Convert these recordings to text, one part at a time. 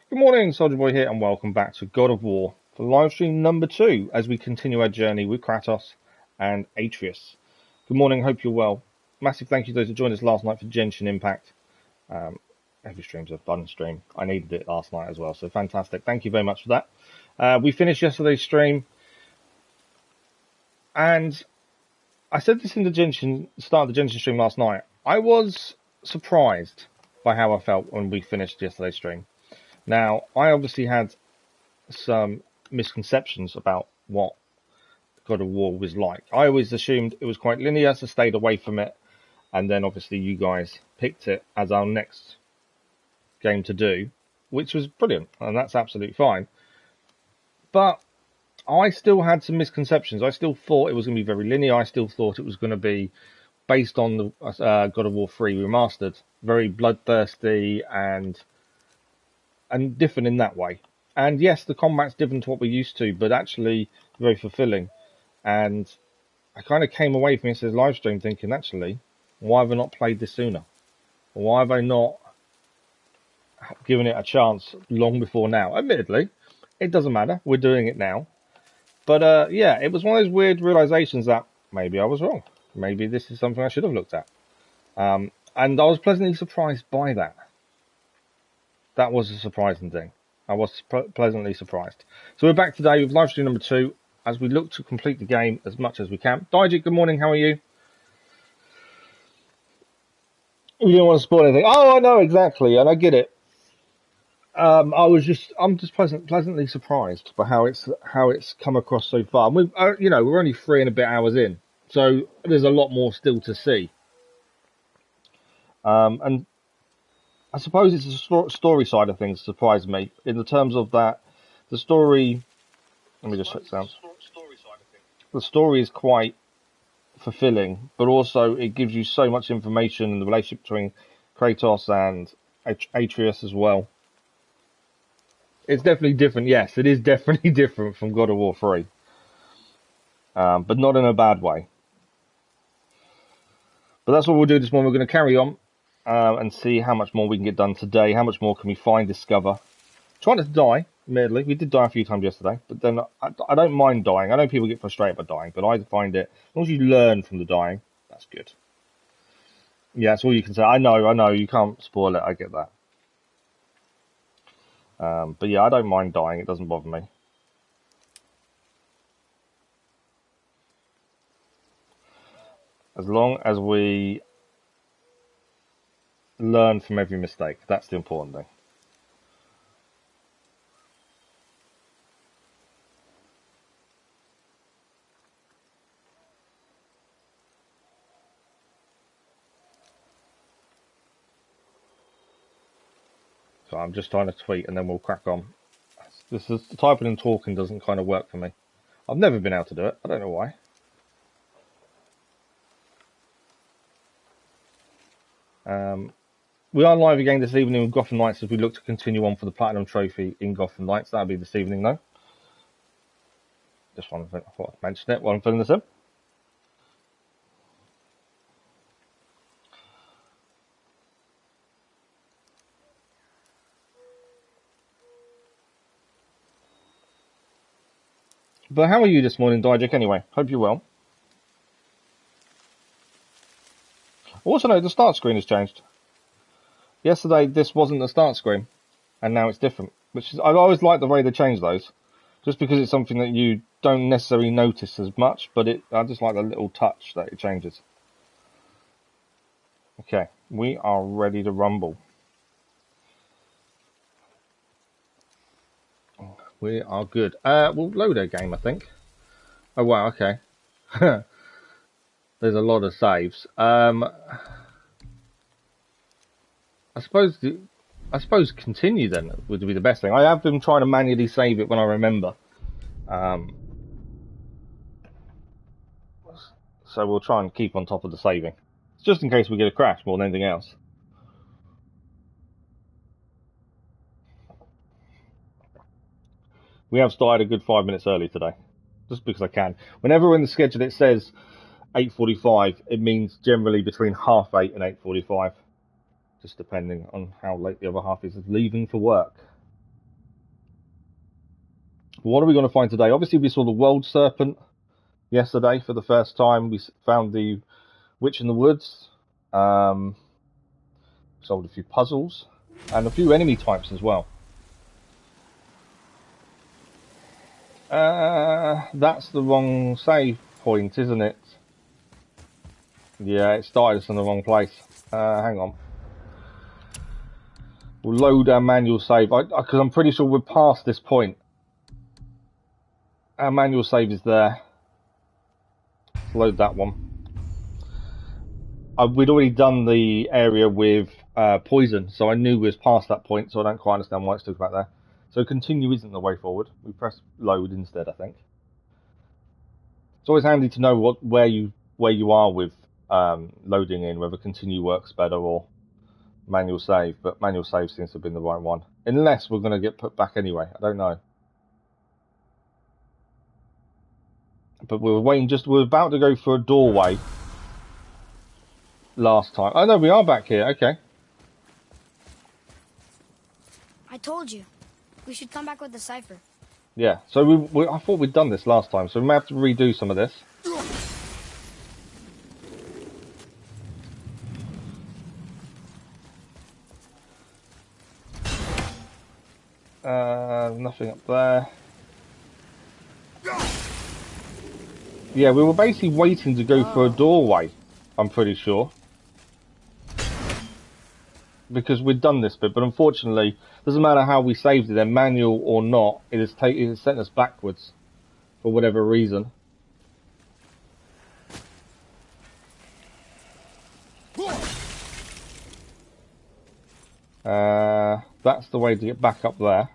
Good morning, Soldier Boy here, and welcome back to God of War for live stream number 2 as we continue our journey with Kratos and Atreus. Good morning, hope you're well. Massive thank you to those who joined us last night for Genshin Impact. Every stream's a fun stream. I needed it last night as well, so fantastic. Thank you very much for that. We finished yesterday's stream, and I said this in the start of the Genshin stream last night. I was surprised by how I felt when we finished yesterday's stream. Now, I obviously had some misconceptions about what God of War was like. I always assumed it was quite linear, so stayed away from it. And then obviously you guys picked it as our next game to do, which was brilliant, and that's absolutely fine. But I still had some misconceptions. I still thought it was going to be very linear. I still thought it was going to be based on the God of War 3 Remastered, very bloodthirsty and different in that way. And yes, the combat's different to what we're used to, but actually very fulfilling. And I kind of came away from this live stream thinking, actually, why have I not played this sooner? Why have I not given it a chance long before now? Admittedly, it doesn't matter. We're doing it now. But yeah, it was one of those weird realizations that maybe I was wrong. Maybe this is something I should have looked at. And I was pleasantly surprised by that. That was a surprising thing. I was pleasantly surprised. So we're back today with live stream number 2 as we look to complete the game as much as we can. Dijik, good morning. How are you? You don't want to spoil anything. Oh, I know exactly, and I get it. I'm just pleasantly surprised by how it's come across so far. And we're only 3 and a bit hours in, so there's a lot more still to see. And I suppose it's the story side of things that surprised me, in the terms of that the story. Let me just check sounds. The story is quite fulfilling, but also it gives you so much information in the relationship between Kratos and Atreus as well. It's definitely different. Yes, it is definitely different from God of War 3, but not in a bad way. But that's what we'll do this morning. We're going to carry on and see how much more we can get done today. How much more can we find, discover? Trying not to die, admittedly. We did die a few times yesterday, but then I don't mind dying. I know people get frustrated by dying, but I find it, as long as you learn from the dying, that's good. Yeah, that's all you can say. I know, you can't spoil it, I get that. But yeah, I don't mind dying, it doesn't bother me. As long as we learn from every mistake, that's the important thing. So I'm just trying to tweet and then we'll crack on. This is typing and talking doesn't kind of work for me. I've never been able to do it. I don't know why. We are live again this evening with Gotham Knights as we look to continue on for the Platinum Trophy in Gotham Knights. That'll be this evening, though. Just want to mention it while I'm filling this in. But how are you this morning, Dijik, anyway? Hope you're well. Also, no, the start screen has changed. Yesterday, this wasn't the start screen, and now it's different. I always like the way they change those, just because it's something that you don't necessarily notice as much, but I just like the little touch that it changes. Okay, we are ready to rumble. We are good. We'll load a game, I think. Oh, wow, okay. There's a lot of saves. I suppose continue then would be the best thing. I have been trying to manually save it when I remember. So we'll try and keep on top of the saving. Just in case we get a crash more than anything else. We have started a good 5 minutes early today, just because I can. Whenever in the schedule it says 8:45, it means generally between 8:30 and 8:45, just depending on how late the other half is leaving for work. What are we going to find today? Obviously, we saw the World Serpent yesterday for the first time. We found the Witch in the Woods. Solved a few puzzles and a few enemy types as well. That's the wrong save point, isn't it? Yeah, it started us in the wrong place. Hang on. We'll load our manual save, because I'm pretty sure we're past this point. Our manual save is there. Let's load that one. We'd already done the area with poison, so I knew we was past that point, so I don't quite understand why it's talking about there. So continue isn't the way forward. We press load instead, I think. It's always handy to know where you are with loading in, whether continue works better or manual save, but manual save seems to have been the right one. Unless we're going to get put back anyway, I don't know. But we were waiting, we're about to go for a doorway last time. Oh no, we are back here, okay. I told you, we should come back with the cipher. Yeah, so I thought we'd done this last time, so we may have to redo some of this. Nothing up there. Yeah, we were basically waiting to go for a doorway, I'm pretty sure. Because we'd done this bit, but unfortunately, doesn't matter how we saved it, then manual or not, it has sent us backwards for whatever reason. That's the way to get back up there.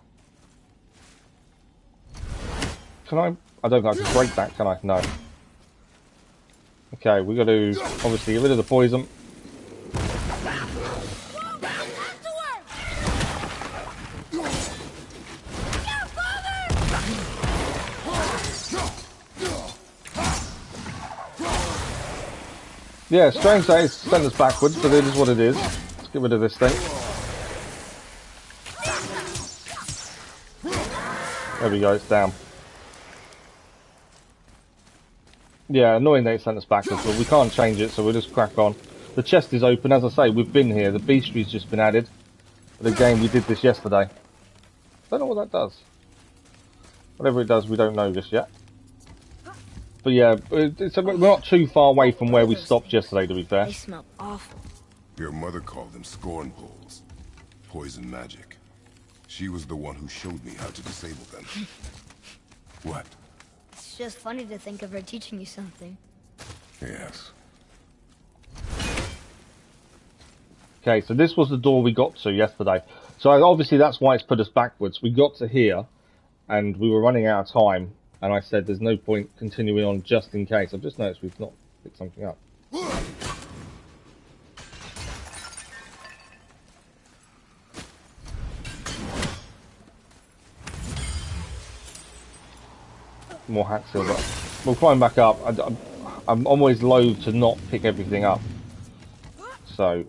Can I don't know if I can break that, can I? No. Okay, we got to obviously get rid of the poison. Yeah, strange that it's sent us backwards, but it is what it is. Let's get rid of this thing. There we go, it's down. Yeah, annoying that it sent us backwards, but we can't change it, so we'll just crack on. The chest is open, as I say, we've been here. The bestiary's just been added. But again, we did this yesterday. Don't know what that does. Whatever it does, we don't know just yet. But yeah, we're not too far away from where we stopped yesterday, to be fair. They smell awful. Your mother called them scorn poles. Poison magic. She was the one who showed me how to disable them. What? It's just funny to think of her teaching you something. Yes. Okay, so this was the door we got to yesterday. So obviously that's why it's put us backwards. We got to here, and we were running out of time, and I said there's no point continuing on just in case. I've just noticed we've not picked something up. More hack silver. We'll climb back up. I'm always loath to not pick everything up. So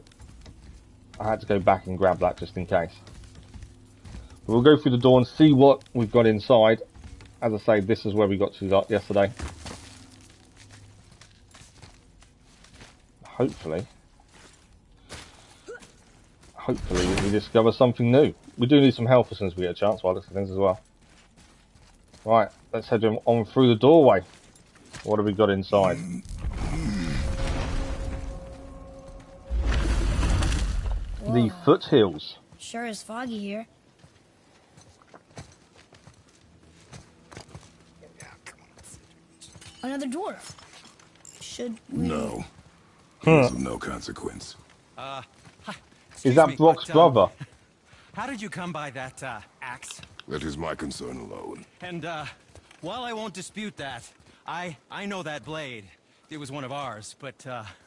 I had to go back and grab that just in case. But we'll go through the door and see what we've got inside. As I say, this is where we got to yesterday. Hopefully we discover something new. We do need some health as soon as we get a chance while looking at things as well. Right, let's head on through the doorway. What have we got inside? Whoa. The foothills. Sure is foggy here. Another dwarf. Should we... No. It's of no consequence. Is that Brock's brother? How did you come by that, axe? That is my concern alone. And, while I won't dispute that, I know that blade. It was one of ours, but,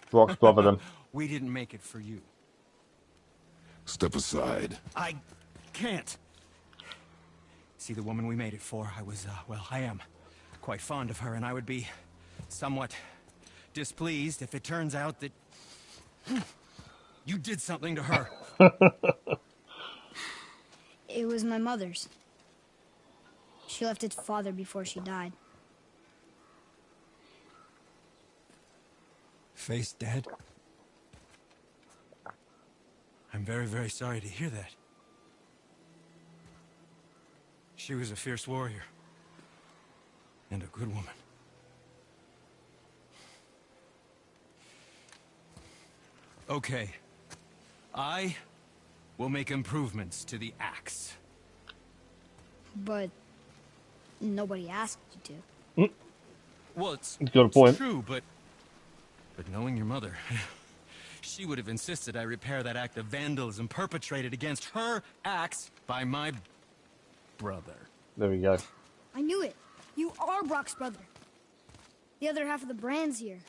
Brock's brother then. we didn't make it for you. Step aside. I can't. See, the woman we made it for, well, I am quite fond of her, and I would be somewhat displeased if it turns out that you did something to her. It was my mother's. She left its father before she died. Faye's dead? I'm very, very sorry to hear that. She was a fierce warrior. And a good woman. Okay. I will make improvements to the axe. But nobody asked you to. Well, it's Got a point. true, but knowing your mother, she would have insisted I repair that act of vandalism perpetrated against her axe by my brother. There we go. I knew it. You are Brock's brother. The other half of the brand's here.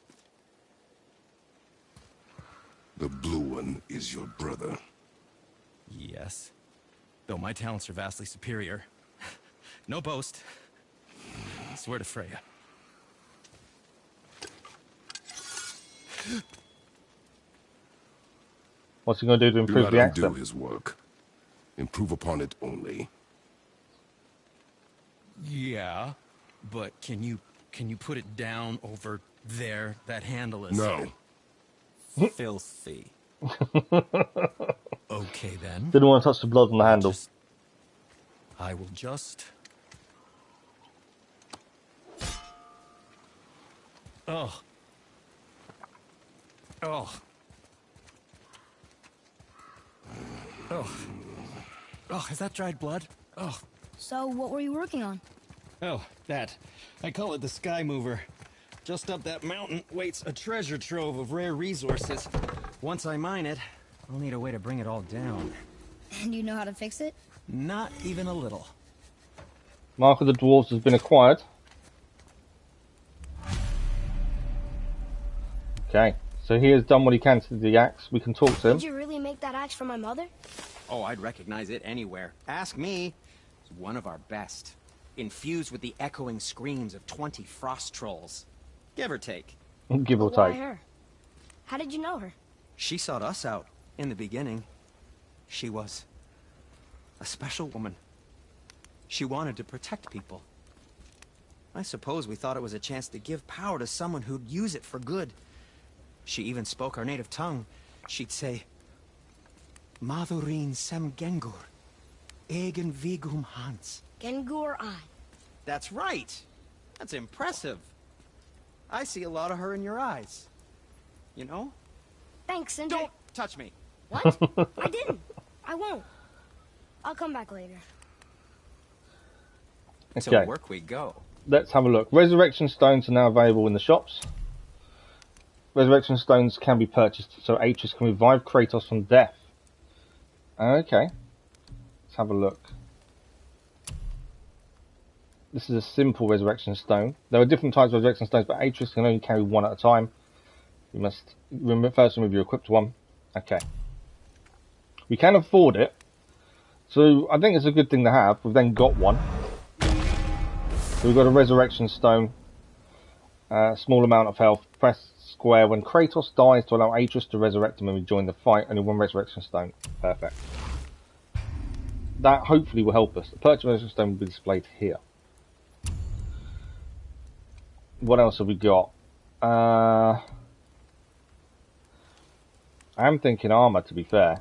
The blue one is your brother. Yes. Though my talents are vastly superior. No boast. I swear to Freya. What's he going to do to Do improve not the axe? undo then? his work. Improve upon it only. Yeah, but can you put it down over there? That handle is No. filthy. Okay then. Didn't want to touch the blood on the handle. I will just. Oh. Oh. Oh. Oh, is that dried blood? Oh. So, what were you working on? Oh, that. I call it the Sky Mover. Just up that mountain waits a treasure trove of rare resources. Once I mine it, I'll need a way to bring it all down. And you know how to fix it? Not even a little. Mark of the Dwarves has been acquired. Okay, so he has done what he can to the axe. We can talk to him. Did you really make that axe for my mother? Oh, I'd recognize it anywhere. Ask me. It's one of our best. Infused with the echoing screams of 20 frost trolls. Give or take. Give or Why take. her? How did you know her? She sought us out in the beginning. She was a special woman. She wanted to protect people. I suppose we thought it was a chance to give power to someone who'd use it for good. She even spoke our native tongue. She'd say, Madurin sem gengur, egen vigum hans. Gengur I. That's right. That's impressive. I see a lot of her in your eyes. You know? Thanks, Cinder. Don't touch me. What? I didn't. I won't. I'll come back later. To Okay, work we go. let's have a look. Resurrection stones are now available in the shops. Resurrection stones can be purchased so Atreus can revive Kratos from death. Okay, let's have a look. This is a simple resurrection stone. There are different types of resurrection stones, but Atreus can only carry one at a time. You must first remove your equipped one. Okay. We can afford it, so I think it's a good thing to have. We've then got one. So we've got a resurrection stone. Small amount of health. Press square when Kratos dies to allow Atreus to resurrect him and rejoin the fight. Only one resurrection stone. Perfect. That hopefully will help us. The purchase resurrection stone will be displayed here. What else have we got? I am thinking armor, to be fair.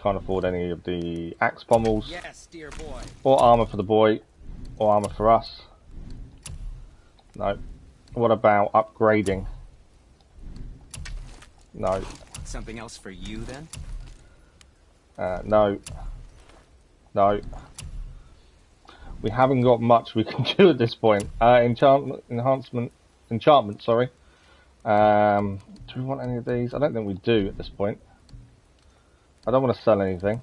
Can't afford any of the axe pommels. Yes, dear boy. Or armor for the boy. Or armor for us. No. What about upgrading? No. Something else for you, then? No. No. We haven't got much we can do at this point. Enchantment, sorry. Do we want any of these? I don't think we do at this point. I don't want to sell anything.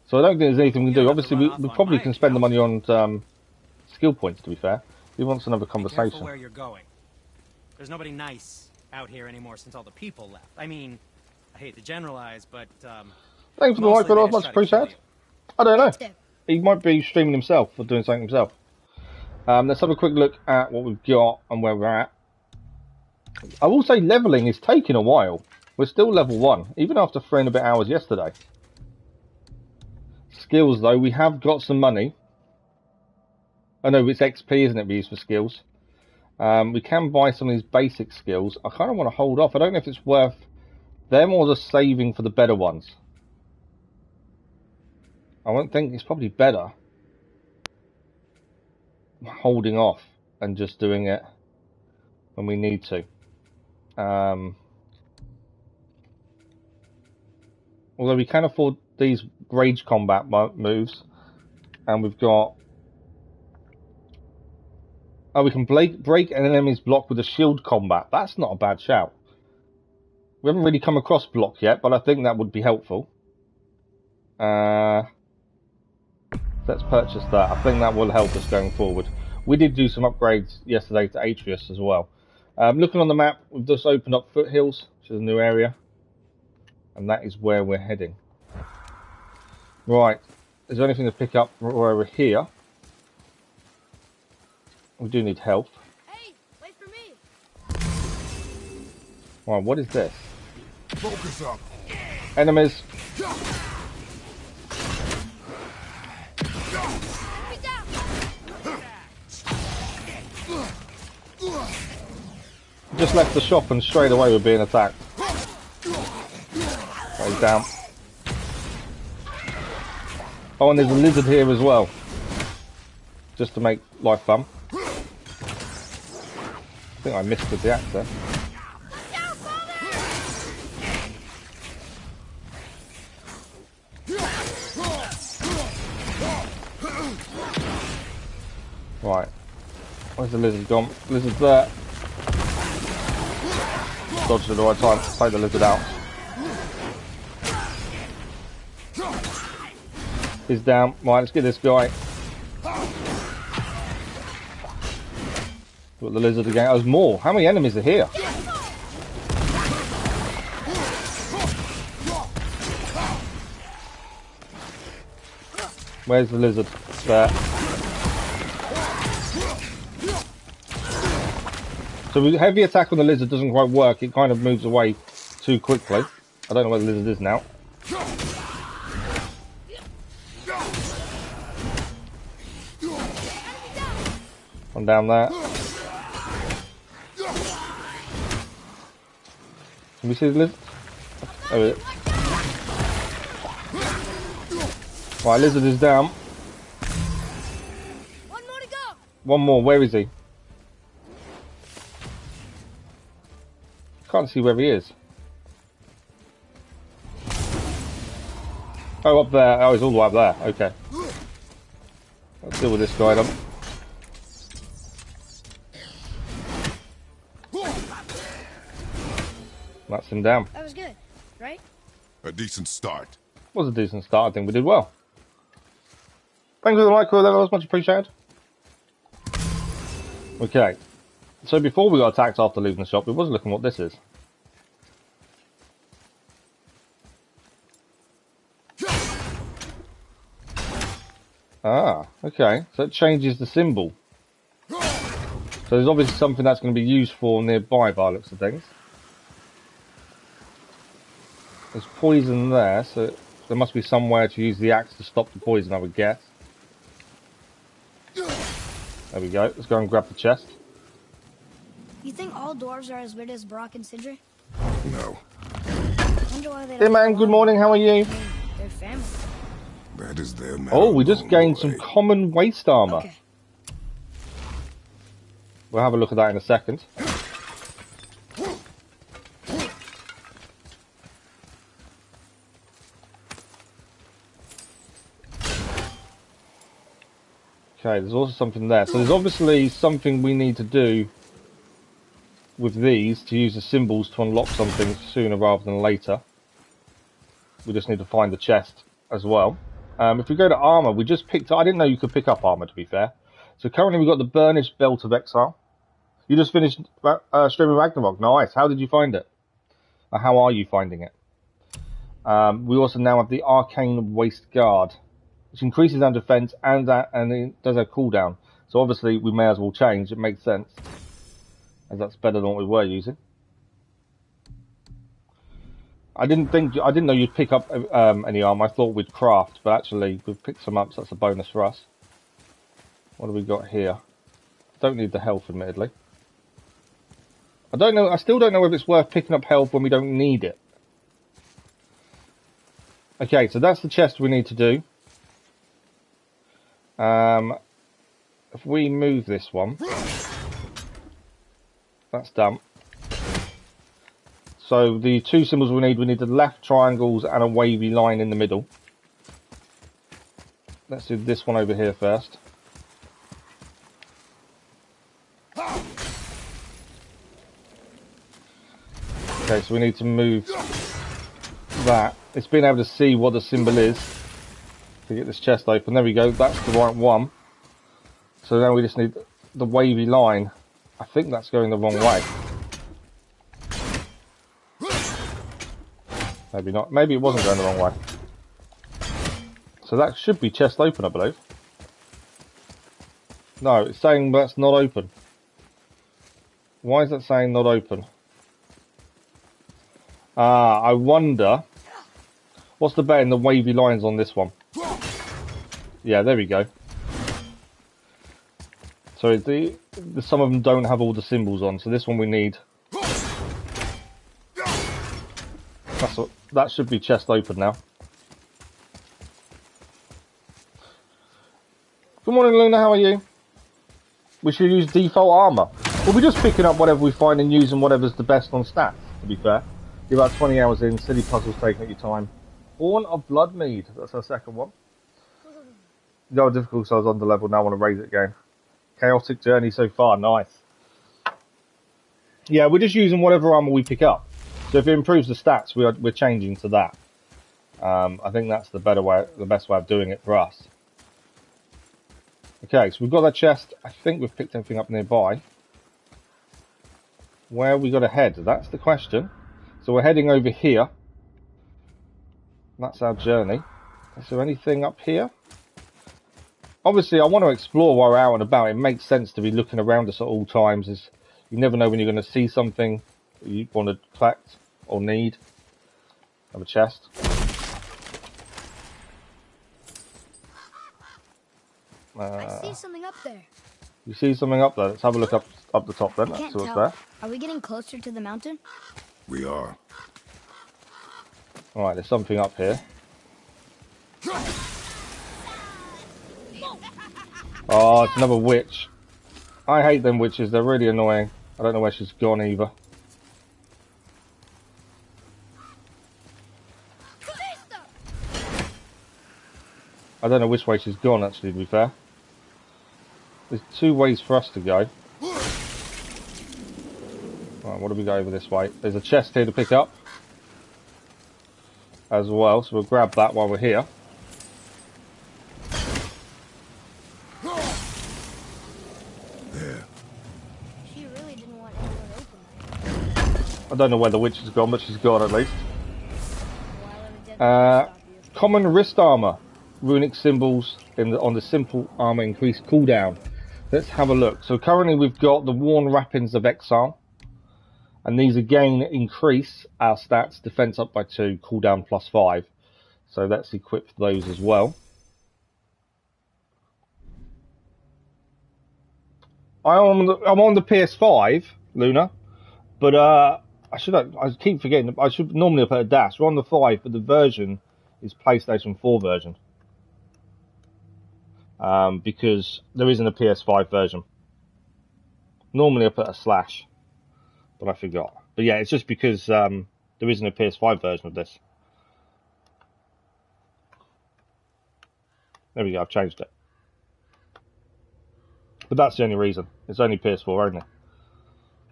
So I don't think there's anything we can do. Obviously, we probably can spend the money on skill points, to be fair. He wants another Careful conversation. where you're going. There's nobody nice out here anymore since all the people left. I mean, I hate to generalize, but Thanks for the like, mostly they but just much try to kill appreciated. you. I don't know. Step. He might be streaming himself or doing something himself. Let's have a quick look at what we've got and where we're at. I will say leveling is taking a while. We're still level 1, even after 3 and a bit hours yesterday. Skills, though, we have got some money. Oh no, it's XP, isn't it, we use for skills? We can buy some of these basic skills. I kind of want to hold off. I don't know if it's worth them or just saving for the better ones. I won't think it's probably better holding off and just doing it when we need to. Although we can afford these rage combat moves, and we've got... Oh, we can break an enemy's block with a shield combat. That's not a bad shout. We haven't really come across block yet, but I think that would be helpful. Let's purchase that. I think that will help us going forward. We did do some upgrades yesterday to Atreus as well. Looking on the map, we've just opened up Foothills, which is a new area. And that is where we're heading. Right. Is there anything to pick up while we're here? We do need health. Hey, wait for me. Right, what is this? Focus up. Enemies. Enemy down. Just left the shop and straight away we're being attacked. Right, down. Oh, and there's a lizard here as well. Just to make life fun. I think I missed with the axe there. Right. Where's the lizard gone? Lizard's there. Dodged at the right time. Take the lizard out. He's down. Right, let's get this guy. Got the lizard again. Oh, there's more. How many enemies are here? Where's the lizard? There. So the heavy attack on the lizard doesn't quite work. It kind of moves away too quickly. I don't know where the lizard is now. I'm down there. Can we see the lizard? There it is. Right, lizard is down. One more to go. One more. Where is he? Can't see where he is. Oh, up there. Oh, he's all the way up there. Okay. Let's deal with this guy then. That's him down. That was good, right? A decent start. Was a decent start. I think we did well. Thanks for the like, that was much appreciated. Okay. So before we got attacked after leaving the shop, we was looking what this is. Ah, okay. So it changes the symbol. So there's obviously something that's going to be used for nearby by the looks of things. There's poison there, so there must be somewhere to use the axe to stop the poison, I would guess. There we go. Let's go and grab the chest. You think all dwarves are as weird as Brock and Sindri? No, I wonder why they don't Hey man, get good along. morning, how are you? I mean, they're family. that is their matter. Oh, we just along gained the some way. common waist armor. Okay. We'll have a look at that in a second. Okay, there's also something there. So there's obviously something we need to do with these to use the symbols to unlock something sooner rather than later. We just need to find the chest as well. If we go to armor, we just picked up... I didn't know you could pick up armor, to be fair. So currently we've got the Burnished Belt of Exile. You just finished streaming Ragnarok. Nice. How did you find it? Or how are you finding it? We also now have the Arcane Waist Guard, which increases our defense and it does a cooldown. So obviously we may as well change. It makes sense, as that's better than what we were using. I didn't know you'd pick up any armor. I thought we'd craft, but actually we've picked some up, so that's a bonus for us. What do we got here? Don't need the health, admittedly. I don't know. I still don't know if it's worth picking up health when we don't need it. Okay, so that's the chest we need to do. If we move this one, that's done. So the two symbols we need the left triangles and a wavy line in the middle. Let's do this one over here first. Okay, so we need to move that. It's being able to see what the symbol is to get this chest open. There we go, that's the right one. So now we just need the wavy line. I think that's going the wrong way. Maybe not. Maybe it wasn't going the wrong way. So that should be chest open, I believe. No, it's saying that's not open. Why is that saying not open? I wonder... What's the bet in the wavy lines on this one? Yeah, there we go. So some of them don't have all the symbols on, so this one we need. That should be chest open now. Good morning, Luna, how are you? We should use default armor. We'll be just picking up whatever we find and using whatever's the best on stats, to be fair. You're about 20 hours in, silly puzzles taking at your time. Born of Bloodmead, that's our second one. No difficult, so I was on the level, now I want to raise it again. Chaotic journey so far, nice. Yeah, we're just using whatever armor we pick up. So if it improves the stats, we're changing to that. I think that's the best way of doing it for us. Okay, so we've got that chest. I think we've picked everything up nearby. Where we got to head? That's the question. So we're heading over here. That's our journey. Is there anything up here? Obviously, I want to explore while we're out and about. It makes sense to be looking around us at all times. You never know when you're going to see something that you want to collect or need. Have a chest. I see something up there. You see something up there? Let's have a look up the top then. That's what's there. Are we getting closer to the mountain? We are. Alright, there's something up here. Oh, it's another witch. I hate them witches, they're really annoying. I don't know where she's gone either. I don't know which way she's gone, actually, to be fair. There's two ways for us to go. Right, what do we go over this way? There's a chest here to pick up. As well, so we'll grab that while we're here. There. She really didn't want anyone open. I don't know where the witch has gone, but she's gone at least. While Common wrist armor. Runic symbols on the simple armor increase cooldown. Let's have a look. So currently we've got the worn wrappings of exile. And these again increase our stats, defense up by 2, cooldown plus 5. So let's equip those as well. I'm on the PS5, Luna, but I keep forgetting. I should normally have put a dash. We're on the 5, but the version is PlayStation 4 version. Because there isn't a PS5 version. Normally I put a slash. But I forgot. But yeah, it's just because there isn't a PS5 version of this. There we go, I've changed it. But that's the only reason. It's only PS4 only.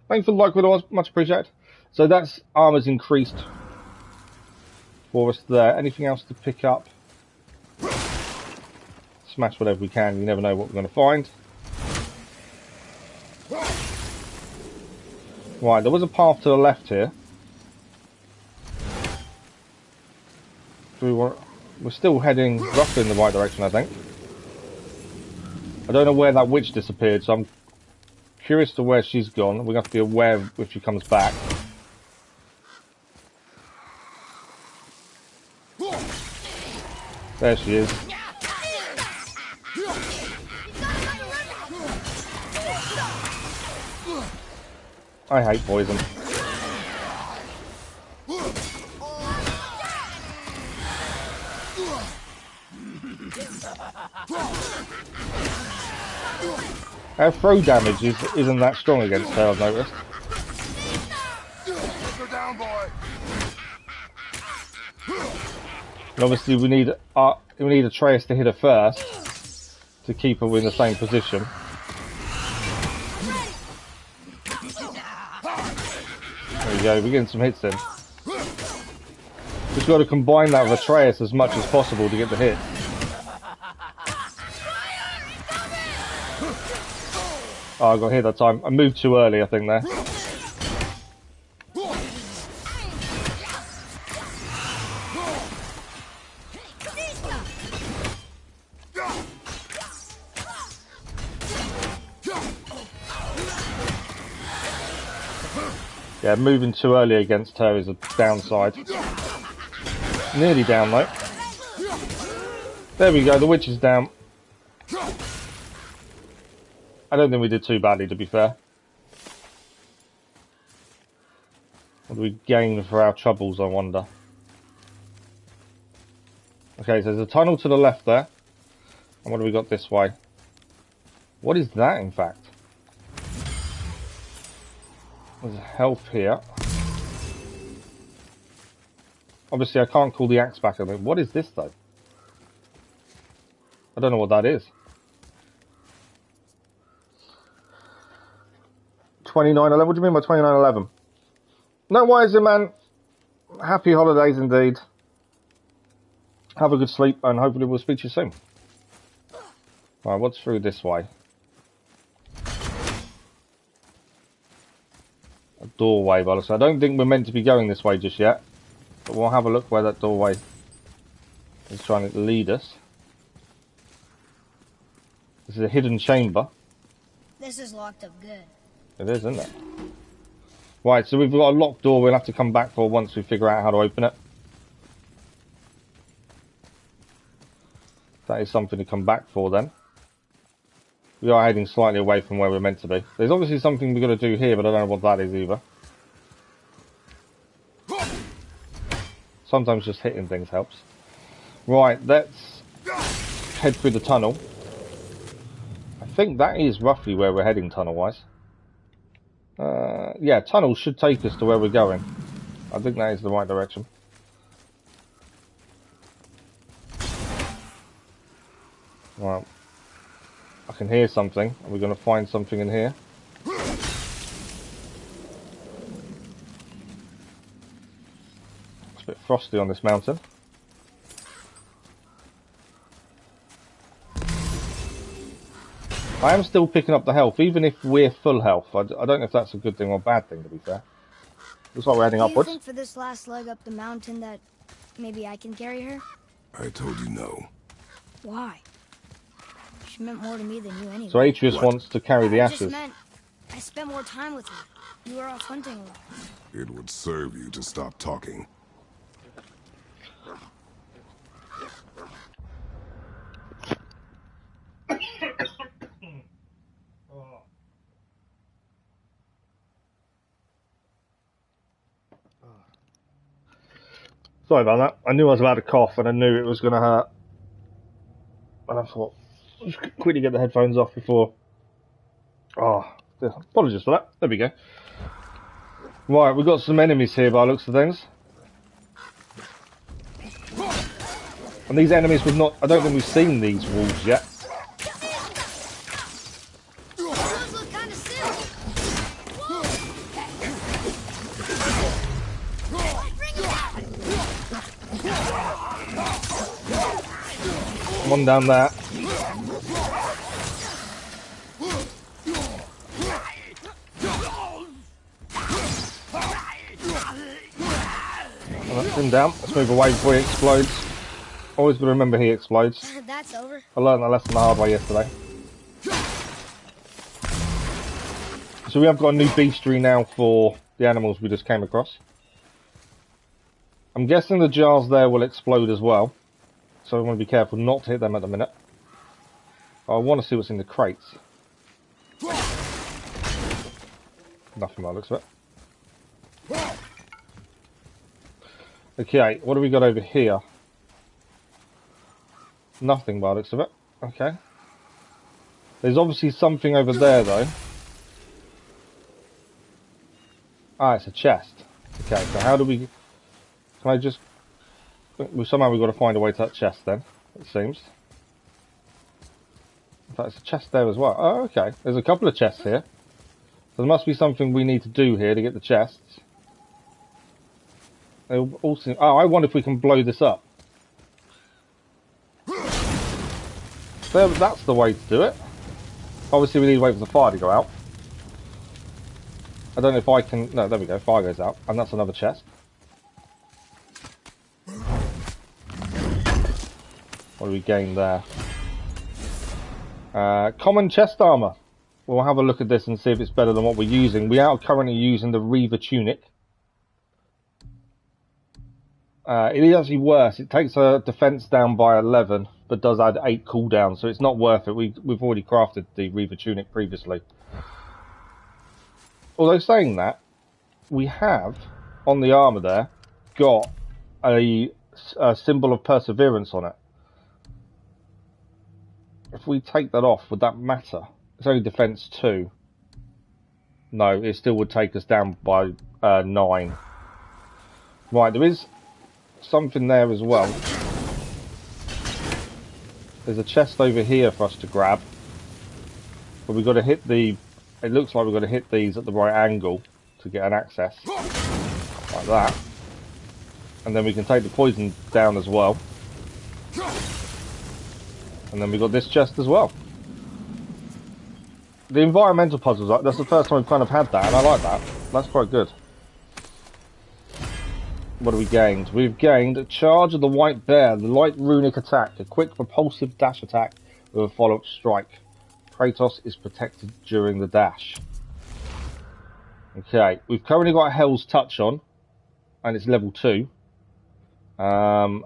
Thanks for the like, video, much appreciated. So that's armor's increased for us there. Anything else to pick up? Smash whatever we can, you never know what we're going to find. Right, there was a path to the left here. We're still heading roughly in the right direction, I think. I don't know where that witch disappeared, so I'm curious to where she's gone. We're going to have to be aware if she comes back. There she is. I hate poison. Our throw damage isn't that strong against her, I've noticed. Go down, boy. And obviously we need Atreus to hit her first to keep her in the same position. There we go, we're getting some hits in. Just got to combine that with Atreus as much as possible to get the hit. Oh, I got hit that time. I moved too early, I think, there. Yeah, moving too early against her is a downside. Nearly down, though. There we go, the witch is down. I don't think we did too badly, to be fair. What do we gain for our troubles, I wonder? Okay, so there's a tunnel to the left there. And what do we got this way? What is that, in fact? There's health here. Obviously, I can't call the axe back. I mean, what is this, though? I don't know what that is. 2911? What do you mean by 2911? No worries, man. Happy holidays indeed. Have a good sleep, and hopefully we'll speak to you soon. Right, what's through this way? A doorway, by the way. I don't think we're meant to be going this way just yet. But we'll have a look where that doorway is trying to lead us. This is a hidden chamber. This is locked up good. It is, isn't it? Right, so we've got a locked door we'll have to come back for once we figure out how to open it. That is something to come back for then. We are heading slightly away from where we're meant to be. There's obviously something we've got to do here, but I don't know what that is either. Sometimes just hitting things helps. Right, let's head through the tunnel. I think that is roughly where we're heading tunnel-wise. Yeah, tunnel should take us to where we're going. I think that is the right direction. Right. I can hear something. Are we going to find something in here? It's a bit frosty on this mountain. I am still picking up the health, even if we're full health. I don't know if that's a good thing or a bad thing, to be fair. Looks like we're heading upwards. Do you think for this last leg up the mountain that maybe I can carry her? I told you no. Why? She meant more to me than you anyway. So Atreus wants to carry the I just ashes. meant I spent more time with her. You were off hunting a lot. It would serve you to stop talking. Sorry about that. I knew I was about to cough and I knew it was going to hurt. And I thought, I'll just quickly get the headphones off before... Oh, apologies for that. There we go. Right, we've got some enemies here by the looks of things. And these enemies we've not... I don't think we've seen these wolves yet. Those look kind of silly. One down there. Well, that's him down. Let's move away before he explodes. Always got to remember he explodes. That's over. I learned that lesson the hard way yesterday. So we have got a new bestiary now for the animals we just came across. I'm guessing the jars there will explode as well. so I want to be careful not to hit them at the minute. I want to see what's in the crates. Nothing by the looks of it. Okay, what do we got over here? Nothing by the looks of it. Okay. There's obviously something over there though. Ah, it's a chest. Okay, so how do we... Can I just... Somehow we've got to find a way to that chest then, it seems. In fact, there's a chest there as well. Oh, okay. There's a couple of chests here. So there must be something we need to do here to get the chests. They all seem... Oh, I wonder if we can blow this up. There, that's the way to do it. Obviously we need to wait for the fire to go out. I don't know if I can... No, there we go. Fire goes out. And that's another chest. What do we gain there? Common chest armor. We'll have a look at this and see if it's better than what we're using. We are currently using the Reaver tunic. It is actually worse. It takes a defense down by 11, but does add 8 cooldown, so it's not worth it. We've already crafted the Reaver tunic previously. Although saying that, we have, on the armor there, got a symbol of perseverance on it. If we take that off, would that matter? It's only defense 2. No, it still would take us down by 9. Right, there is something there as well. There's a chest over here for us to grab. But we've got to hit the... It looks like we've got to hit these at the right angle to get an access. Like that. And then we can take the poison down as well. And then we've got this chest as well. The environmental puzzles, that's the first time we've kind of had that, and I like that. That's quite good. What have we gained? We've gained a charge of the White Bear, the light runic attack, a quick propulsive dash attack with a follow-up strike. Kratos is protected during the dash. Okay, we've currently got a Hell's Touch on, and it's level 2. I'm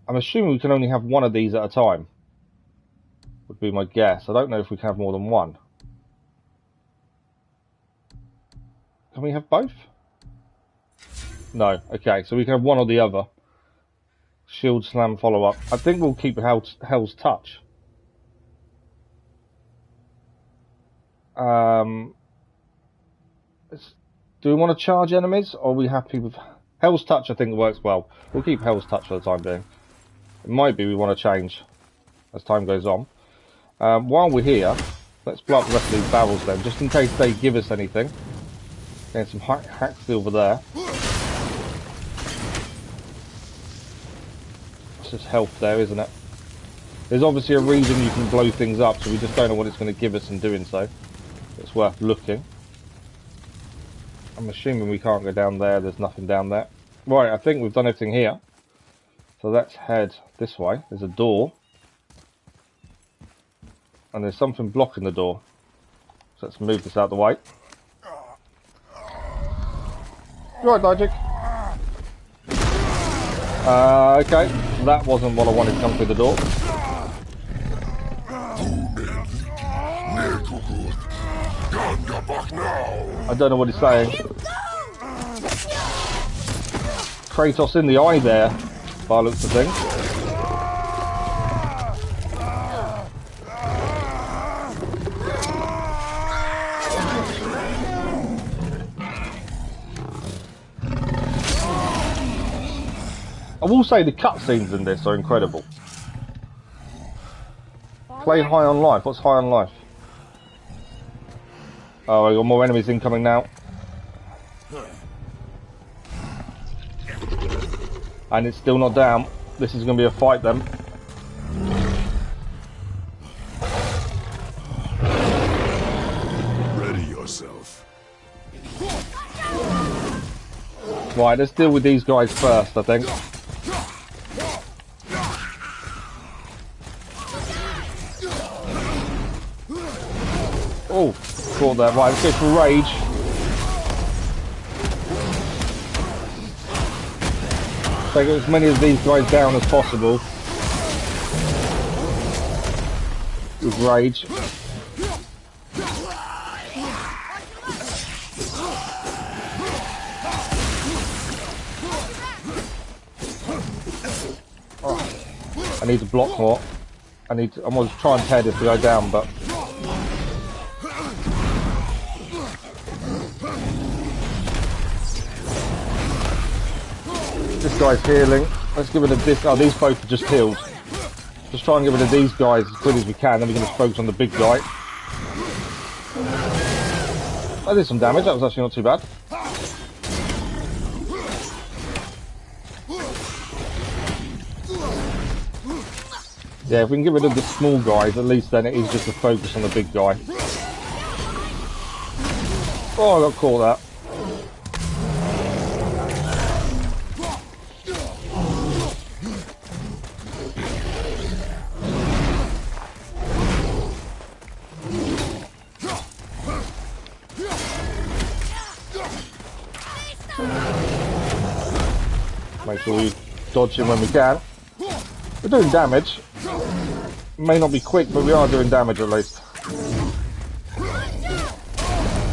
assuming we can only have one of these at a time. Would be my guess. I don't know if we can have more than one. Can we have both? No. Okay, so we can have one or the other. Shield Slam follow-up. I think we'll keep Hell's Touch. Do we want to charge enemies, or are we happy with... Hell's Touch I think works well. We'll keep Hell's Touch for the time being. It might be we want to change as time goes on. While we're here, let's blow up the rest of these barrels then, just in case they give us anything. Getting some hack silver there. It's just health there, isn't it? There's obviously a reason you can blow things up, so we just don't know what it's going to give us in doing so. It's worth looking. I'm assuming we can't go down there, there's nothing down there. Right, I think we've done everything here. So let's head this way. There's a door. And there's something blocking the door. So let's move this out of the way. You alright, Logic? Okay. That wasn't what I wanted to come through the door. I don't know what he's saying. Kratos in the eye there, by the looks of things. I will say the cutscenes in this are incredible. Play high on life. What's high on life? Oh, I got more enemies incoming now. And it's still not down. This is going to be a fight then. Ready yourself. Right, let's deal with these guys first, I think. Oh, caught that. Right, let's go for rage. Take as many of these guys down as possible. with rage. Oh, I need to block more. I'm going to try and tear this guy down, but this guy's healing. Let's get rid of this. Oh, these both are just healed. Just try and get rid of these guys as quick as we can, then we can just focus on the big guy. I did some damage, that was actually not too bad. Yeah, if we can get rid of the small guys, at least then it is just a focus on the big guy. Oh, I got caught that. Make sure we dodge him when we can. We're doing damage. May not be quick, but we are doing damage at least.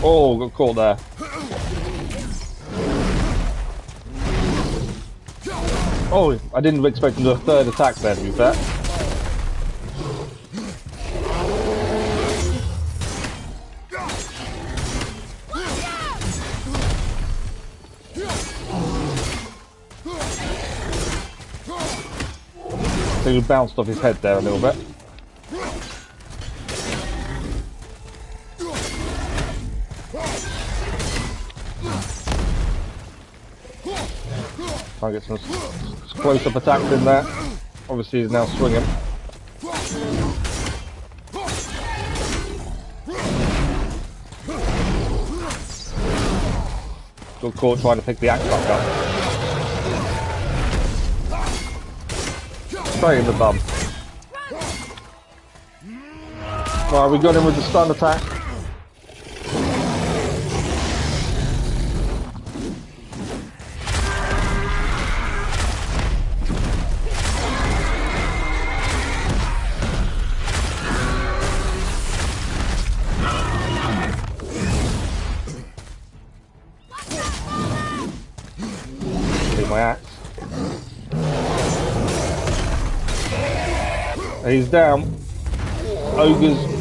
Oh, got caught there. Oh, I didn't expect him to do a third attack there, to be fair. So he bounced off his head there a little bit. Try and get some close-up attacks in there. Obviously he's now swinging. Got caught trying to pick the axe back up. Straight in the bum. Right, we got him with the stun attack. Take my axe. He's down.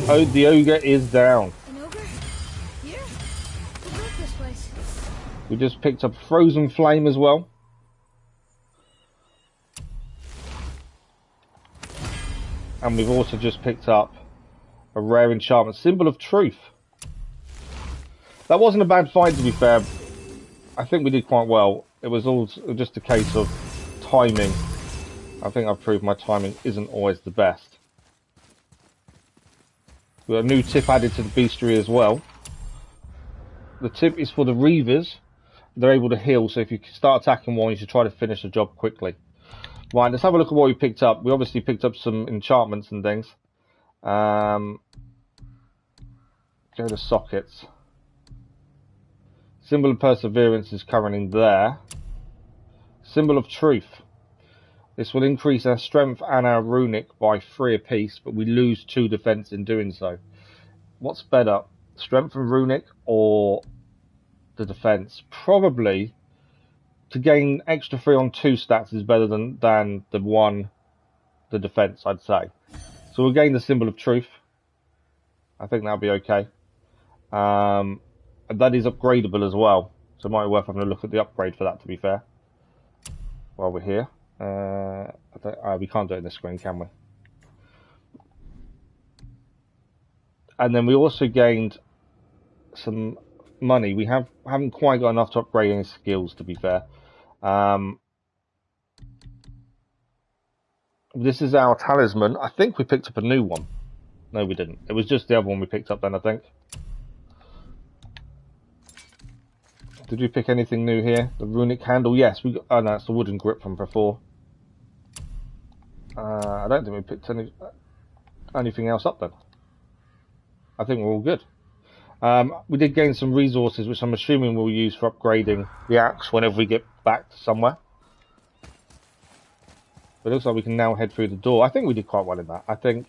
The ogre is down. An ogre? Here? Who built this place? We just picked up frozen flame as well. And we've also just picked up a rare enchantment, Symbol of Truth. That wasn't a bad fight, to be fair. I think we did quite well. It was all just a case of timing. I think I've proved my timing isn't always the best. We've got a new tip added to the bestiary as well. The tip is for the Reavers. They're able to heal, so if you start attacking one, you should try to finish the job quickly. Right, let's have a look at what we picked up. We obviously picked up some enchantments and things. Go to sockets. Symbol of Perseverance is currently there. Symbol of Truth. This will increase our strength and our runic by 3 apiece, but we lose 2 defense in doing so. What's better, strength and runic or the defense? Probably to gain extra 3 on 2 stats is better than the defense, I'd say. So we'll gain the Symbol of Truth. I think that'll be okay. And that is upgradable as well, so it might be worth having a look at the upgrade for that, to be fair, while we're here. We can't do it in the screen, can we? And then we also gained some money. We haven't quite got enough to upgrade any skills, to be fair. This is our talisman. I think we picked up a new one. No, we didn't. It was just the other one we picked up then, I think. Did we pick anything new here? The runic handle? Yes. We got, oh no, it's the wooden grip from before. I don't think we picked anything else up then. I think we're all good. We did gain some resources, which I'm assuming we'll use for upgrading the axe whenever we get back to somewhere. But it looks like we can now head through the door. I think we did quite well in that. I think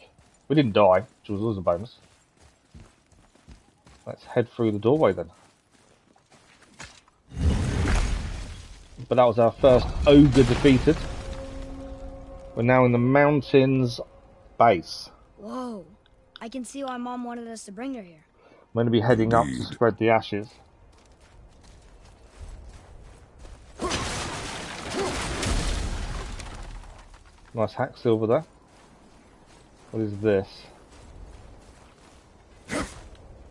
We didn't die, which was always a bonus. Let's head through the doorway then. But that was our first ogre defeated. We're now in the mountains base. Whoa. I can see why Mom wanted us to bring her here. I'm going to be heading up to Indeed. spread the ashes. Nice hack silver there. What is this?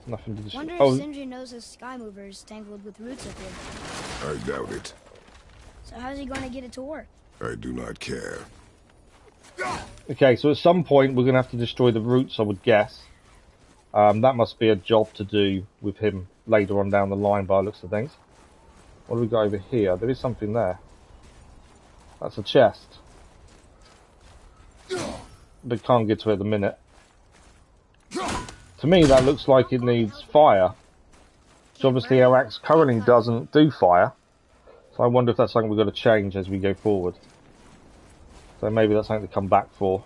Nothing to destroy. Wonder if Sindri knows his sky mover is tangled with roots up here. I doubt it. So how's he going to get it to work? I do not care. Okay, so at some point we're going to have to destroy the roots, I would guess. That must be a job to do with him later on down the line by the looks of things. What do we got over here? There is something there. That's a chest. But can't get to it at the minute. To me that looks like it needs fire. So obviously our axe currently doesn't do fire. So I wonder if that's something we've got to change as we go forward. So maybe that's something to come back for.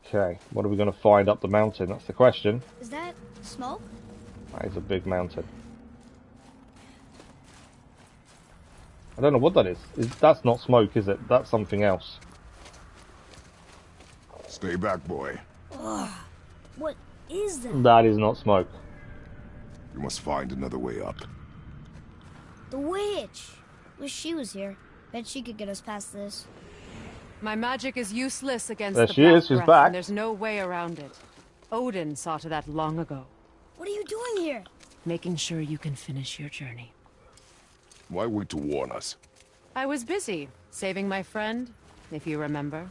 Okay, what are we going to find up the mountain? That's the question. Is that smoke? That is a big mountain. I don't know what that is. That's not smoke, is it? That's something else. Stay back, boy. Ugh. What is that? That is not smoke. You must find another way up. The witch! Wish she was here. Bet she could get us past this. My magic is useless against There the she Black is, she's Breath, back. and there's no way around it. Odin saw to that long ago. What are you doing here? Making sure you can finish your journey. Why wait to warn us? I was busy, saving my friend, if you remember.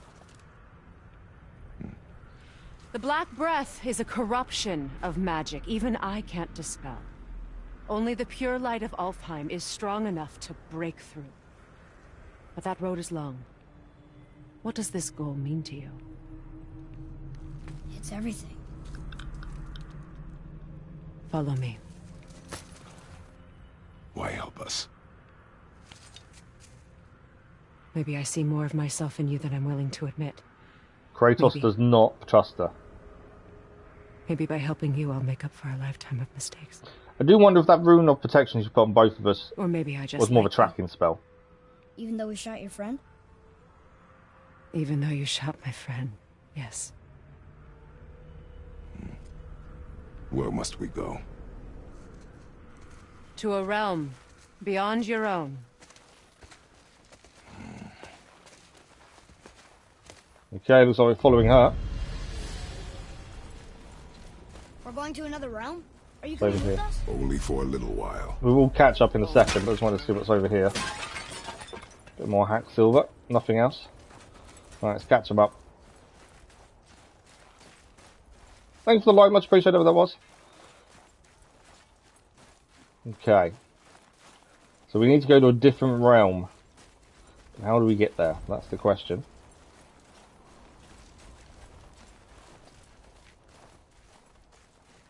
The Black Breath is a corruption of magic even I can't dispel. Only the pure light of Alfheim is strong enough to break through. But that road is long. What does this goal mean to you? It's everything. Follow me. Why help us? Maybe I see more of myself in you than I'm willing to admit. Kratos Maybe. does not trust her. Maybe by helping you, I'll make up for a lifetime of mistakes. I do wonder if that rune of protection she put on both of us Or maybe I just was more of a like you. tracking spell. Even though we shot your friend? Even though you shot my friend, yes. Where must we go? To a realm beyond your own. Okay, looks like we're following her. We're going to another realm? Are you Over coming with here. us? Only for a little while. We will catch up in a second, but I just wanted to see what's over here. Bit more hack silver, nothing else. Right, let's catch them up. Thanks for the like, much appreciated, whatever that was. Okay. So we need to go to a different realm. How do we get there? That's the question.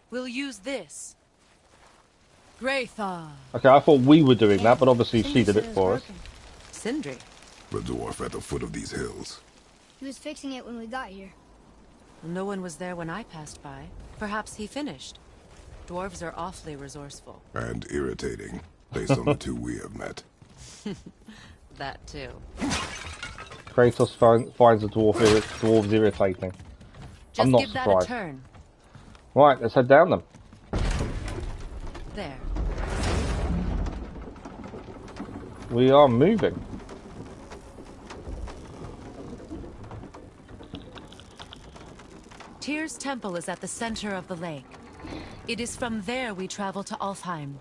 We'll use this. Graythaw. Okay, I thought we were doing that, but obviously she Sindri did said it was for us. broken. Sindri. The dwarf at the foot of these hills. He was fixing it when we got here. No one was there when I passed by. Perhaps he finished. Dwarves are awfully resourceful. And irritating, based on the two we have met. That too. Kratos finds the dwarves irritating. Just I'm not give that surprised. a turn. Right, let's head down them. There. We are moving. Tyr's temple is at the center of the lake. It is from there we travel to Alfheim.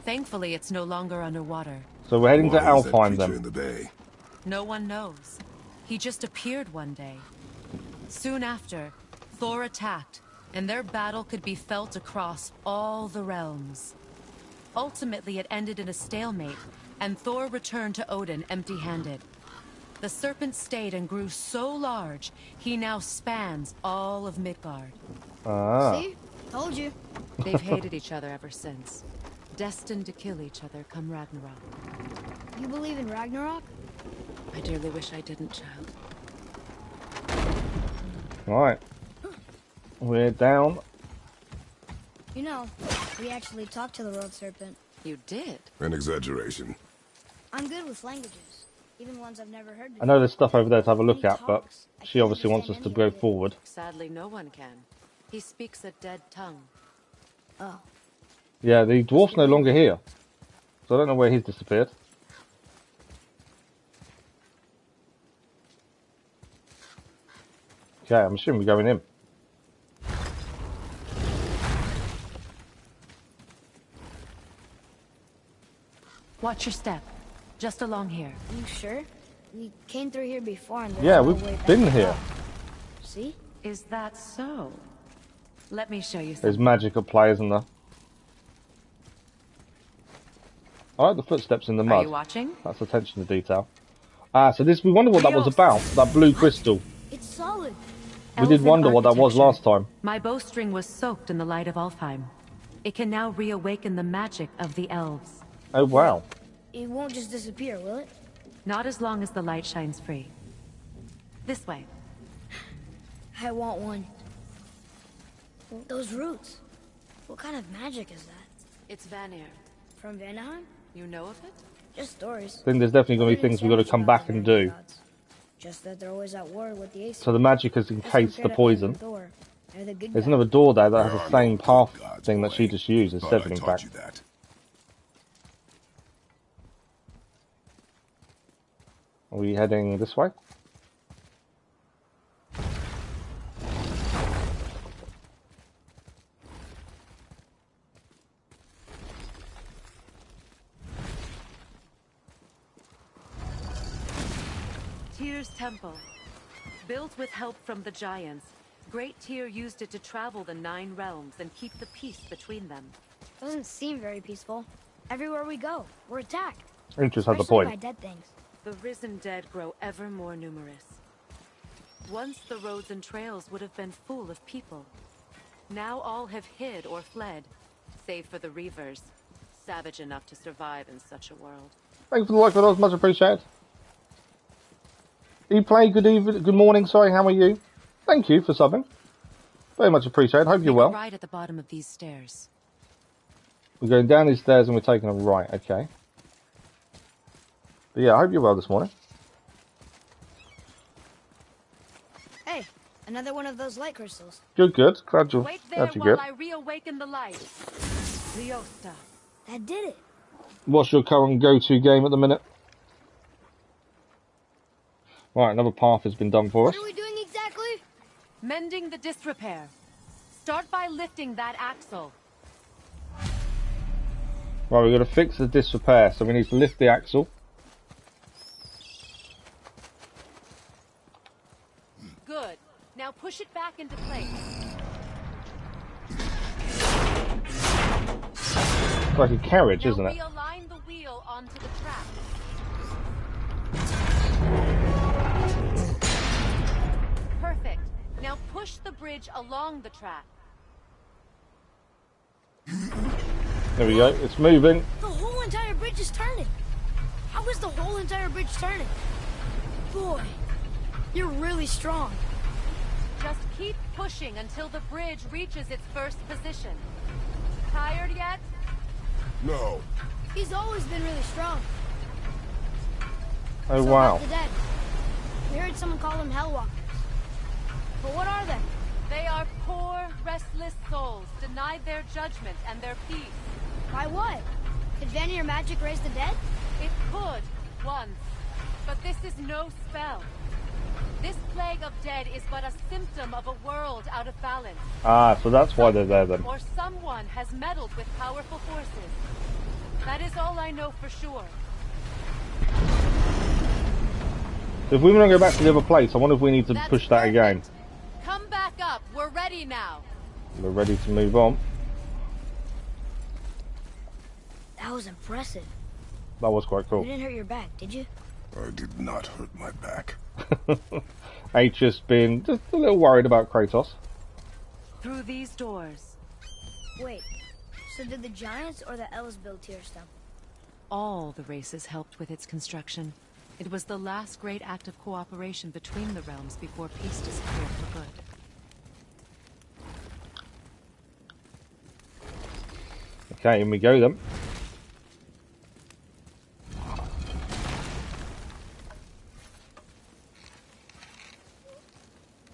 Thankfully, it's no longer underwater. So we're heading to Why is that Alfheim creature in then. the bay? No one knows. He just appeared one day. Soon after, Thor attacked, and their battle could be felt across all the realms. Ultimately, it ended in a stalemate, and Thor returned to Odin empty-handed. The serpent stayed and grew so large, he now spans all of Midgard. Ah. See? Told you. They've hated each other ever since. Destined to kill each other come Ragnarok. You believe in Ragnarok? I dearly wish I didn't, child. Alright. We're down. You know, we actually talked to the World Serpent. You did? An exaggeration. I'm good with languages, even ones I've never heard I before. know there's stuff over there to have a When look he at, but talks, I she can't obviously wants us understand to any go of it. forward. Sadly, no one can. He speaks a dead tongue. Oh, Yeah, the dwarf's no longer here. So I don't know where he's disappeared. Okay, I'm assuming we're going in. Watch your step. Just along here. you sure? We came through here before and there's Yeah, no we've way back been up. here. See? Is that so? Let me show you There's something. magic at play, isn't there? I like the footsteps in the Are mud. you watching? That's attention to detail. Ah, so this, we wonder what that was about. That blue crystal. It's solid. We did Elven wonder what that was architecture. last time. My bowstring was soaked in the light of Alfheim. It can now reawaken the magic of the elves. Oh, wow. It won't just disappear, will it? Not as long as the light shines free. This way. I want one. Those roots. What kind of magic is that? It's Vanir. From Vanaheim? You know of it? Just stories. I think there's definitely going to be Didn't things say we've got to much come about back the and Vanir do. gods. Just that they're always at war with the Aesir. So the magic has encased the poison. Thor. They're the good There's guys. another door there that has There the are same no path good gods, thing that she boy. just used as Thought I 7 in taught fact. you that. Are we heading this way? Tyr's temple. Built with help from the giants, Great Tyr used it to travel the 9 realms and keep the peace between them. Doesn't seem very peaceful. Everywhere we go, we're attacked. Interest has a Especially by point. dead things. The risen dead grow ever more numerous. Once the roads and trails would have been full of people. Now all have hid or fled, save for the Reavers, savage enough to survive in such a world. Thanks for the like for those, much appreciated. E-Play, good evening, good morning, sorry, how are you? Thank you for subbing. Very much appreciated, hope you're well. Right at the bottom of these stairs. We're going down these stairs and we're taking a right, okay. But yeah, I hope you're well this morning. Hey, another one of those light crystals. Good, good. Glad you're, Wait there glad you're while good. I reawaken the light. Leosta. That did it. What's your current go-to game at the minute? Right, another path has been done for us. What are we doing exactly? Mending the disrepair. Start by lifting that axle. Right, we've got to fix the disrepair, so we need to lift the axle. Good. Now push it back into place. It's like a carriage, Now isn't it? realign the wheel onto the track. Perfect. Now push the bridge along the track. There we go, it's moving. The whole entire bridge is turning. How is the whole entire bridge turning? Boy, you're really strong. Just keep pushing until the bridge reaches its first position. Tired yet? No. He's always been really strong. Oh So wow. about the dead. We heard someone call them Hellwalkers. But what are they? They are poor, restless souls, denied their judgment and their peace. By what? Did Vanir magic raise the dead? It could, once. But this is no spell. This plague of dead is but a symptom of a world out of balance. Ah, so that's why they're there then. Or someone has meddled with powerful forces. That is all I know for sure. So if we want to go back to the other place, I wonder if we need to That's push that again. perfect. Come back up. We're ready now. We're ready to move on. That was impressive. That was quite You cool. didn't hurt your back, did you? I did not hurt my back. Atreus been just a little worried about Kratos. Through these doors. Wait, so did the giants or the elves build Tyr's temple? All the races helped with its construction. It was the last great act of cooperation between the realms before peace disappeared for good. Okay, in we go then.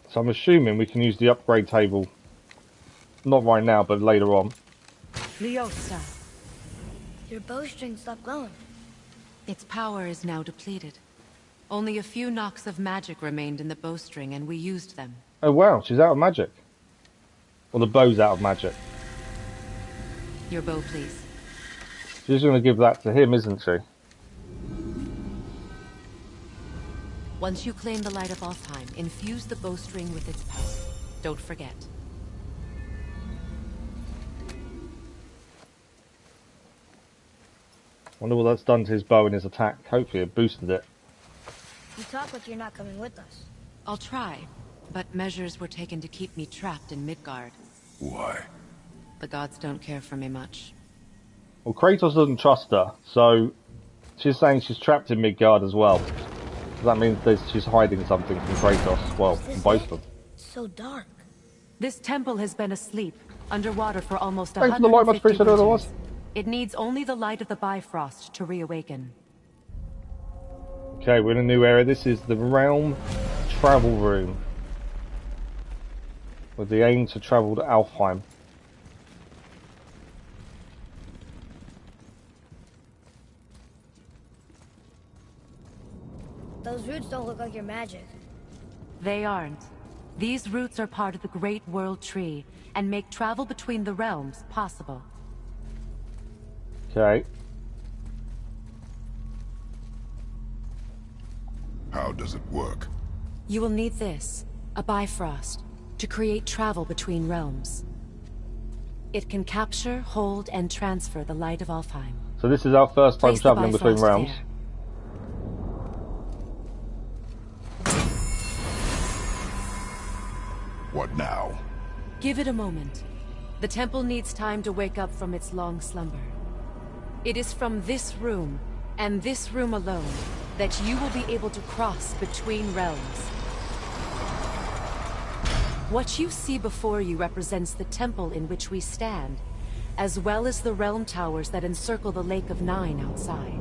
So I'm assuming we can use the upgrade table, not right now, but later on. Lyosa. Your bowstring stopped glowing. Its power is now depleted. Only a few knocks of magic remained in the bowstring, and we used them. Oh wow, she's out of magic. Or the bow's out of magic. Your bow, please. She's going to give that to him, isn't she? Once you claim the Light of Alfheim, infuse the bowstring with its power. Don't forget. Wonder what that's done to his bow and his attack. Hopefully it boosted it. You talk like you're not coming with us. I'll try, but measures were taken to keep me trapped in Midgard. Why? The gods don't care for me much. Well, Kratos doesn't trust her, so she's saying she's trapped in Midgard as well. That means she's hiding something from Kratos. Well, from both of them. It's so dark. This temple has been asleep, underwater for almost Thanks for the light, much 150 appreciated, otherwise. winters. It needs only the light of the Bifrost to reawaken. Okay, we're in a new area. This is the Realm Travel Room, with the aim to travel to Alfheim. Those roots don't look like your magic. They aren't. These roots are part of the Great World Tree, and make travel between the realms possible. Okay. How does it work? You will need this, a Bifrost, to create travel between realms. It can capture, hold, and transfer the Light of Alfheim. So this is our first time Place the traveling between Bifrost realms. there. What now? Give it a moment. The temple needs time to wake up from its long slumber. It is from this room, and this room alone, that you will be able to cross between realms. What you see before you represents the temple in which we stand, as well as the realm towers that encircle the Lake of Nine outside.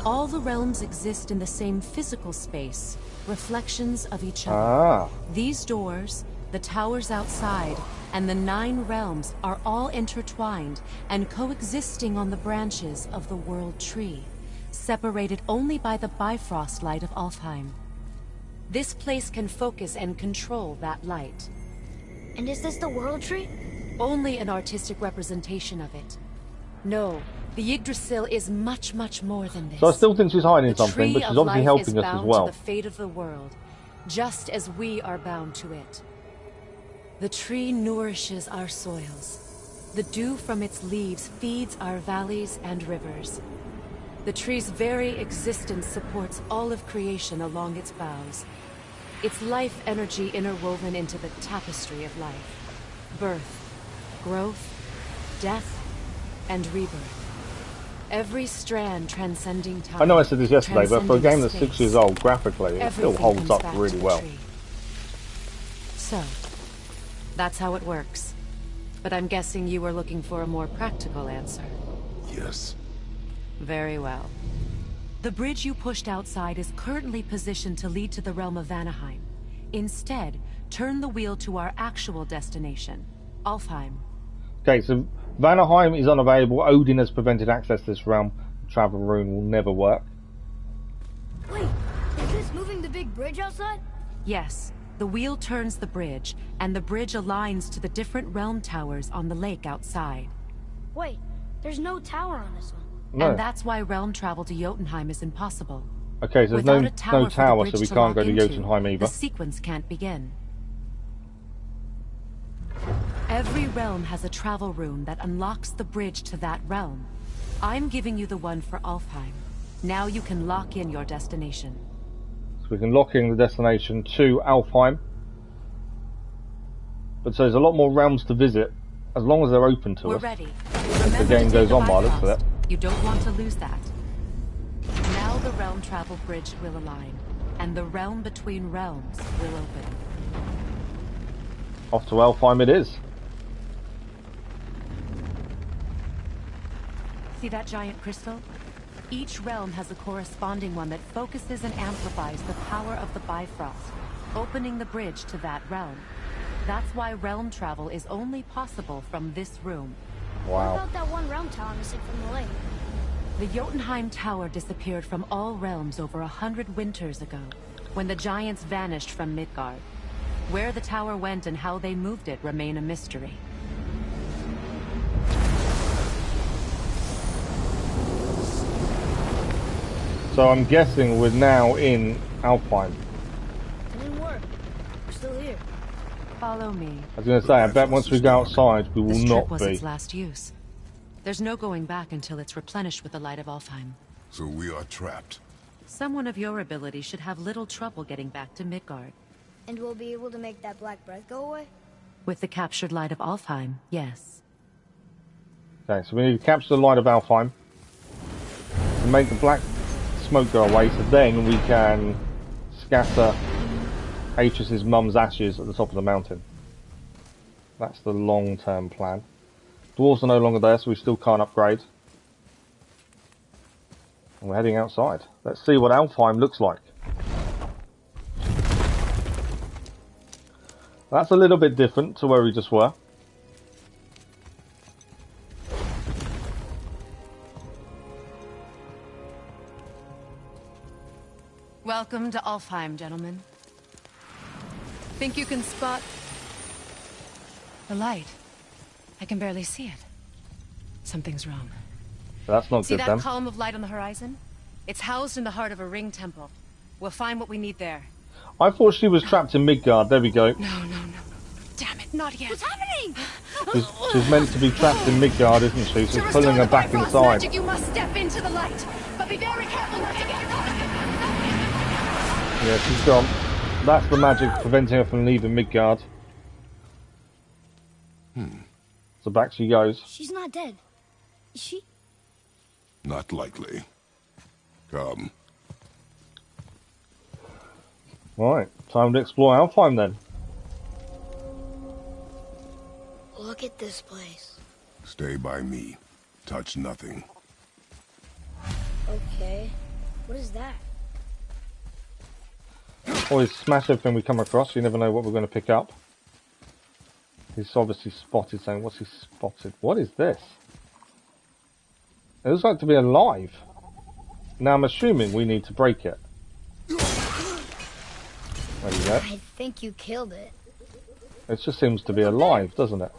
All the realms exist in the same physical space, reflections of each other. Ah. These doors, the towers outside, and the 9 realms are all intertwined and coexisting on the branches of the World Tree, separated only by the Bifrost light of Alfheim. This place can focus and control that light. And is this the World Tree? Only an artistic representation of it. No, the Yggdrasil is much, much more than this. So I still think she's hiding The something, tree but she's of obviously life helping is us as bound well. to the fate of the world, just as we are bound to it. The tree nourishes our soils. The dew from its leaves feeds our valleys and rivers. The tree's very existence supports all of creation along its boughs. Its life energy interwoven into the tapestry of life. Birth, growth, death, and rebirth. Every strand transcending time. I know I said this yesterday, but for a game that's 6 space. years old, graphically, it still Everything holds comes up back really to the well. tree. So, that's how it works. But I'm guessing you were looking for a more practical answer. Yes. Very well. The bridge you pushed outside is currently positioned to lead to the realm of Vanaheim. Instead, turn the wheel to our actual destination, Alfheim. Okay, so Vanaheim is unavailable. Odin has prevented access to this realm. The travel room will never work. Wait, is this moving the big bridge outside? Yes, the wheel turns the bridge, and the bridge aligns to the different realm towers on the lake outside. Wait, there's no tower on this one. No. And that's why realm travel to Jotunheim is impossible. Okay, so there's Without no a tower, no for the tower, bridge so we to can't lock go to into, Jotunheim either. The sequence can't begin. Every realm has a travel room that unlocks the bridge to that realm. I'm giving you the one for Alfheim. Now you can lock in your destination. So we can lock in the destination to Alfheim. But so there's a lot more realms to visit, as long as they're open to We're us. ready. The Remember game to goes take on by the looks of Bifrost. it. You don't want to lose that. Now the realm travel bridge will align, and the realm between realms will open. Off to Alfheim it is. See that giant crystal? Each realm has a corresponding one that focuses and amplifies the power of the Bifrost, opening the bridge to that realm. That's why realm travel is only possible from this room. What Wow. about that one realm tower missing from the lake? The Jotunheim Tower disappeared from all realms over 100 winters ago, when the giants vanished from Midgard. Where the tower went and how they moved it remain a mystery. So I'm guessing we're now in Alfheim. It didn't work. We're still here. Follow me. I was going to say, I bet once we go outside, we will This not trip was be. its last use. There's no going back until it's replenished with the light of Alfheim. So we are trapped. Someone of your ability should have little trouble getting back to Midgard. And we'll be able to make that black breath go away? With the captured light of Alfheim, yes. Okay, so we need to capture the light of Alfheim to make the black smoke go away, so then we can scatter Atreus' mum's ashes at the top of the mountain. That's the long-term plan. Dwarves are no longer there, so we still can't upgrade. And we're heading outside. Let's see what Alfheim looks like. That's a little bit different to where we just were. Welcome to Alfheim, gentlemen. Think you can spot the light? I can barely see it. Something's wrong. That's not See good that then. column of light on the horizon? It's housed in the heart of a ring temple. We'll find what we need there. I thought she was trapped in Midgard. There we go. No. Damn it, not yet. What's happening? She's meant to be trapped in Midgard, isn't she? So To it's pulling restore her the back Bifrost inside. magic, you must step into the light. But be very careful not to get caught. Yeah, she's gone. That's the magic preventing her from leaving Midgard. So back she goes. She's not dead. Is she? Not likely. Come. Right, time to explore Alfheim then. Look at this place. Stay by me. Touch nothing. Okay. What is that? Always smash everything we come across. You never know what we're going to pick up. He's obviously spotted something. What's he spotted? What is this? It looks like to be alive. Now I'm assuming we need to break it. There you go. I think you killed it. It just seems to be alive, doesn't it?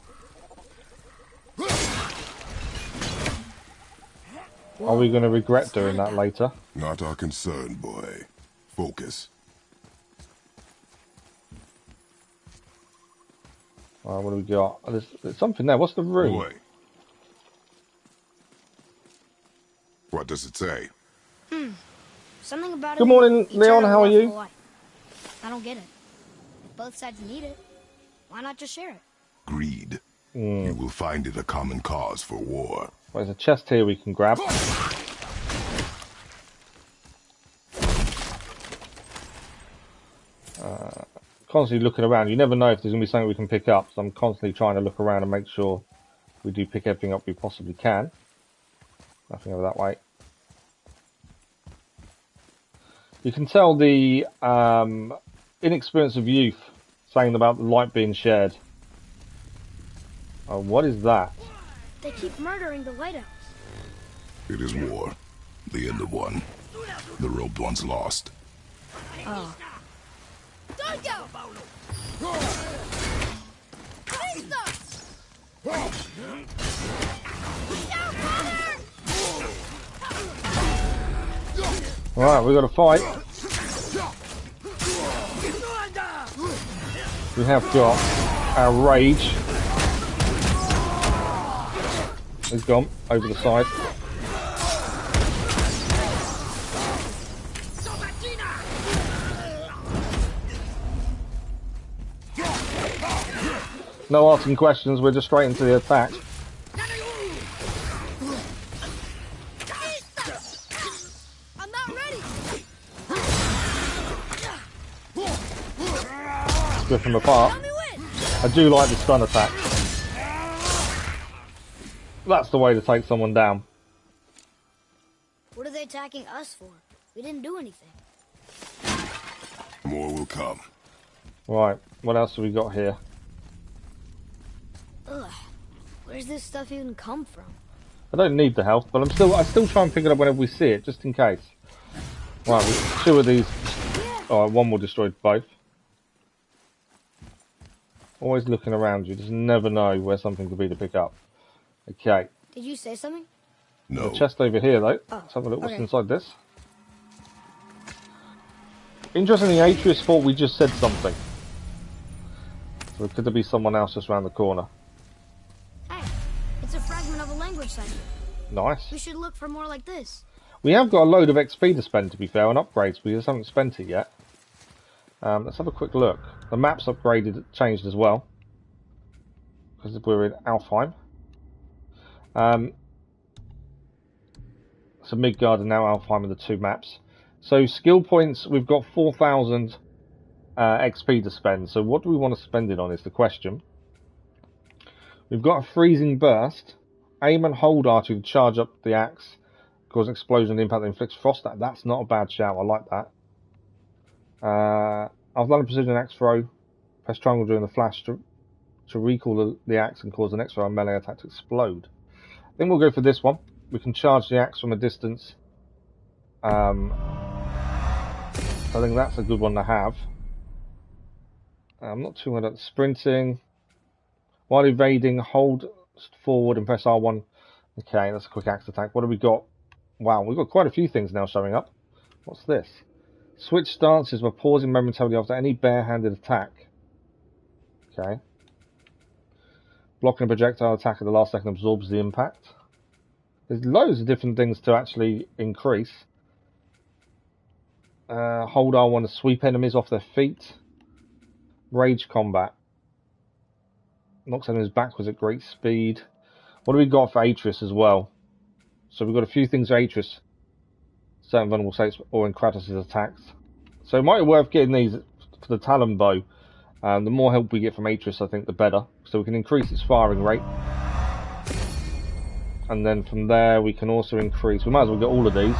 Are we going to regret doing that later? Not our concern, boy. Focus. What do we got? Oh, there's something there. What's the room? Boy. What does it say? Something about it. Good morning, Leon. How are you? Life. I don't get it. If both sides need it, why not just share it? Greed. You will find it a common cause for war. Well, there's a chest here we can grab. Constantly looking around. You never know if there's going to be something we can pick up, so I'm constantly trying to look around and make sure we do pick everything up we possibly can. Nothing over that way. You can tell the inexperience of youth saying about the light being shared. Oh, what is that? They keep murdering the Light Elves. It is war. The end of one. The robed one's lost. Oh. Alright, we've got to fight. We have got our rage. He's gone over the side. No asking questions, we're just straight into the attack. I'm not ready. Rip them apart. Tell me when. I do like the stun attack. That's the way to take someone down. attacking us for? We didn't do anything. More will come. Right, what else have we got here? Ugh. Where's this stuff even come from? I don't need the health, but I still try and pick it up whenever we see it, just in case. Right, 2 of these. Oh, 1 will destroy both. Always looking around, you just never know where something could be to pick up. Okay. Did you say something? No. The chest over here, though. Oh, Let's have a look what's okay. inside this. Interestingly, Atreus thought we just said something. So could there be someone else just around the corner? Hey, it's a fragment of a language cipher. Nice. We should look for more like this. We have got a load of XP to spend, to be fair, on upgrades. We just haven't spent it yet. Let's have a quick look. The map's upgraded, changed as well. Because we're in Alfheim. So Midgard and now Alfheim are the 2 maps. So skill points, we've got 4,000 XP to spend. So what do we want to spend it on is the question. We've got a freezing burst. Aim and hold R2 to charge up the axe. Cause an explosion impact that inflicts frost. That's not a bad shout. I like that. I've done a precision axe throw. Press triangle during the flash to recall the axe and cause the next throw and melee attack to explode. I think we'll go for this one. We can charge the axe from a distance. I think that's a good one to have. I'm not too good at sprinting. While evading, hold forward and press R1. Okay, that's a quick axe attack. What have we got? Wow, we've got quite a few things now showing up. What's this? Switch stances by pausing momentarily after any barehanded attack. Okay. Blocking a projectile attack at the last second absorbs the impact. There's loads of different things to actually increase. Hold R1 to sweep enemies off their feet. Rage combat. Knocks enemies backwards at great speed. What do we got for Atreus as well? So we've got a few things for Atreus. Certain vulnerable states or in Kratos' attacks. So it might be worth getting these for the Talon bow. The more help we get from Atreus, I think, the better. So we can increase its firing rate. And then from there we can also increase... We might as well get all of these.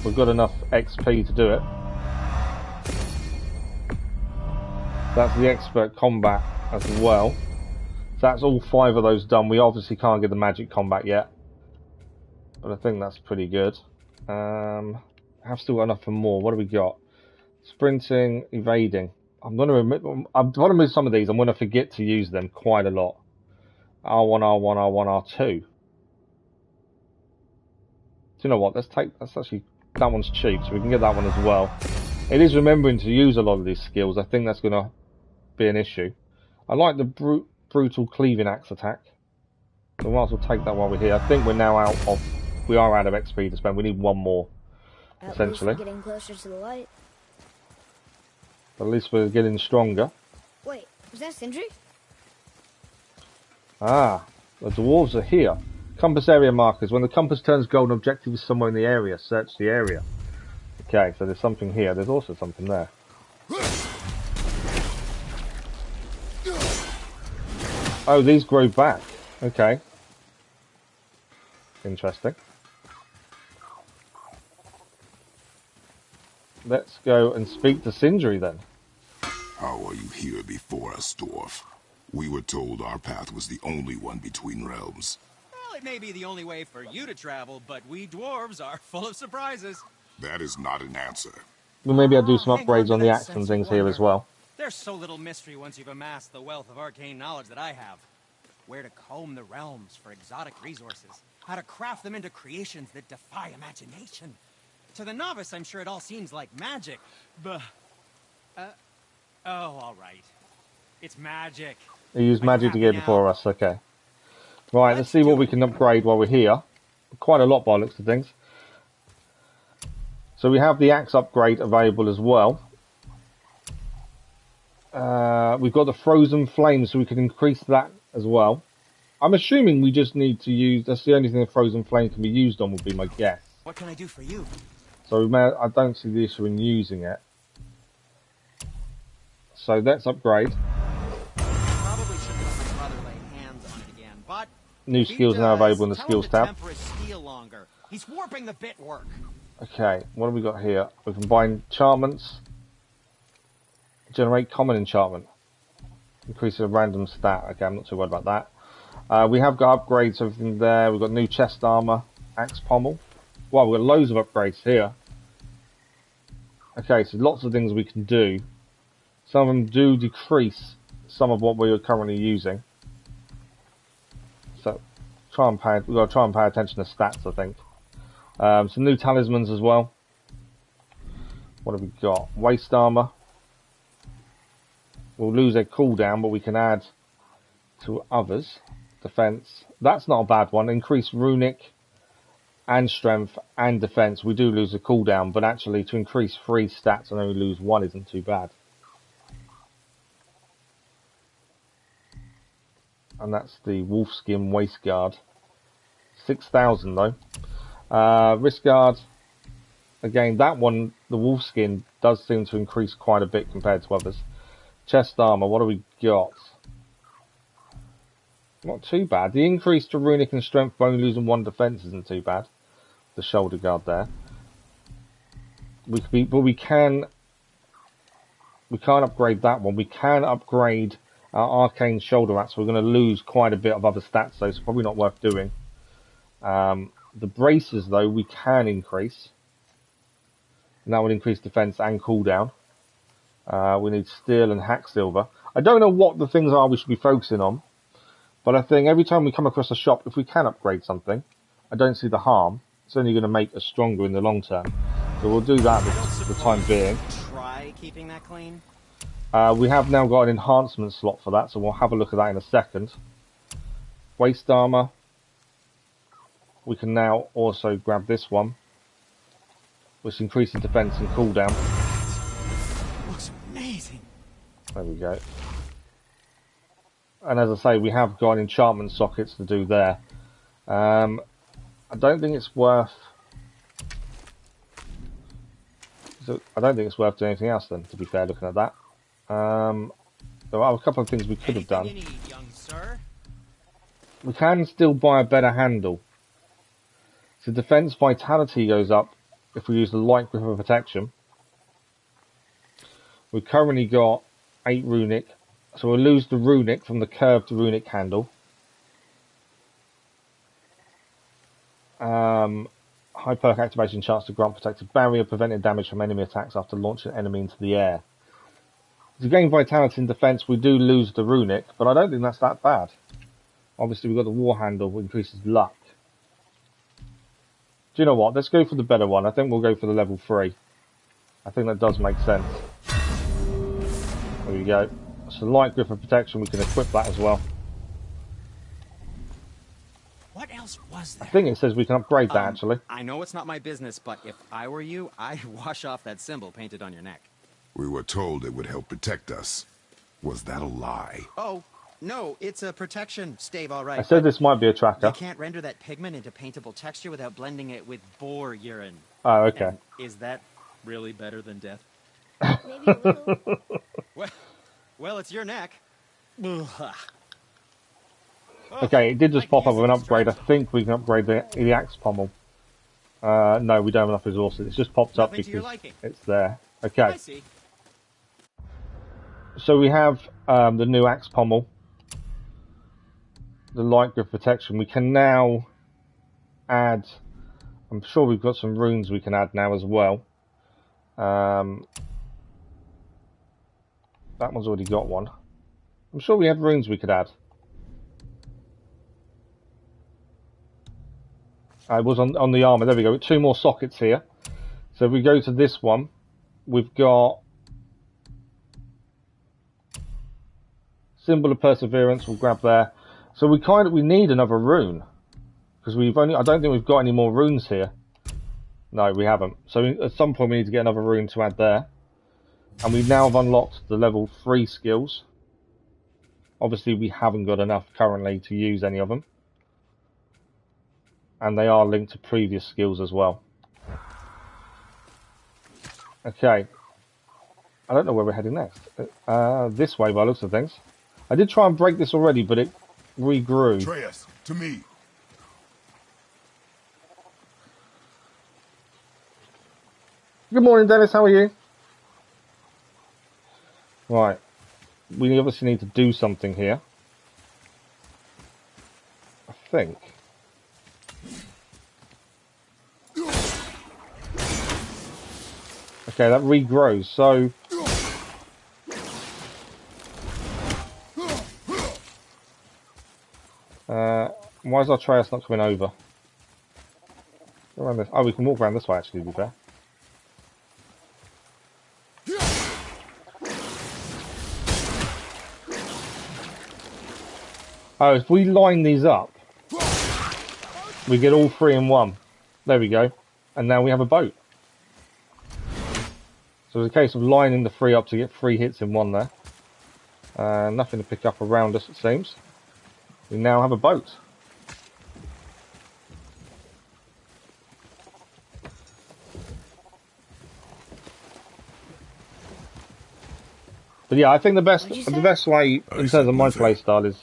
We've got enough XP to do it. That's the expert combat as well. So that's all 5 of those done. We obviously can't get the magic combat yet. But I think that's pretty good. I've still got enough for more. What do we got? Sprinting, evading. I'm going to move some of these. I'm going to forget to use them quite a lot. R1, R1, R1, R2. Do you know what? That's actually, that one's cheap, so we can get that one as well. It is remembering to use a lot of these skills. I think that's going to be an issue. I like the brutal cleaving axe attack. So we might as well take that while we're here. I think we're now out of... We are out of XP to spend. We need 1 more, essentially. At least we're getting closer to the light. At least we're getting stronger. Wait, was that Sindri? Ah, the dwarves are here. Compass area markers. When the compass turns gold, an objective is somewhere in the area. Search the area. Okay, so there's something here. There's also something there. Oh, these grow back. Okay. Interesting. Let's go and speak to Sindri then. How are you here before us, dwarf? We were told our path was the only one between realms. Well, it may be the only way for you to travel, but we dwarves are full of surprises. That is not an answer. Well, maybe I'll do some Hang upgrades on on to the that axe and sense things of here wonder. as well. There's so little mystery once you've amassed the wealth of arcane knowledge that I have. Where to comb the realms for exotic resources. How to craft them into creations that defy imagination. To the novice, I'm sure it all seems like magic, but... oh, all right. It's magic. They use Are you magic to happy get before now? us, okay. Right, let's Let's see what do we it. can upgrade while we're here. Quite a lot by the looks of things. So we have the axe upgrade available as well. We've got the frozen flame, so we can increase that as well. I'm assuming we just need to use... That's the only thing the frozen flame can be used on, would be my guess. What can I do for you? So I don't see the issue in using it. So let's upgrade. Probably shouldn't let my brother lay hands on it again, but... New if he skills now does, available in the tell him skills to tab. temper his steel longer. He's warping the bit work. Okay, what have we got here? We can buy enchantments. Generate common enchantment. Increasing a random stat. Okay, I'm not too worried about that. We have got upgrades, everything there. We've got new chest armor, axe pommel. Wow, we've got loads of upgrades here. Okay, so lots of things we can do. Some of them do decrease some of what we are currently using. So we've got to try and pay attention to stats, I think. Some new talismans as well. What have we got? Waist armor. We'll lose a cooldown, but we can add to others. Defense. That's not a bad one. Increase runic and strength and defense. We do lose a cooldown, but actually to increase 3 stats and only lose 1 isn't too bad. And that's the wolfskin waist guard. 6,000 though. Wrist guard. Again, that one, the wolfskin, does seem to increase quite a bit compared to others. Chest armor, what do we got? Not too bad. The increase to runic and strength by only losing 1 defense isn't too bad. The shoulder guard there. We can't upgrade that one. We can upgrade our arcane shoulder axe. We're going to lose quite a bit of other stats, so it's probably not worth doing. The braces, though, we can increase. And that will increase defense and cooldown. We need steel and hack silver. I don't know what the things are we should be focusing on, but I think every time we come across a shop, if we can upgrade something, I don't see the harm. It's only going to make us stronger in the long term. So we'll do that for the time being. Try keeping that clean. We have now got an enhancement slot for that, so we'll have a look at that in a second. Waist armor. We can now also grab this one, which increases defense and cooldown. Looks amazing. There we go. And as I say, we have got enchantment sockets to do there. I don't think it's worth. I don't think it's worth doing anything else then, to be fair, looking at that. There are a couple of things we could have done. You need, young sir? We can still buy a better handle. So defense vitality goes up if we use the light grip of protection. We've currently got 8 runic, so we'll lose the runic from the curved runic handle. High perk activation chance to grant protective barrier, preventing damage from enemy attacks after launching an enemy into the air. To gain vitality and defense, we do lose the runic, but I don't think that's that bad. Obviously, we've got the war handle, which increases luck. Do you know what? Let's go for the better one. I think we'll go for the level 3. I think that does make sense. There we go. So light grip of protection, we can equip that as well. What else was there? I think it says we can upgrade that, actually. I know it's not my business, but if I were you, I'd wash off that symbol painted on your neck. We were told it would help protect us. Was that a lie? Oh, no, it's a protection stave, all right. I said this might be a tracker. You can't render that pigment into paintable texture without blending it with boar urine. Oh, okay. And is that really better than death? Maybe a little. Well, it's your neck. Okay, it did just pop up with an upgrade. I think we can upgrade the axe pommel. No, we don't have enough resources. It's just popped up because it's there. Okay. I see. So we have the new axe pommel, the light grip protection. We can now add. I'm sure we've got some runes we can add now as well. That one's already got one. I'm sure we had runes we could add. It was on the armor. There we go. 2 more sockets here. So if we go to this one, we've got symbol of perseverance. We'll grab there. So we need another rune because I don't think we've got any more runes here. No, we haven't. So at some point we need to get another rune to add there. And we now have unlocked the level 3 skills. Obviously we haven't got enough currently to use any of them. And they are linked to previous skills as well. Okay. I don't know where we're heading next. This way by the looks of things. I did try and break this already, but it regrew. Atreus, to me. Good morning, Dennis. How are you? Right. We obviously need to do something here. I think. Okay, that regrows, so... why is Atreus not coming over? Go around this. Oh, we can walk around this way, actually, to be fair. Oh, if we line these up, we get all three in one. There we go. And now we have a boat. So it's a case of lining the three up to get 3 hits in one there. Nothing to pick up around us, it seems. We now have a boat. But yeah, I think the best way in terms of my playstyle is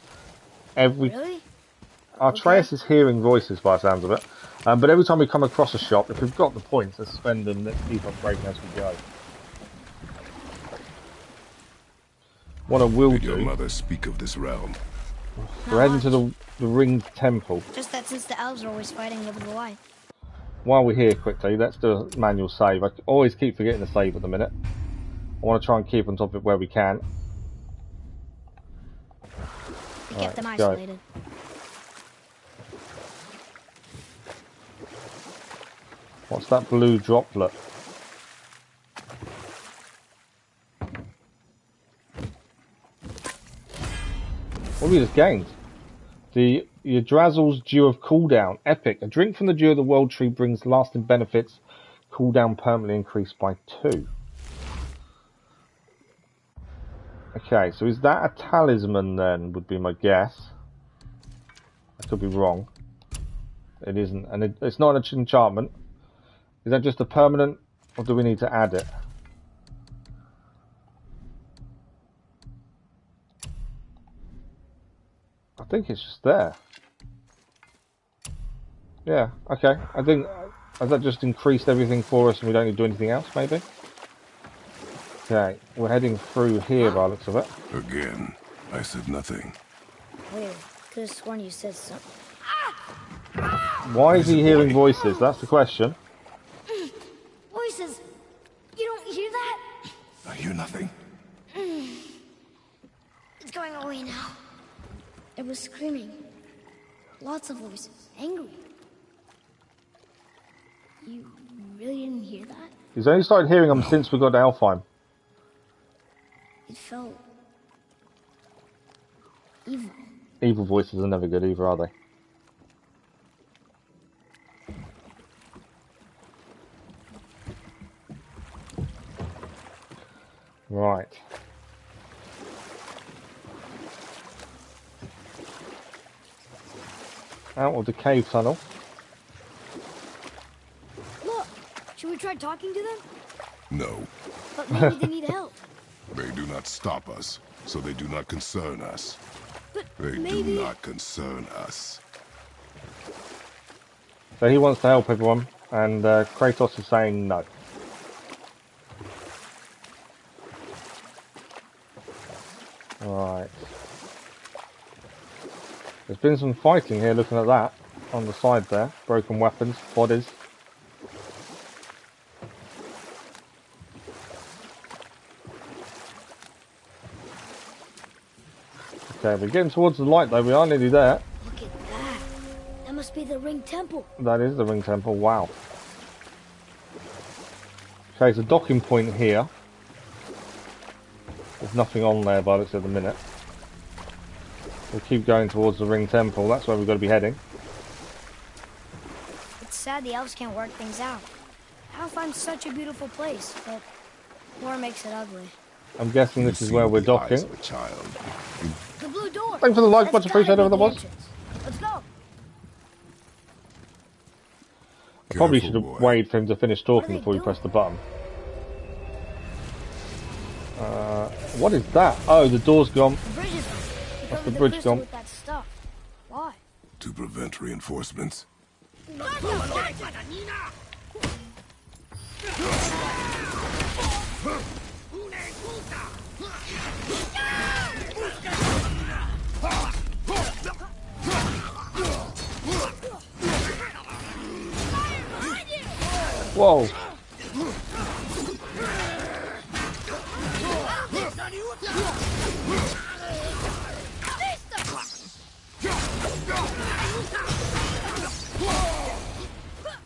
Really? Atreus is hearing voices by the sounds of it. But every time we come across a shop, if we've got the points, let's spend them, let's keep upgrading as we go. What I will Did your do... mother speak of this realm? We're heading to the ringed temple. Just that since the elves are always fighting over the light. While we're here quickly, let's do a manual save. I always keep forgetting to save at the minute. I want to try and keep on top of it where we can. We kept them isolated. What's that blue droplet? What have we just gained? The Yggdrasil's Dew of Cooldown. Epic. A drink from the Dew of the World Tree brings lasting benefits. Cooldown permanently increased by 2. Okay, so is that a talisman then, would be my guess. I could be wrong. It isn't. And it's not an enchantment. Is that just a permanent, or do we need to add it? I think it's just there. Yeah, okay. I think, has that just increased everything for us and we don't need to do anything else, maybe? Okay, we're heading through here by the looks of it. Again, I said nothing. Weird. Could have sworn you said something. Why is he hearing voices? That's the question. Voices. You don't hear that? I hear nothing. It's going away now. It was screaming. Lots of voices. Angry. You really didn't hear that? He's only started hearing them since we got to Alfheim. It felt... evil. Evil voices are never good either, are they? Right. Out of the cave tunnel. Look! Should we try talking to them? No, But maybe they need help. they do not stop us, so they do not concern us. But They maybe... do not concern us. So he wants to help everyone, and Kratos is saying no. Right. There's been some fighting here, looking at that, on the side there. Broken weapons, bodies. Okay, we're getting towards the light though, we are nearly there. Look at that. That must be the ring temple. That is the ring temple, wow. Okay, it's a docking point here. There's nothing on there by the looks of the minute. We'll keep going towards the ring temple, that's where we've got to be heading. It's sad the elves can't work things out. Alfheim's such a beautiful place, but war makes it ugly. I'm guessing this is where we're docking. Child. The blue door! Thanks for the like, That's much appreciated, gotta be whoever that the was. entrance. Let's go! I probably should Careful, have boy. waited for him to finish talking they before we doing? press the button. What is that? Oh, the door's gone. The bridge is gone. They That's the covered bridge crystal gone. with that stuff. Why? To prevent reinforcements. Whoa.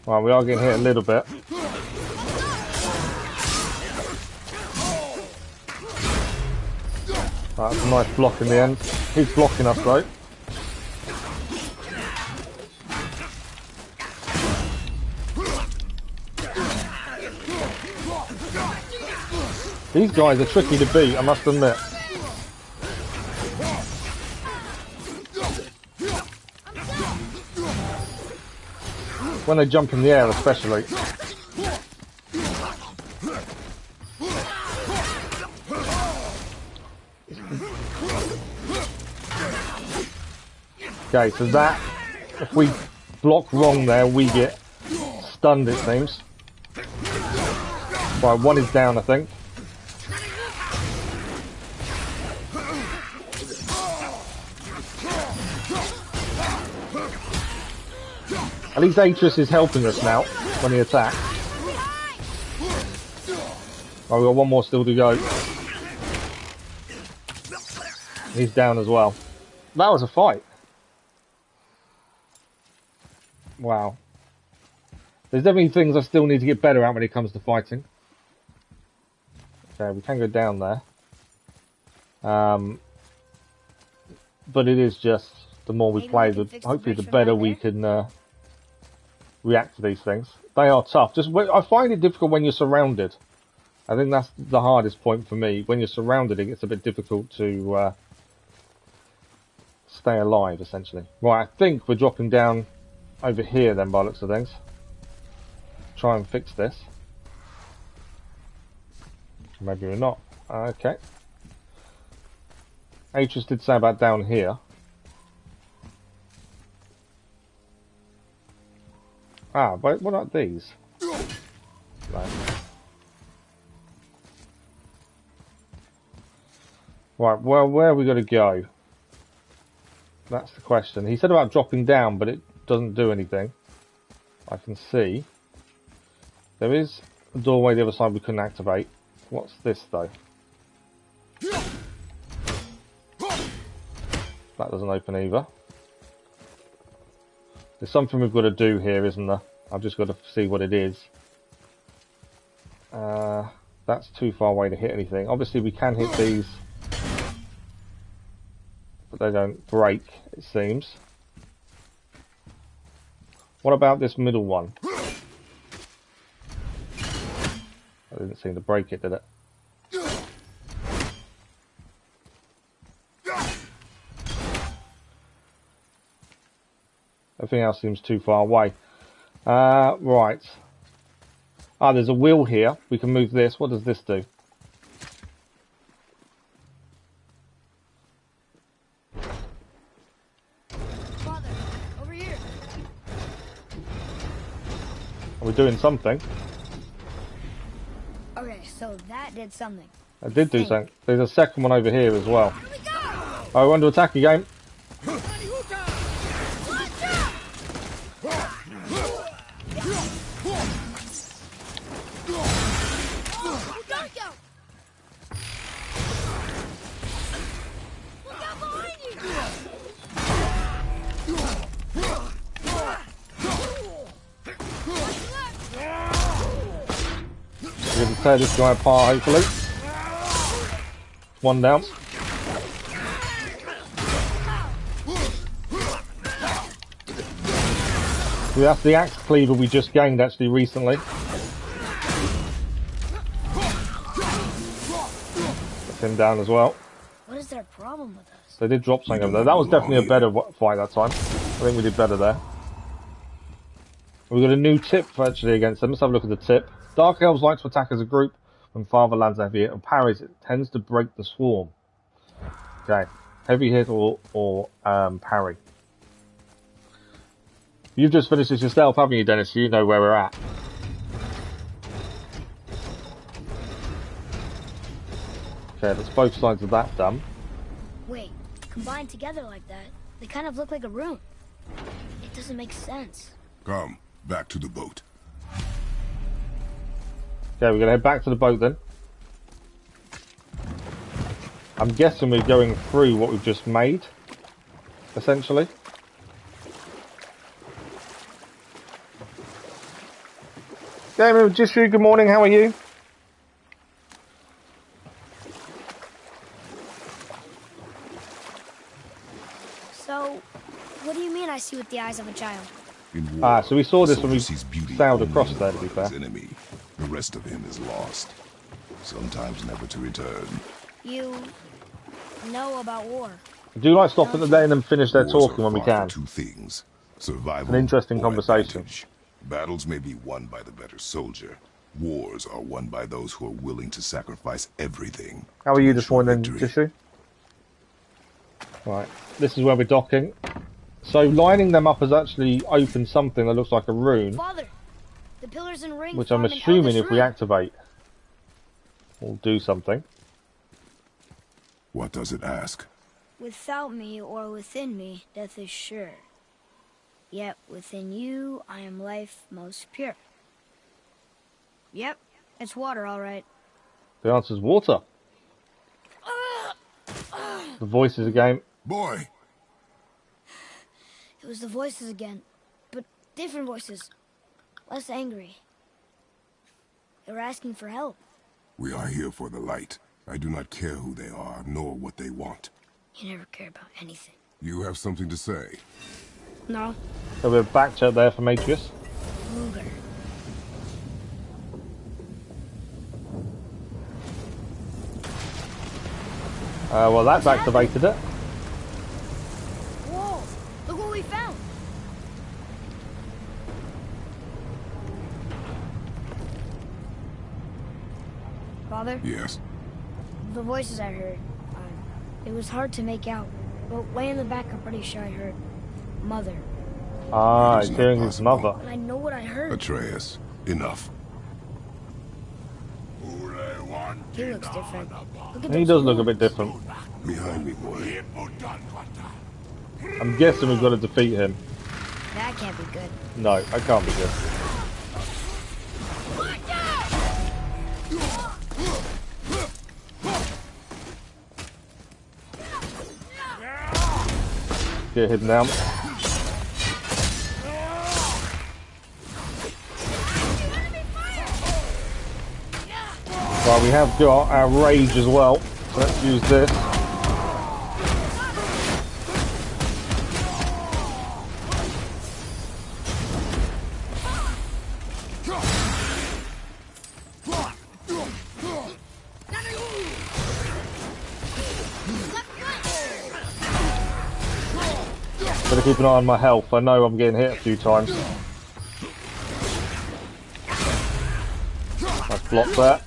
Well, we are getting hit a little bit. Right, that's a nice block in the end. He's blocking us though. These guys are tricky to beat, I must admit. When they jump in the air especially. Okay, so that, if we block wrong there, we get stunned it seems. Right, one is down I think. At least Atreus is helping us now when he attacks. Oh, we've got one more still to go. He's down as well. That was a fight. Wow. There's definitely things I still need to get better at when it comes to fighting. Okay, we can go down there. But it is just, the more we play, hopefully the better we can react to these things. They are tough. I find it difficult when you're surrounded. I think that's the hardest point for me. When you're surrounded, it gets a bit difficult to stay alive, essentially. Right, I think we're dropping down over here then, by the looks of things. Try and fix this. Maybe we're not. Okay. Atreus did say about down here. Ah, but what are these? Right. Right, well, where are we going to go? That's the question. He said about dropping down, but it doesn't do anything. I can see. There is a doorway the other side we couldn't activate. What's this, though? That doesn't open either. There's something we've got to do here, isn't there? I've just got to see what it is. That's too far away to hit anything. Obviously we can hit these, but they don't break, it seems. What about this middle one? I didn't seem to break it, did it? Everything else seems too far away. Right. Ah, there's a wheel here. We can move this. What does this do? Father, over here. Are we doing something? Okay, so that did something. It did do something. There's a second one over here as well. Here we go! Oh, we're under attack again. We're going to tear this guy apart, hopefully. One down. So that's the axe cleaver we just gained actually recently. That's him down as well. What is their problem with us? They did drop something over there. That was definitely a better fight that time. I think we did better there. We've got a new tip actually against them. Let's have a look at the tip. Dark Elves like to attack as a group. When Father lands heavy hit or parries, it tends to break the swarm. Okay. Heavy hit or parry. You've just finished this yourself, haven't you, Dennis? You know where we're at. Okay, that's both sides of that done. Wait, combined together like that, they kind of look like a room. It doesn't make sense. Come, back to the boat. Okay, we're going to head back to the boat then. I'm guessing we're going through what we've just made, essentially. Game of Jishu, good morning, how are you? So, what do you mean I see with the eyes of a child? In war, So we saw this the when we soldier sees beauty sailed only across in the there, to blood be of fair. his enemy. The rest of him is lost, sometimes never to return. You know about war. I do like stopping and letting them finish their Wars talking are when we fought for can. two things: It's survival an interesting or conversation. advantage. Battles may be won by the better soldier. Wars are won by those who are willing to sacrifice everything. How are to you this ensure morning, victory. Jishu? Right, this is where we're docking. So lining them up has actually opened something that looks like a rune, Father, the pillars and ring which I'm form an assuming elvish if we rune. activate, will do something. What does it ask? Without me or within me, death is sure. Yet within you, I am life most pure. Yep, it's water, all right. The answer's water. The voices again. Boy! It was the voices again, but different voices. Less angry. They were asking for help. We are here for the light. I do not care who they are, nor what they want. You never care about anything. You have something to say? No, So we're back chat there from Atreus. Luger. Well, that's activated it. Whoa, look what we found. Father? Yes. The voices I heard, it was hard to make out, but way in the back I'm pretty sure I heard Mother. Ah, It he's is hearing not his possible. mother. And I know what I heard. Atreus, enough. He looks different. Look at He those does look a horns. bit different. Behind me, boy. I'm guessing we've got to defeat him. That can't be good. No, that can't be good. Get him down. Right, we have got our rage as well. So let's use this. Better keep an eye on my health. I know I'm getting hit a few times. Let's block that.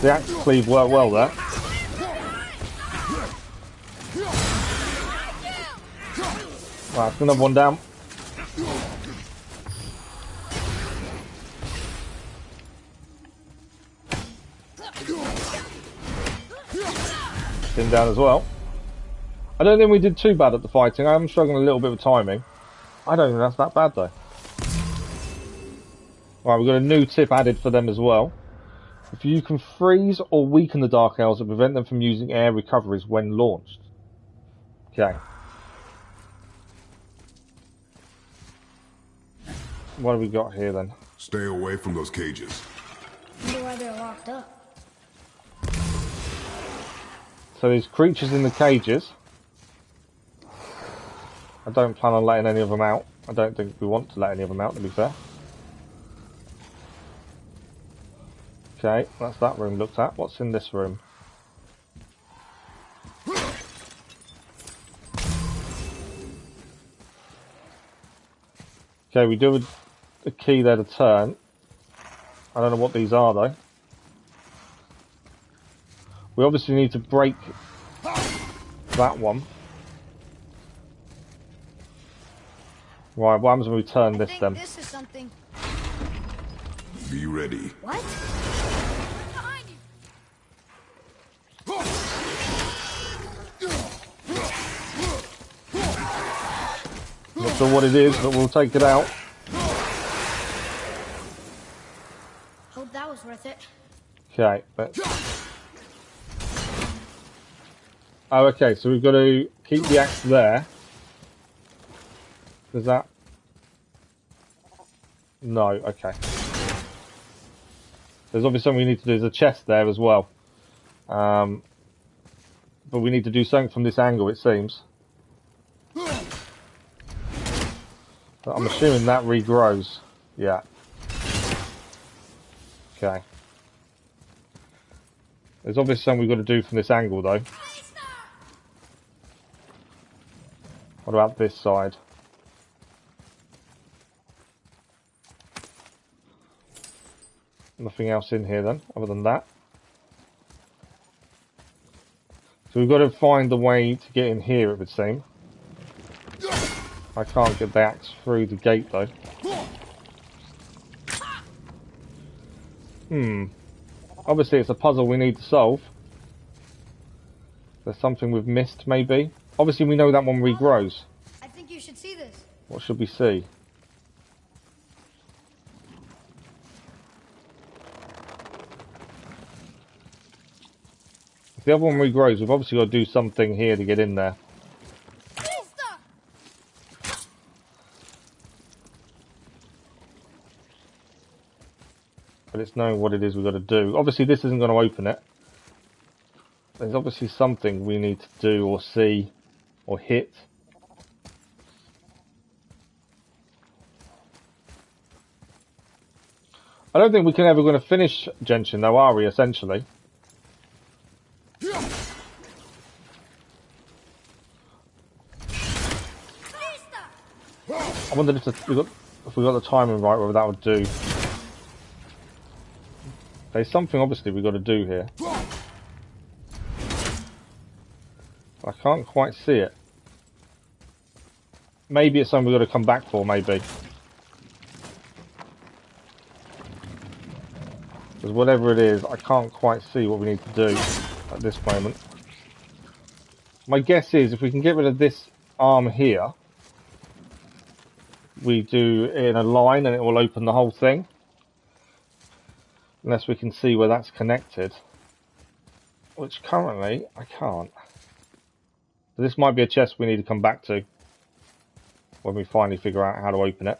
The axe cleave worked well there. Right, another one down. Him down as well. I don't think we did too bad at the fighting. I'm struggling a little bit with timing. I don't think that's that bad though. Right, we've got a new tip added for them as well. If you can freeze or weaken the Dark Elves and prevent them from using air recoveries when launched. Okay. What have we got here then? Stay away from those cages. I wonder why they're locked up. So there's creatures in the cages. I don't plan on letting any of them out. I don't think we want to let any of them out, to be fair. Okay, that's that room looked at. What's in this room? Okay, we do have a key there to turn. I don't know what these are though. We obviously need to break that one. Right, what happens when we turn this then? This is something. Be ready. What? Behind you. Not sure what it is, but we'll take it out. Hope that was worth it. Okay, oh, okay, so we've got to keep the axe there. Does that... No, okay. There's obviously something we need to do. There's a chest there as well. But we need to do something from this angle, it seems. But I'm assuming that regrows. Yeah. Okay. There's obviously something we've got to do from this angle, though. What about this side? Nothing else in here then, other than that. So we've got to find the way to get in here, it would seem. I can't get the axe through the gate, though. Obviously, it's a puzzle we need to solve. There's something we've missed, maybe. Obviously, we know that one regrows. I think you should see this. What should we see? If the other one regrows, we've obviously got to do something here to get in there. But it's knowing what it is we've got to do. Obviously, this isn't going to open it. There's obviously something we need to do or see or hit. I don't think we can ever going to finish Genshin though, are we, essentially? I wondered if we got the timing right, whether that would do. There's something obviously we've got to do here. I can't quite see it. Maybe it's something we've got to come back for, maybe. Because whatever it is, I can't quite see what we need to do at this moment. My guess is if we can get rid of this arm here, we do it in a line and it will open the whole thing. Unless we can see where that's connected. Which currently, I can't. So this might be a chest we need to come back to when we finally figure out how to open it.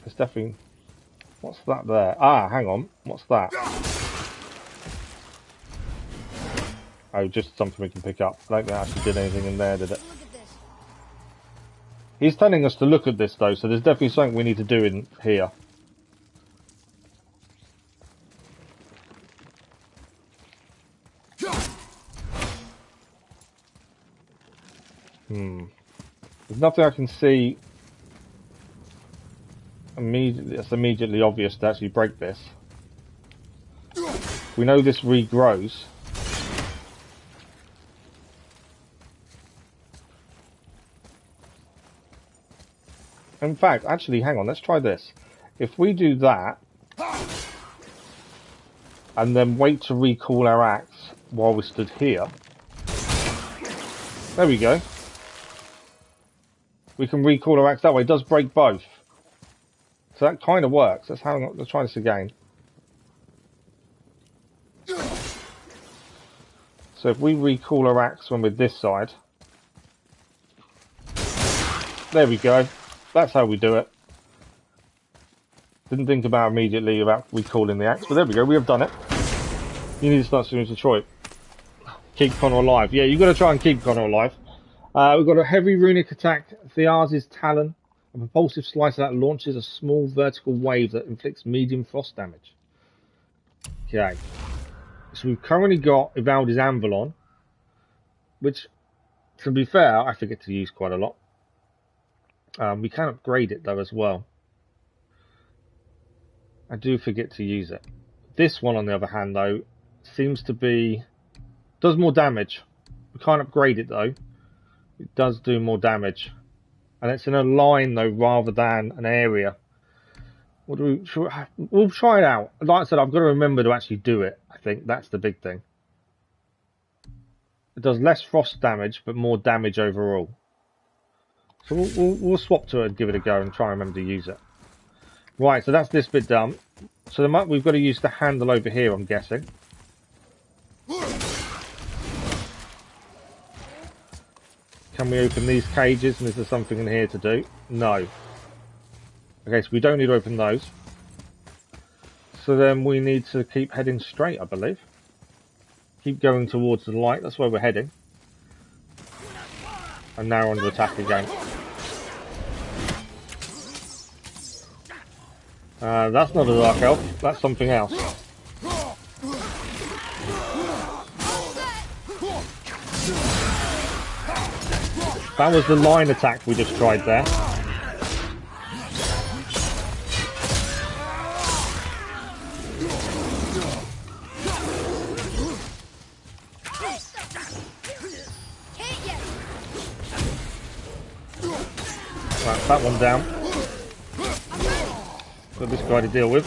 There's definitely... What's that there? Ah, hang on. What's that? Oh, just something we can pick up. I don't think that actually did anything in there, did it? He's telling us to look at this, though, so there's definitely something we need to do in here. There's nothing I can see immediately. It's immediately obvious to actually break this. We know this regrows. In fact, actually, hang on, let's try this. If we do that, and then wait to recall our axe while we stood here. There we go. We can recall our axe that way. It does break both. So that kind of works. Let's try this again. So if we recall our axe when we're this side. There we go. That's how we do it. Didn't think about immediately about recalling the axe, but there we go. We have done it. You need to start swimming to Detroit. Keep Connor alive. Yeah, you've got to try and keep Connor alive. We've got a heavy runic attack, Thiaz's Talon, a propulsive slicer that launches a small vertical wave that inflicts medium frost damage. Okay. So we've currently got Ivaldi's Anvilon, which, to be fair, I forget to use quite a lot. We can upgrade it, though, as well. I do forget to use it. This one, on the other hand, though, seems to be... does more damage. We can't upgrade it, though. It does do more damage. And it's in a line, though, rather than an area. What do we'll try it out. Like I said, I've got to remember to actually do it. I think that's the big thing. It does less frost damage, but more damage overall. So we'll swap to it and give it a go and try and remember to use it. Right, so that's this bit done. So we've got to use the handle over here, I'm guessing. Can we open these cages, and is there something in here to do? No. Okay, so we don't need to open those. So then we need to keep heading straight, I believe. Keep going towards the light, that's where we're heading. And now we're under attack again. That's not a Dark Elf, that's something else. That was the line attack we just tried there. Right, that one down. Got this guy to deal with.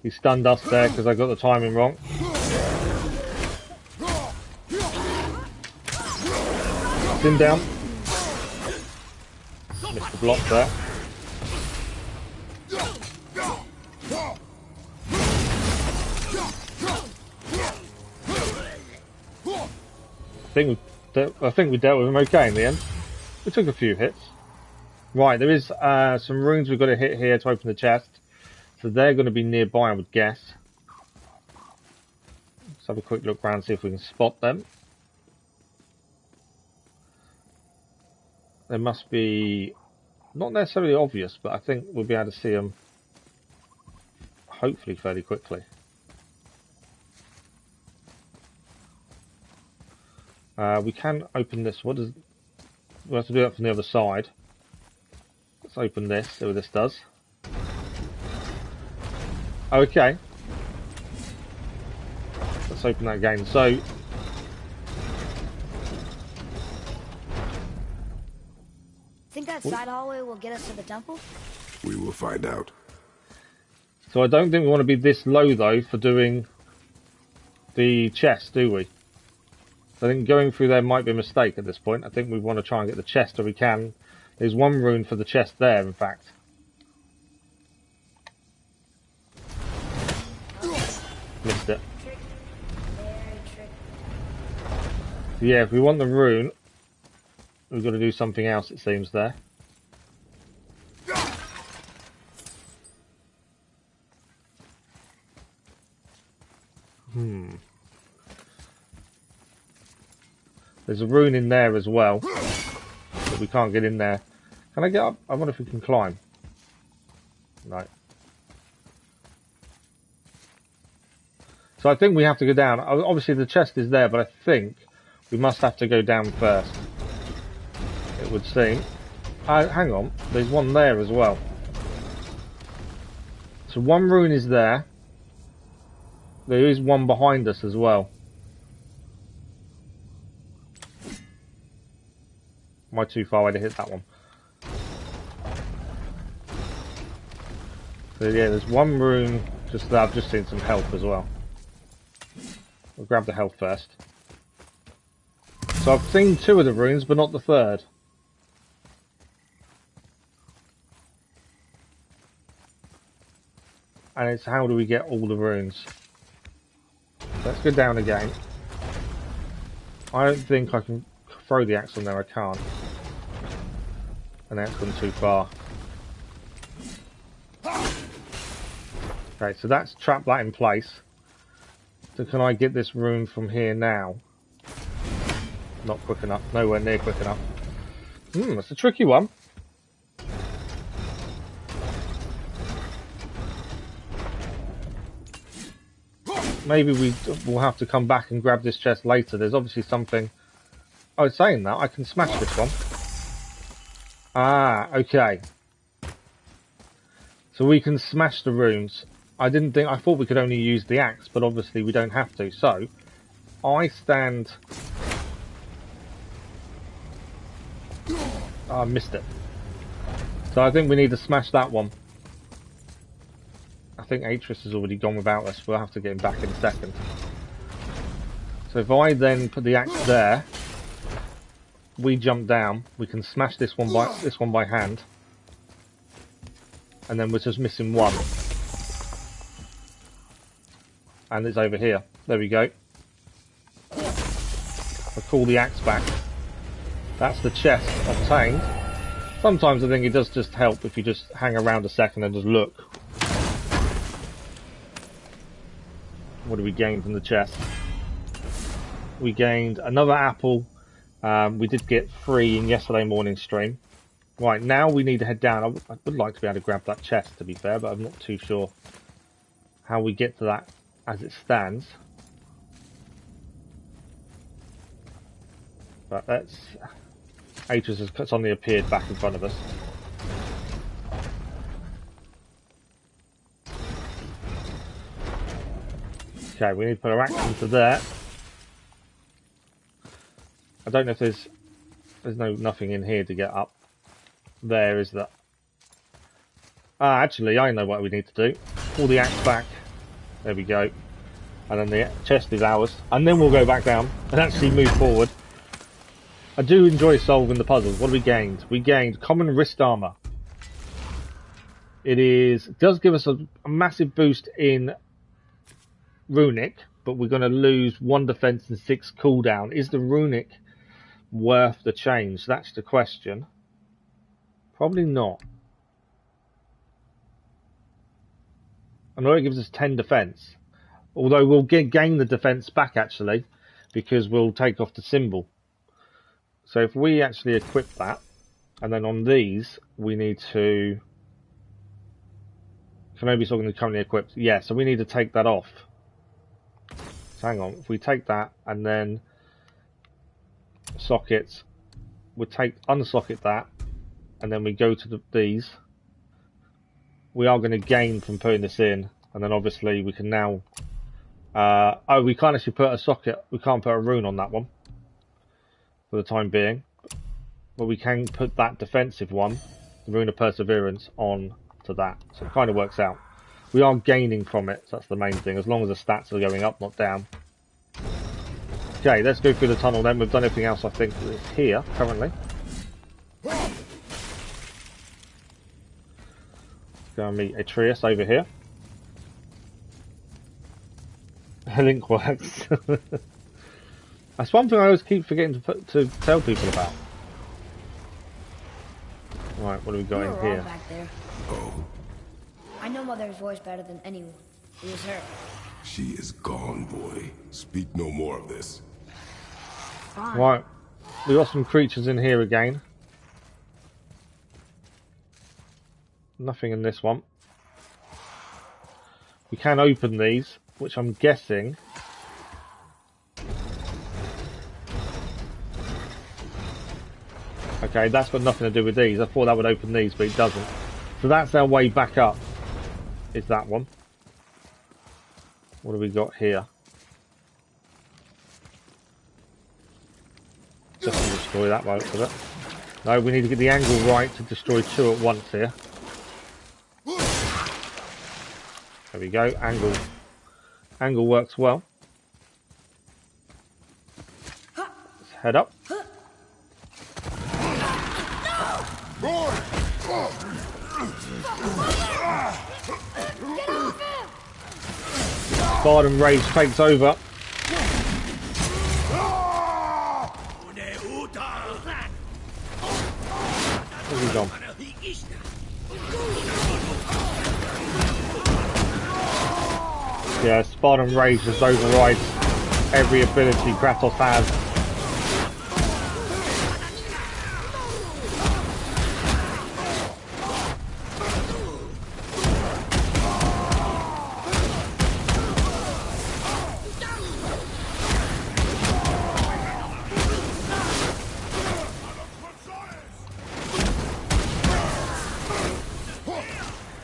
He stunned us there because I got the timing wrong. Him down. Missed the block there. I think we dealt with him okay in the end. We took a few hits. Right, there is some runes we've got to hit here to open the chest. So they're going to be nearby, I would guess. Let's have a quick look around and see if we can spot them. They must be not necessarily obvious, but I think we'll be able to see them hopefully fairly quickly. We can open this. We'll have to do that from the other side. Let's open this, see what this does. Okay. Let's open that again. So, think that side hallway will get us to the temple? We will find out. So I don't think we want to be this low though for doing the chest, do we? I think going through there might be a mistake at this point. I think we want to try and get the chest if we can. There's one rune for the chest there, in fact. Missed it. Yeah, if we want the rune, we've got to do something else, it seems, there. There's a rune in there as well, but we can't get in there. Can I get up? I wonder if we can climb. No. So I think we have to go down. Obviously the chest is there, but I think we must have to go down first. It would seem. Hang on, there's one there as well. So one rune is there. There is one behind us as well. Am I too far away to hit that one? So yeah, there's one rune just there. I've just seen some health as well. We'll grab the health first. So I've seen two of the runes, but not the third. And it's how do we get all the runes? Let's go down again. I don't think I can throw the axe on there, I can't. And that's gone too far. Okay, so that's trapped that in place. So can I get this rune from here now? Not quick enough, nowhere near quick enough. That's a tricky one. Maybe we'll have to come back and grab this chest later. There's obviously something... Oh, it's saying that. I can smash this one. Ah, okay. So we can smash the runes. I thought we could only use the axe, but obviously we don't have to. So, I stand... Oh, I missed it. So I think we need to smash that one. I think Atreus has already gone without us. We'll have to get him back in a second. So if I then put the axe there, we jump down. We can smash this one by hand, and then we're just missing one, and it's over here. There we go. I call the axe back. That's the chest obtained. Sometimes I think it does just help if you just hang around a second and just look. What do we gain from the chest? We gained another apple. We did get 3 in yesterday morning stream. Right, now we need to head down. I would like to be able to grab that chest, to be fair, but I'm not too sure how we get to that as it stands. But that's... Atreus has suddenly appeared back in front of us. Okay, we need to put our axe into there. I don't know if there's nothing in here to get up. There is that. Actually, I know what we need to do. Pull the axe back. There we go. And then the chest is ours. And then we'll go back down and actually move forward. I do enjoy solving the puzzles. What have we gained? We gained common wrist armor. It does give us a massive boost in runic, but we're going to lose 1 defense and 6 cooldown. Is the runic worth the change? That's the question. Probably not. I know it gives us 10 defense, although we'll gain the defense back actually, because we'll take off the symbol. So if we actually equip that, and then on these we need to... So maybe it's all going to be currently equipped. Yeah, so we need to take that off. So hang on, if we take that and then sockets, we unsocket that, and then we go to these. We are going to gain from putting this in, and then obviously we can now... oh, we can't actually put a socket, we can't put a rune on that one for the time being, but we can put that defensive one, the Rune of Perseverance, on to that, so it kind of works out. We are gaining from it, so that's the main thing, as long as the stats are going up, not down. Okay, let's go through the tunnel then. We've done everything else I think is here currently. Go and meet Atreus over here. Link works. That's one thing I always keep forgetting to tell people about. Right, what do we got in here? Back there. Oh, I know Mother's voice better than anyone. It was her. she is gone, boy. Speak no more of this. Fine. Right, we got some creatures in here again. Nothing in this one. We can open these, which I'm guessing... Okay, that's got nothing to do with these. I thought that would open these, but it doesn't. So that's our way back up. Is that one. What do we got here? Just to destroy that one, of it. No, we need to get the angle right to destroy 2 at once here. There we go. Angle works well. Let's head up. Garden Rage takes over. Where's he gone? Yeah, Spartan Rage just overrides every ability Kratos has.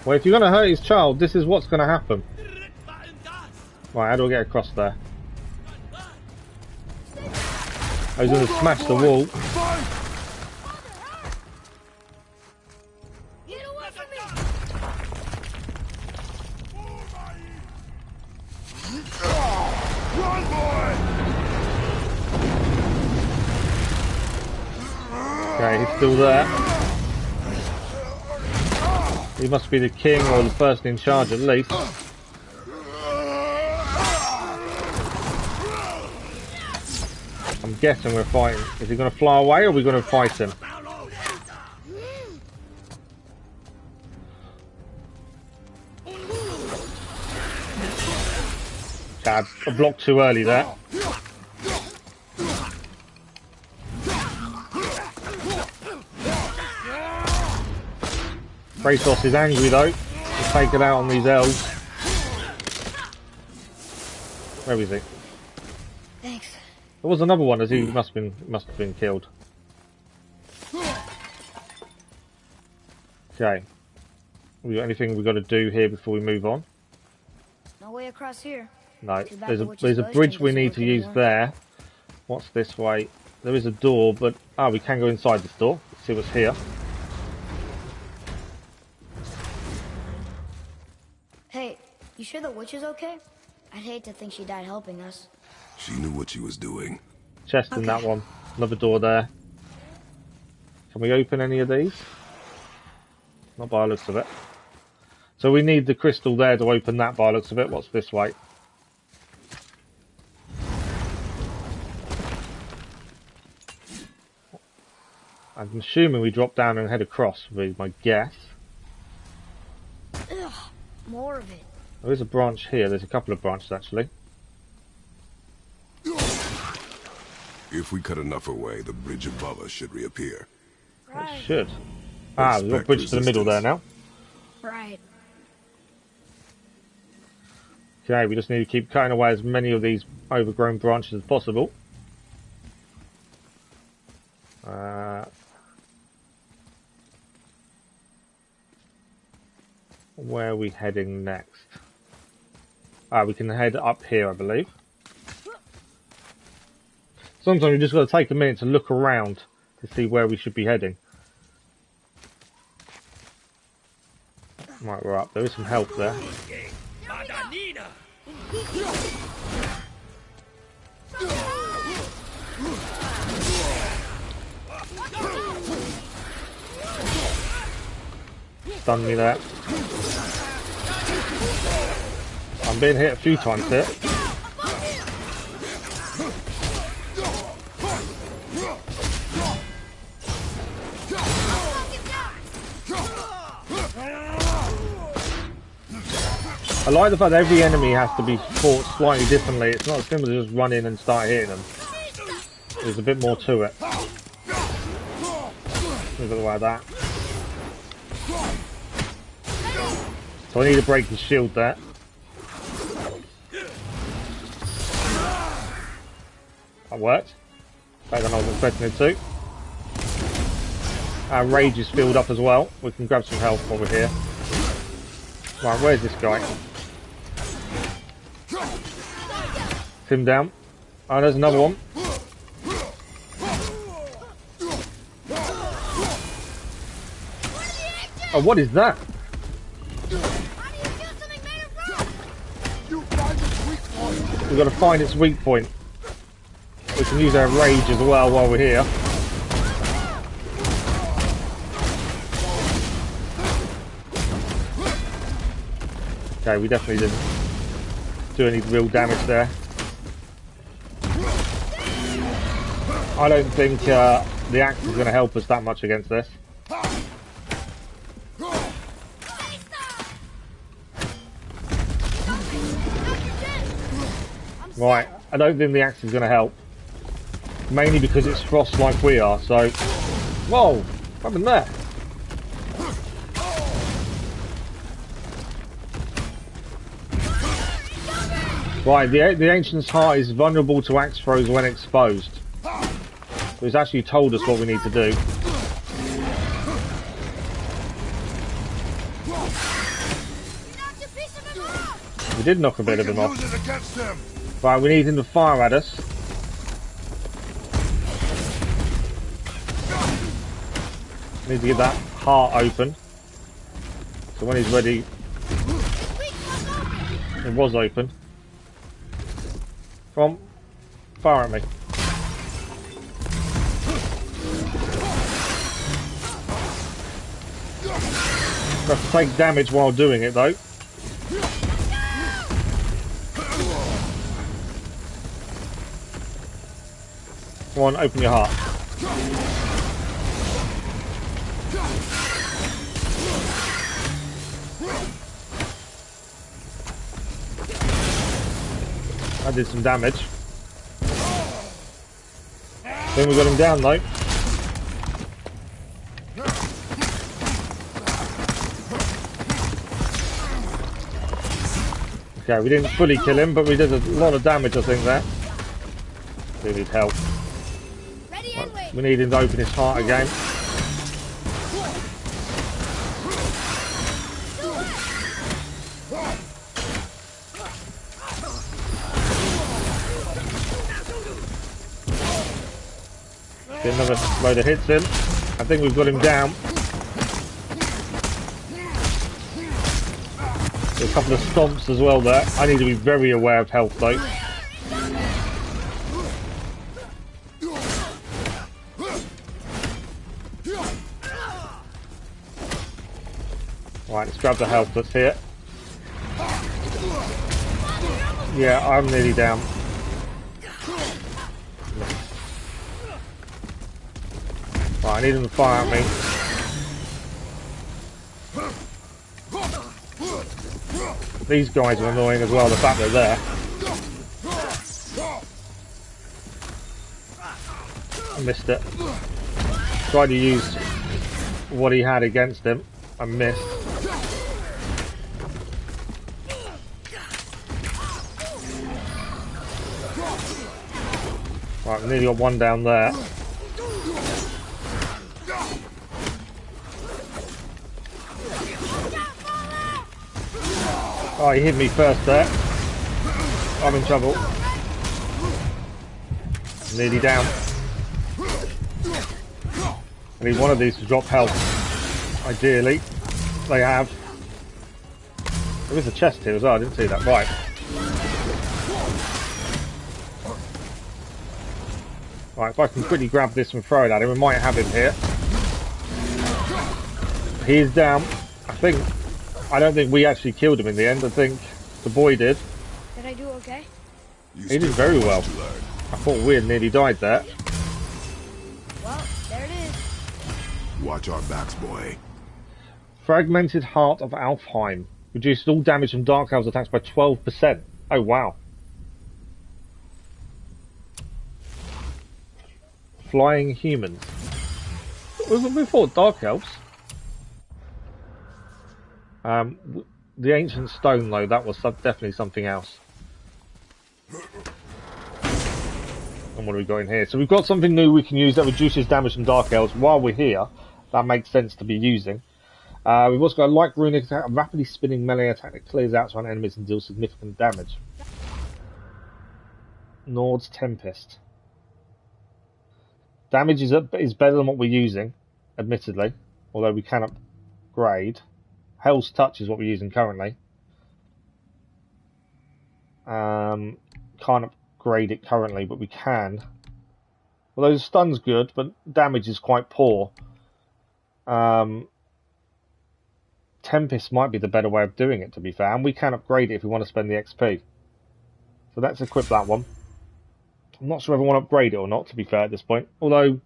Well, if you're going to hurt his child, this is what's going to happen. Right, how do I get across there? Oh, he's going to smash the wall. Okay, he's still there. He must be the king or the person in charge at least. I'm guessing we're fighting. Is he going to fly away or are we going to fight him? Okay, I blocked too early there. Kratos is angry though. He's taken out on these elves. Where is he? Thanks. There was another one, as he must have been killed. Okay. We got anything we got to do here before we move on? No way across here. No. Too bad There's the a witch's bridge boasting we doesn't need work to use anymore. there. What's this way? There is a door, but we can go inside this door. Let's see what's here. Hey, you sure the witch is okay? I'd hate to think she died helping us. She knew what she was doing. Chest in that one. Another door there. Can we open any of these? Not by the looks of it. So we need the crystal there to open that by the looks of it. What's this way? I'm assuming we drop down and head across, would be my guess. Ugh, more of it. There is a branch here. There's a couple of branches actually. If we cut enough away, the bridge above us should reappear. Right. It should. We've got a bridge to the middle there now. Right. Okay, we just need to keep cutting away as many of these overgrown branches as possible. Where are we heading next? We can head up here, I believe. Sometimes we just got to take a minute to look around to see where we should be heading. Right, we're up. There is some help there. Stunned me there. I'm being hit a few times here. I like the fact that every enemy has to be fought slightly differently. It's not as simple as just run in and start hitting them. There's a bit more to it. Move it like that. So I need to break his shield there. That worked. Better than I was expecting it to. Our rage is filled up as well. We can grab some health while we're here. Right, where's this guy? Him down. Oh, there's another one. Oh, what is that? We've got to find its weak point. We can use our rage as well while we're here. Okay, we definitely didn't do any real damage there. I don't think the axe is going to help us that much against this. Right, I don't think the axe is going to help. Mainly because it's frost like we are, so... Whoa! What happened there? Right, the Ancient's Heart is vulnerable to axe throws when exposed. It's actually told us what we need to do. We did knock a bit of him off. Right, we need him to fire at us. Need to get that heart open. So when he's ready... It was open. Come on, fire at me. have to take damage while doing it, though. Come on, open your heart. I did some damage. Then we got him down, though. Okay, we didn't fully kill him, but we did a lot of damage, I think, there. We need help. Right, we need him to open his heart again. Get another load of hits in. I think we've got him down. A couple of stomps as well there. I need to be very aware of health though. Right, let's grab the health that's here. Yeah, I'm nearly down. Right, I need him to fire at me. These guys are annoying as well, the fact they're there. I missed it. Tried to use what he had against him. I missed. Right, we nearly got one down there. Oh, he hit me first there. I'm in trouble. Nearly down. I need one of these to drop health. Ideally. They have. There is a chest here as well, I didn't see that. Right. Right, if I can quickly grab this and throw it at him, we might have him here. He is down. I don't think we actually killed him in the end. I think the boy did. Did I do okay? He did very well. I thought we had nearly died there. Well, there it is. Watch our backs, boy. Fragmented Heart of Alfheim. Reduces all damage from Dark Elves attacks by 12%. Oh, wow. Flying humans. Wasn't before Dark Elves? The ancient stone, though, that was definitely something else. And what do we got in here? So we've got something new we can use that reduces damage from Dark Elves while we're here. That makes sense to be using. We've also got a light runic attack, a rapidly spinning melee attack that clears out surrounding enemies and deals significant damage. Nord's Tempest. Damage is better than what we're using, admittedly, although we can upgrade. Hell's Touch is what we're using currently. Can't upgrade it currently, but we can. Although the stun's good, but damage is quite poor. Tempest might be the better way of doing it, to be fair, and we can upgrade it if we want to spend the XP. So let's equip that one. I'm not sure if I want to upgrade it or not, to be fair, at this point. Although,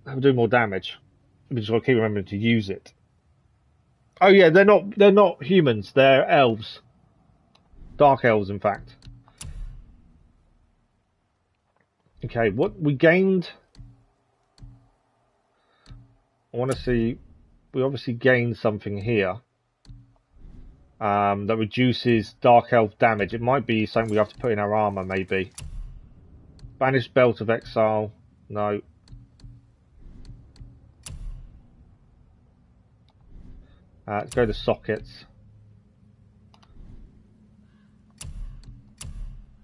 that would do more damage. We just got to keep remembering to use it. Oh yeah, they're not humans, they're elves. Dark Elves, in fact. Okay, what we gained... I want to see... We obviously gained something here. That reduces Dark Elf damage. It might be something we have to put in our armour, maybe. Banished Belt of Exile. No. Let's go to sockets.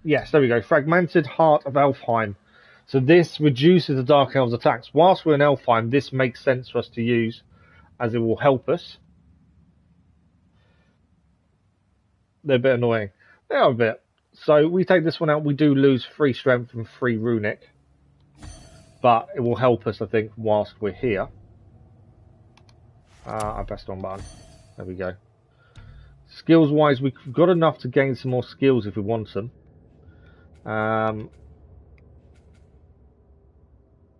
Yes, there we go. Fragmented Heart of Alfheim. So this reduces the Dark Elves' attacks. Whilst we're in Alfheim, this makes sense for us to use, as it will help us. They're a bit annoying. They are a bit. So we take this one out. We do lose 3 strength and 3 runic. But it will help us, I think, whilst we're here. I pressed the wrong button. There we go. Skills wise, we've got enough to gain some more skills if we want them.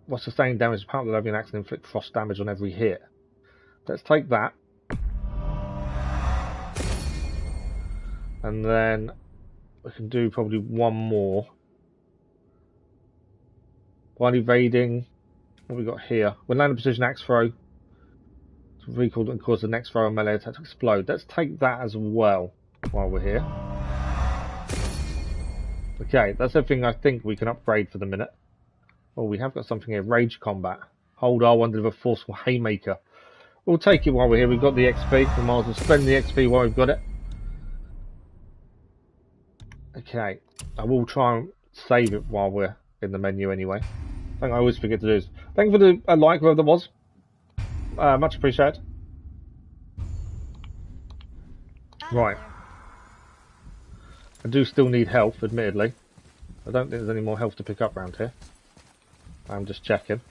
What's sustained damage? Apparently, having an accident inflict frost damage on every hit. Let's take that. And then we can do probably one more. While evading, what have we got here? When land a precision axe throw, to recall and cause the next throw and melee attack to explode. Let's take that as well while we're here. Okay, that's everything I think we can upgrade for the minute. Oh, we have got something here. Rage combat. Hold R1 to deliver forceful haymaker. We'll take it while we're here. We've got the XP. We might as well spend the XP while we've got it. Okay, I will try and save it while we're in the menu anyway. I think I always forget to do this. Thank you for the like, whoever that was. Much appreciated. Right. I do still need health, admittedly. I don't think there's any more health to pick up around here. I'm just checking.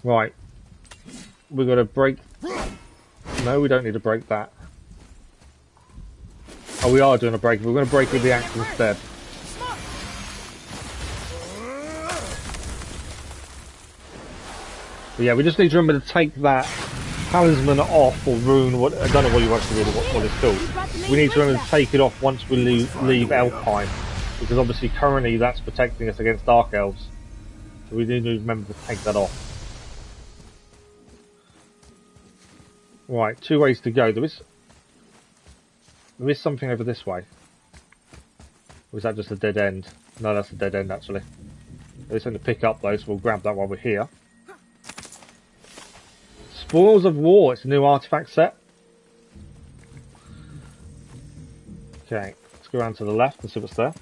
Right. We've got to break... No, we don't need to break that. Oh, we are doing a break. We're going to break with the axe instead. But yeah, we just need to remember to take that talisman off, or rune, what, I don't know what you want to do, what it's called. We need to remember to take it off once we leave Alfheim, because obviously currently that's protecting us against Dark Elves. So we do need to remember to take that off. Right, 2 ways to go. There is something over this way. Or is that just a dead end? No, that's a dead end actually. There's something to pick up though, so we'll grab that while we're here. Spoils of War, it's a new artifact set. Okay, let's go around to the left and see what's there.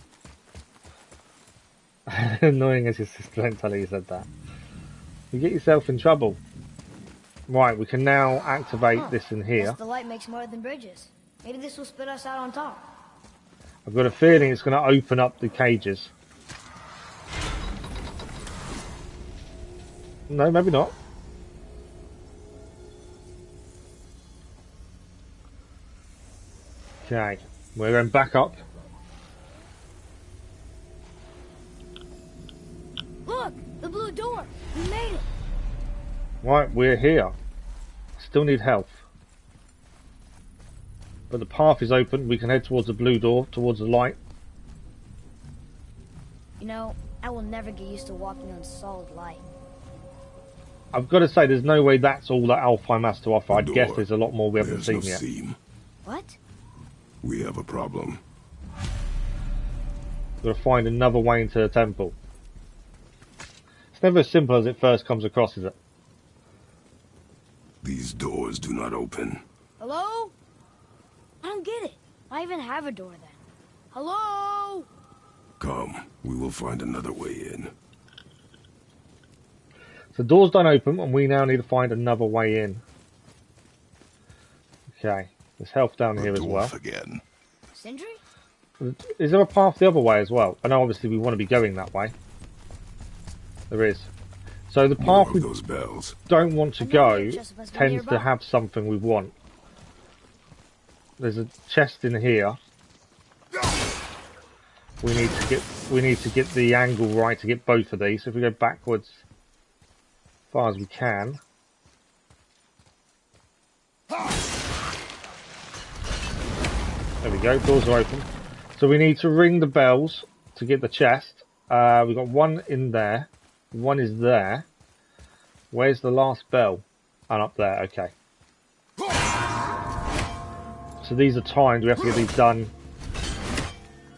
Annoying as your sister, don't tell her you said that. You get yourself in trouble. Right, we can now activate this in here. Guess the light makes more than bridges. Maybe this will spit us out on top. I've got a feeling it's going to open up the cages. No, maybe not. Okay, we're going back up. Look, the blue door. We made it. Right, we're here. Still need health. But the path is open. We can head towards the blue door, towards the light. You know, I will never get used to walking on solid light. I've got to say, there's no way that's all that Alfheim has to offer. I'd guess there's a lot more we haven't seen yet. What? We have a problem. We've got to find another way into the temple. It's never as simple as it first comes across, is it? These doors do not open. Hello? I don't get it. I even have a door then. Hello? Come, we will find another way in. So doors don't open, and we now need to find another way in. Okay, there's health down here as well. Again. Sindri? Is there a path the other way as well? I know obviously we want to be going that way. There is. So the path we don't want to go tends to have something we want. There's a chest in here. We need to get the angle right to get both of these. So if we go backwards as far as we can. There we go, doors are open. So we need to ring the bells to get the chest. We've got one in there. One is there. Where's the last bell? And up there, okay. So these are timed, we have to get these done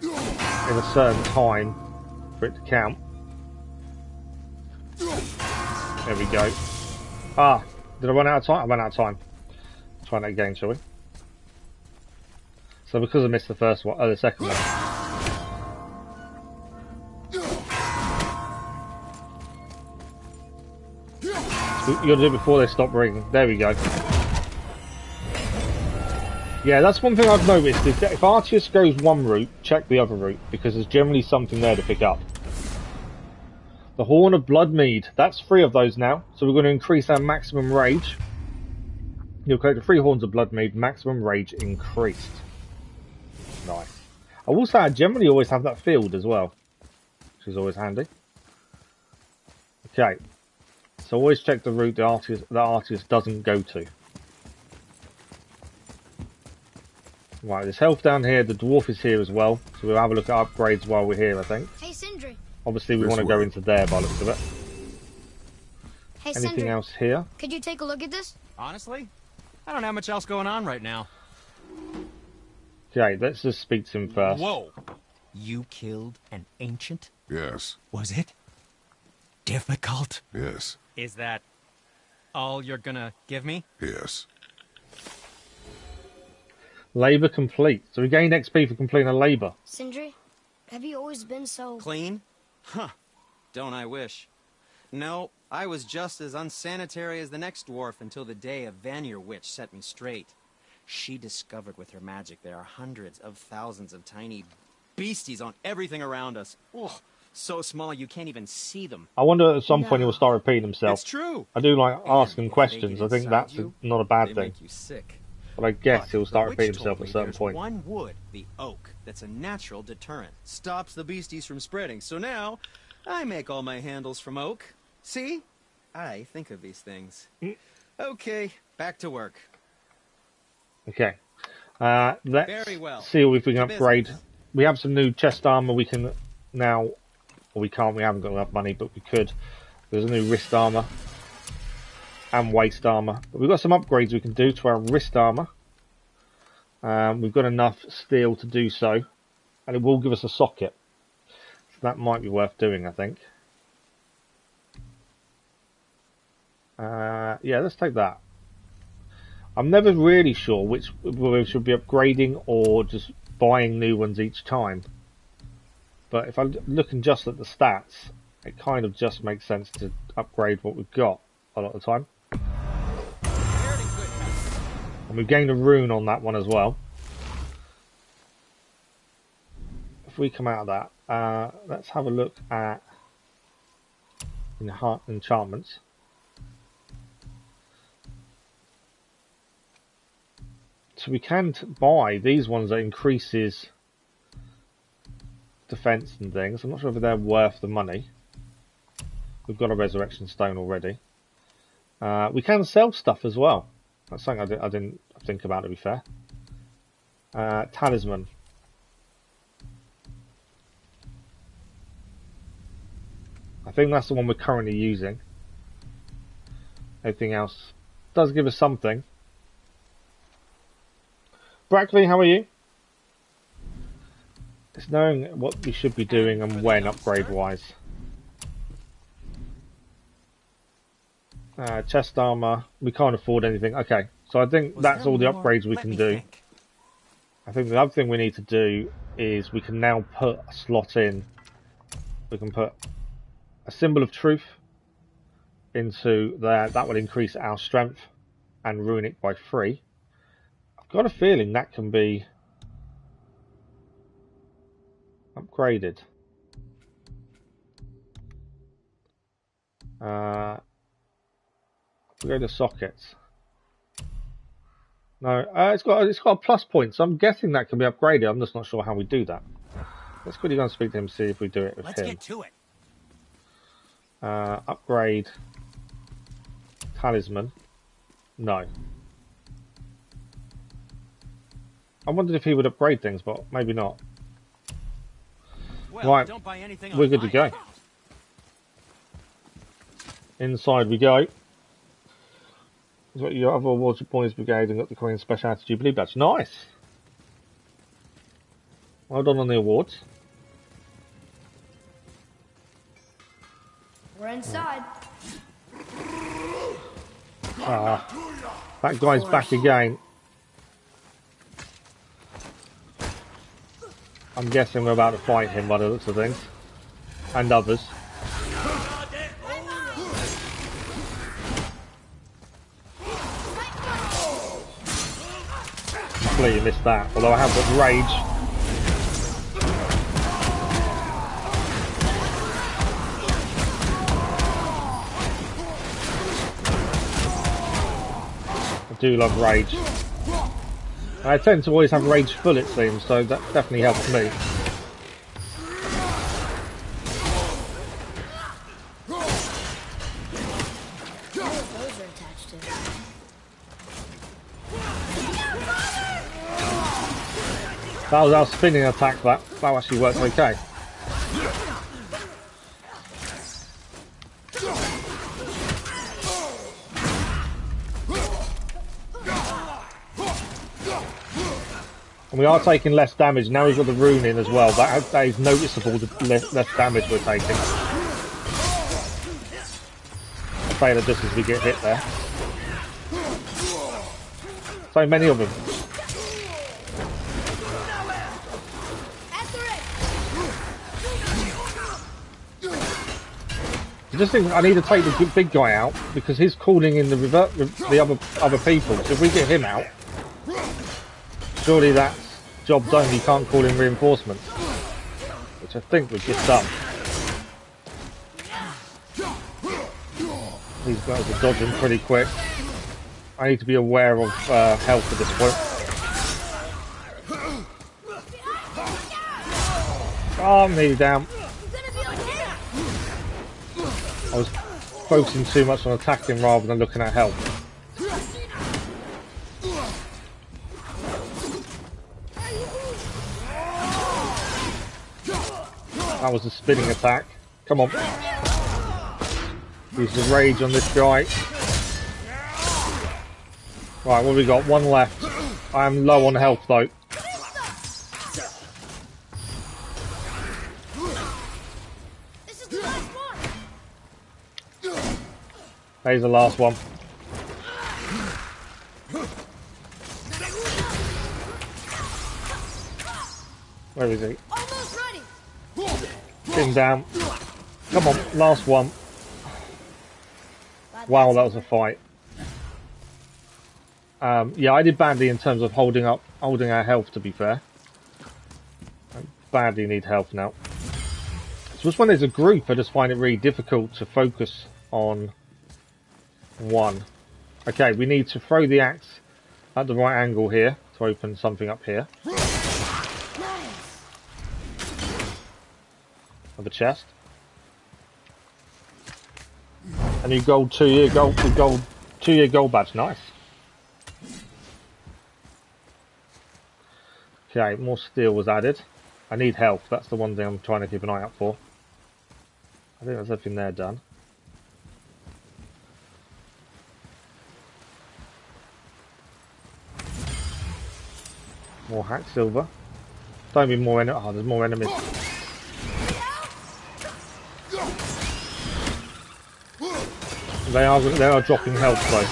in a certain time for it to count. There we go. Ah, did I run out of time? I ran out of time. Let's try that again, shall we? So because I missed the first one, the second one. You gotta do it before they stop ringing. There we go. Yeah, that's one thing I've noticed, is that if Atreus goes one route, check the other route, because there's generally something there to pick up. The Horn of Bloodmead. That's 3 of those now, so we're going to increase our maximum rage. You'll collect the 3 horns of blood mead, maximum rage increased. Nice. I will say I generally always have that field as well, which is always handy. Okay, so always check the route the Arteus doesn't go to. Right, there's health down here, the dwarf is here as well, so we'll have a look at upgrades while we're here, I think. Hey, Sindri. Obviously we want to go into there by the looks of it. Hey, Anything Sindri. else here? Could you take a look at this? Honestly, I don't have much else going on right now. Okay, let's just speak to him first. Whoa! You killed an ancient? Yes, Was it difficult? yes, Is that all you're gonna give me? yes. Labour complete. So we gain XP for completing a labour. Sindri, have you always been so... Clean? Huh. Don't I wish. No, I was just as unsanitary as the next dwarf until the day a Vanir witch set me straight. She discovered with her magic there are hundreds of thousands of tiny beasties on everything around us. Oh, so small you can't even see them. I wonder at some point he will start repeating himself. It's true. I do like And asking if they questions. get I think inside that's you, not a bad they thing. make you sick. But I guess But he'll start the witch repeating himself told at a me certain there's point. one wood, the oak, that's a natural deterrent. Stops the beasties from spreading. So now, I make all my handles from oak. See? I think of these things. Okay, back to work. Okay. Let's Very well. see if we can To upgrade. business. We have some new chest armor we can now... Well, we can't, we haven't got enough money, but we could. There's a new wrist armor and waist armor. But we've got some upgrades we can do to our wrist armor. We've got enough steel to do so. And it will give us a socket. So that might be worth doing, I think. Yeah, let's take that. I'm never really sure whether we should be upgrading or just buying new ones each time. But if I'm looking just at the stats, it kind of just makes sense to upgrade what we've got a lot of the time. And we've gained a rune on that one as well. If we come out of that, let's have a look at enchantments. So we can buy these ones that increases defense and things. I'm not sure if they're worth the money. We've got a resurrection stone already. We can sell stuff as well. That's something I didn't think about, to be fair. Talisman. I think that's the one we're currently using. Everything else does give us something. Brackley, how are you? It's knowing what we should be doing and when, upgrade-wise. Chest armor. We can't afford anything. Okay, so I think that's all the upgrades we can do. I think the other thing we need to do is we can now put a slot in. We can put a symbol of truth into there. That will increase our strength and ruin it by 3. I've got a feeling that can be upgraded. If we go to sockets. No, it's got a plus point, so I'm guessing that can be upgraded. I'm just not sure how we do that. Let's quickly go and speak to him, see if we do it with Let's him. get to it. Upgrade talisman. No. I wondered if he would upgrade things, but maybe not. Well, Right, don't buy anything we're good to go. online. Inside we go. You've got your other awards for Boys Brigade and got the Queen's Speciality Jubilee badge. Nice! Well done on the awards. We're inside. That guy's back again. I'm guessing we're about to fight him by the looks of things. And others. Completely missed that. Although I have got rage. do love rage. I tend to always have rage full, it seems, so that definitely helps me. Those are attached to. That was our spinning attack, that actually worked okay. And we are taking less damage. Now we've got the rune in as well. That is noticeable, the less damage we're taking. I fail just as we get hit there. So many of them. I just think I need to take the big guy out because he's calling in the other people. So if we get him out, surely that's job done. You can't call in reinforcements, which I think we've just done. These guys are dodging pretty quick. I need to be aware of health at this point. Oh, I'm nearly down. I was focusing too much on attacking rather than looking at health. That was a spinning attack. Come on. Use the rage on this guy. Right, what have we got? One left. I am low on health though. There's the last one. Where is he? Almost ready. Pin down. Come on, last one. Wow, that was a fight. Yeah, I did badly in terms of holding our health, to be fair. I badly need health now. So just when there's a group, I just find it really difficult to focus on one. Okay, we need to throw the axe at the right angle here to open something up here. Of a chest. A new gold 2-year gold 2-year gold badge, nice. Okay, more steel was added. I need health, that's the one thing I'm trying to keep an eye out for. I think that's everything there done. More hack silver. Don't be more enemies. Oh, there's more enemies. They are dropping health though.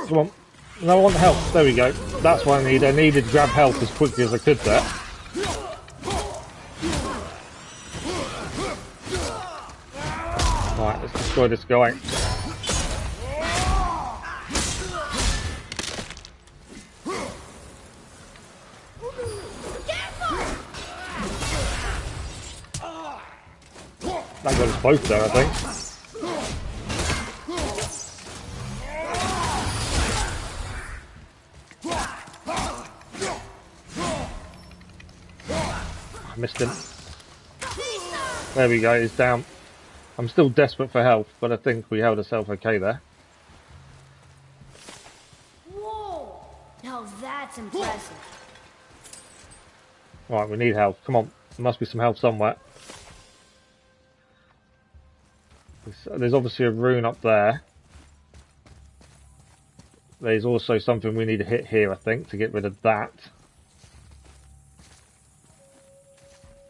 Come on. No, I want health. There we go. That's what I need. I needed to grab health as quickly as I could there. Right, let's destroy this guy. That got us both there, I think. I missed him. There we go, he's down. I'm still desperate for health, but I think we held ourselves okay there. Whoa! Now that's impressive. Right, we need health. Come on, there must be some health somewhere. There's obviously a rune up there. There's also something we need to hit here, I think, to get rid of that.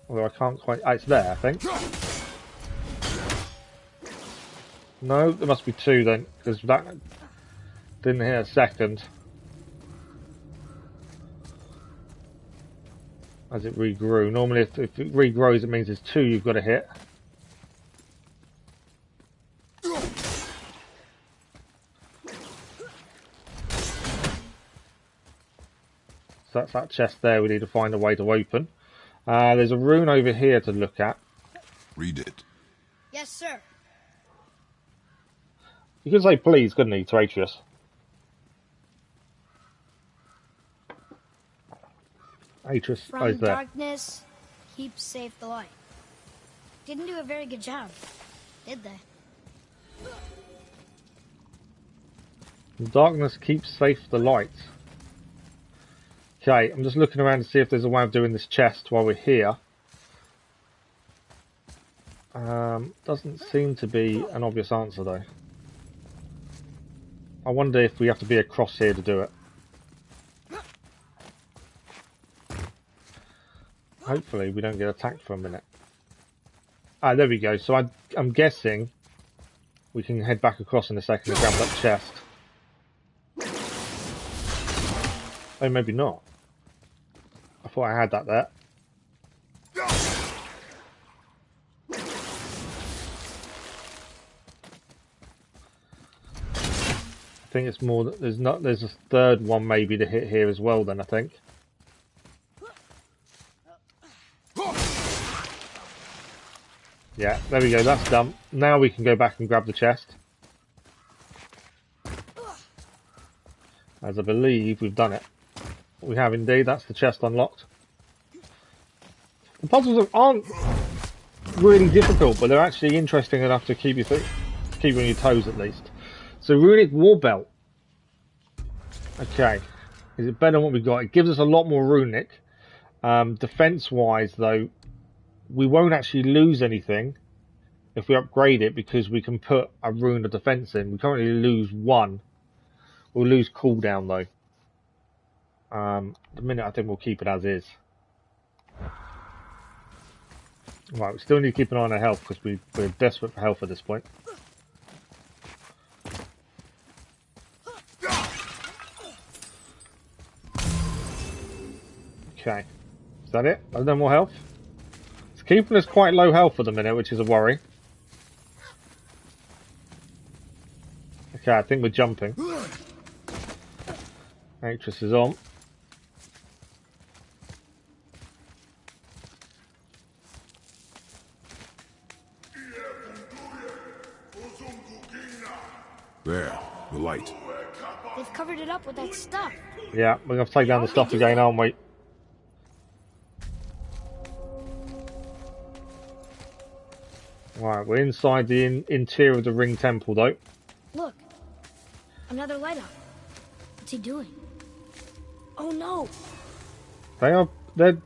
Although I can't quite... Oh, it's there, I think. No, there must be two then, because that didn't hit a second. As it regrew. Normally if it regrows it means there's two you've got to hit. that's that chest there we need to find a way to open. There's a rune over here to look at. Read it. Yes, sir. You could say please, couldn't he, to Atreus? Atreus, From oh, he's there. darkness, keep safe the light. Didn't do a very good job, did they? Darkness keeps safe the light. Okay, I'm just looking around to see if there's a way of doing this chest while we're here. Doesn't seem to be an obvious answer though. I wonder if we have to be across here to do it. Hopefully we don't get attacked for a minute. Ah, there we go. So I'm guessing we can head back across in a second and grab that chest. Oh, maybe not. I thought I had that there. I think it's more that there's a third one maybe to hit here as well then, I think. Yeah, there we go, that's done. Now we can go back and grab the chest. As I believe we've done it. We have indeed, that's the chest unlocked. The puzzles aren't really difficult, but they're actually interesting enough to keep you on your toes at least. So Runic War Belt. Okay. Is it better than what we got? It gives us a lot more Runic. Defense wise though, we won't actually lose anything if we upgrade it because we can put a rune of defense in. We currently lose 1. We'll lose cooldown though. The minute I think we'll keep it as is. Right, we still need to keep an eye on our health because we're desperate for health at this point. Okay, is that it? No more health? It's keeping us quite low health for the minute, which is a worry. Okay, I think we're jumping. Atreus is on. There, the light. They've covered it up with that stuff. Yeah, we're going to take down the stuff again, aren't we? Right, we're inside the interior of the Ring Temple, though. Look, another light up. What's he doing? Oh no! They're,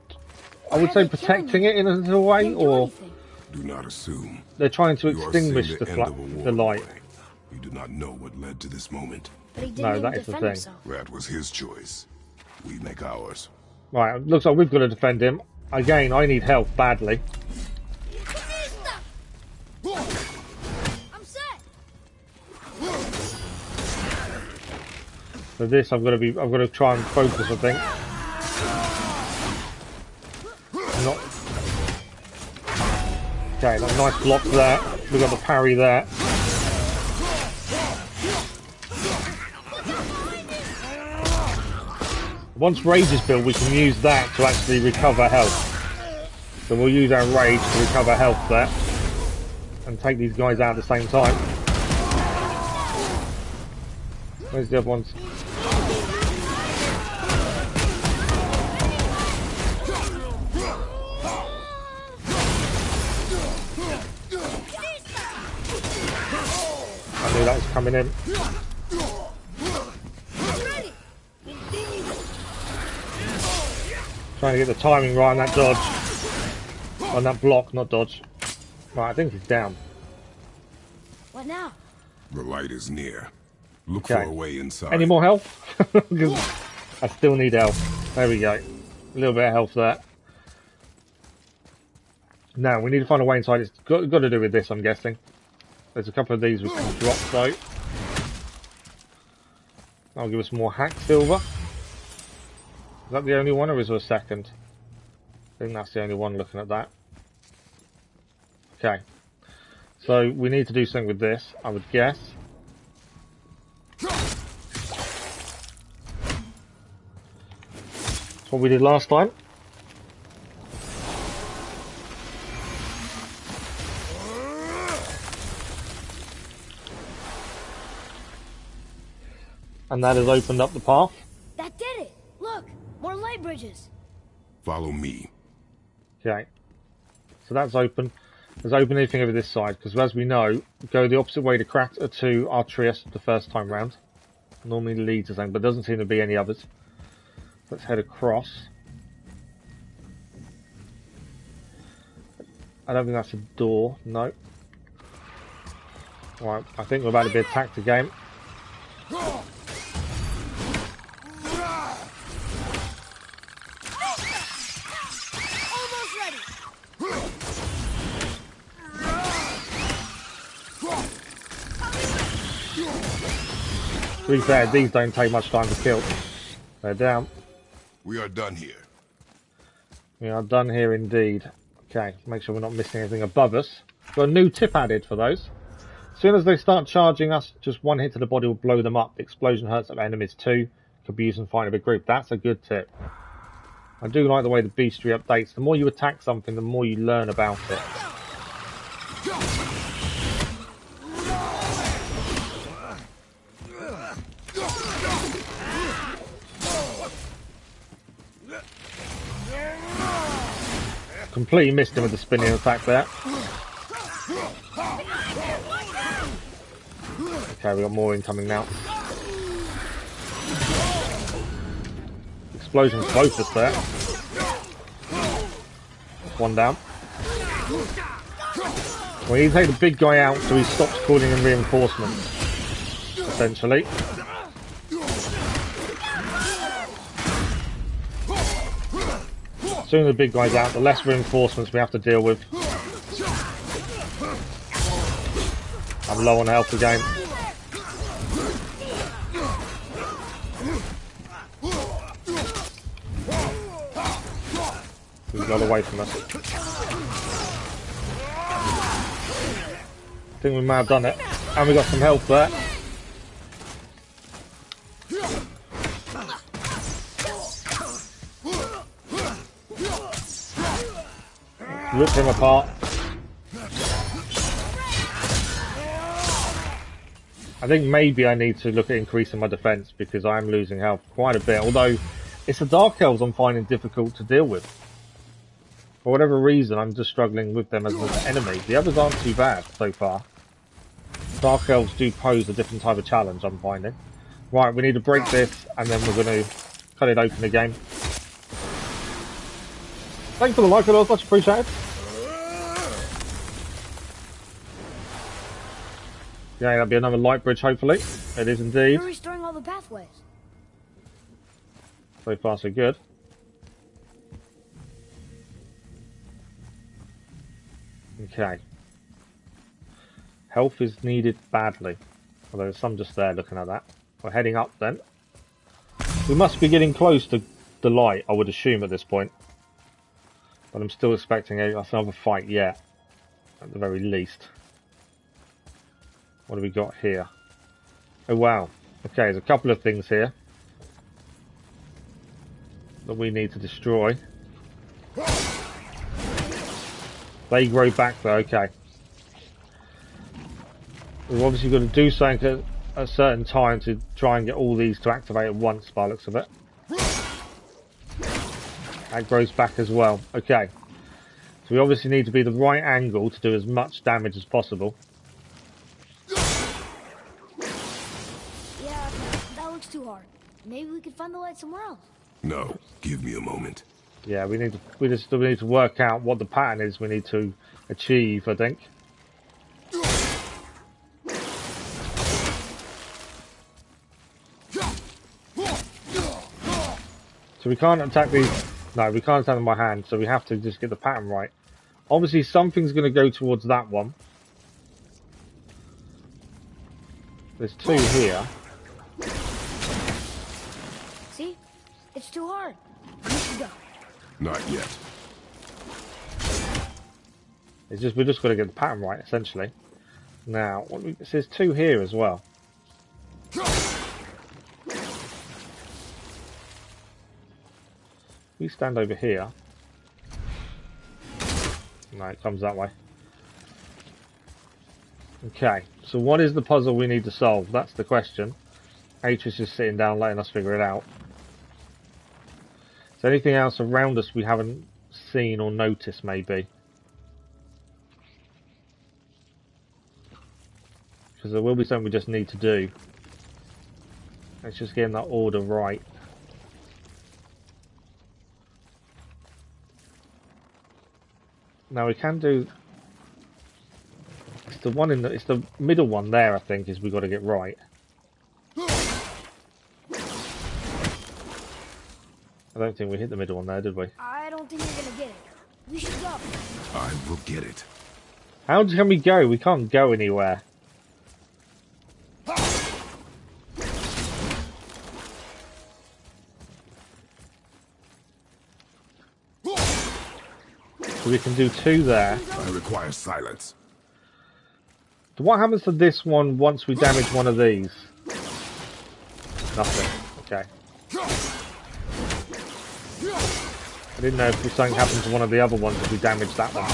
I would say, protecting it in a little way, or Do not assume. they're trying to You are extinguish seeing the end of a war, light. boy. You do not know what led to this moment. But he didn't No, even that is the defend thing. himself. That was his choice. We make ours. Right, it looks like we've got to defend him. Again, I need help badly. I'm set. For this, I've got to try and focus, I think. Not. Okay, that nice block there. We've got the parry there. Once rage is built, we can use that to actually recover health. So we'll use our rage to recover health there. And take these guys out at the same time. Where's the other ones? I knew that was coming in. Trying to get the timing right on that dodge. On that block, not dodge. Right, I think he's down. What now? The light is near. Look Okay. for a way inside. Any more health? Because I still need health. There we go. A little bit of health there. Now, we need to find a way inside. It's got to do with this, I'm guessing. There's a couple of these we can drop, though. That'll give us more hack silver. Is that the only one, or is there a second? I think that's the only one looking at that. Okay. So, we need to do something with this, I would guess. That's what we did last time. And that has opened up the path. That did it! Look! More light bridges! Follow me. Okay. So that's open. There's open anything over this side, because as we know, go the opposite way to Atreus the first time round. Normally leads to something, but doesn't seem to be any others. Let's head across. I don't think that's a door. No. Right, I think we're about to be attacked again. Almost ready! To be fair, these don't take much time to kill. They're down. We are done here. We are done here indeed. Okay, make sure we're not missing anything above us. Got a new tip added for those. As soon as they start charging us, just one hit to the body will blow them up. The explosion hurts our enemies too. Could be used in fighting a big group. That's a good tip. I do like the way the bestiary updates. The more you attack something, the more you learn about it. Completely missed him with the spinning attack there. Okay, we got more incoming now. Explosions both us there. One down. We need to take the big guy out so he stops calling in reinforcements. Essentially. The sooner the big guy's out, the less reinforcements we have to deal with. I'm low on health again. He's got away from us. I think we may have done it. And we got some health there. Ripped him apart. I think maybe I need to look at increasing my defense because I am losing health quite a bit. Although it's the Dark Elves I'm finding difficult to deal with. For whatever reason, I'm just struggling with them as an enemy. The others aren't too bad so far. Dark Elves do pose a different type of challenge, I'm finding. Right, we need to break this and then we're going to cut it open again. Thanks for the like, it's much appreciated. Yeah, that'll be another light bridge, hopefully. It is indeed. You're restoring all the pathways. So far, so good. Okay. Health is needed badly. Although there's some just there looking at that. We're heading up then. We must be getting close to the light, I would assume, at this point. But I'm still expecting another fight yet. At the very least. What do we got here? Oh wow. Okay, there's a couple of things here that we need to destroy. They grow back though, okay. We've obviously got to do something at a certain time to try and get all these to activate at once by the looks of it. That grows back as well. Okay. So we obviously need to be the right angle to do as much damage as possible. Yeah, that looks too hard. Maybe we could find the light somewhere else. No, give me a moment. Yeah, we need to work out what the pattern is we need to achieve, I think. So we can't attack these. No, we can't attack them by hand, so we have to just get the pattern right. Obviously, something's going to go towards that one. There's two here. See? It's too hard. We should go. Not yet. It's just we're just got to get the pattern right, essentially. Now, there's two here as well. We stand over here. No, it comes that way. Okay, so what is the puzzle we need to solve? That's the question. Atreus is sitting down letting us figure it out. Is there anything else around us we haven't seen or noticed, maybe? Because there will be something we just need to do. Let's just get that order right. Now we can do... It's the one in the... It's the middle one there, I think, is we've got to get right. I don't think we hit the middle one there, did we? I don't think you're gonna get it. We should go. I will get it. How can we go? We can't go anywhere. So we can do 2 there. I require silence. So what happens to this one once we damage one of these? Nothing. Okay. I didn't know if something happened to one of the other ones if we damage that one.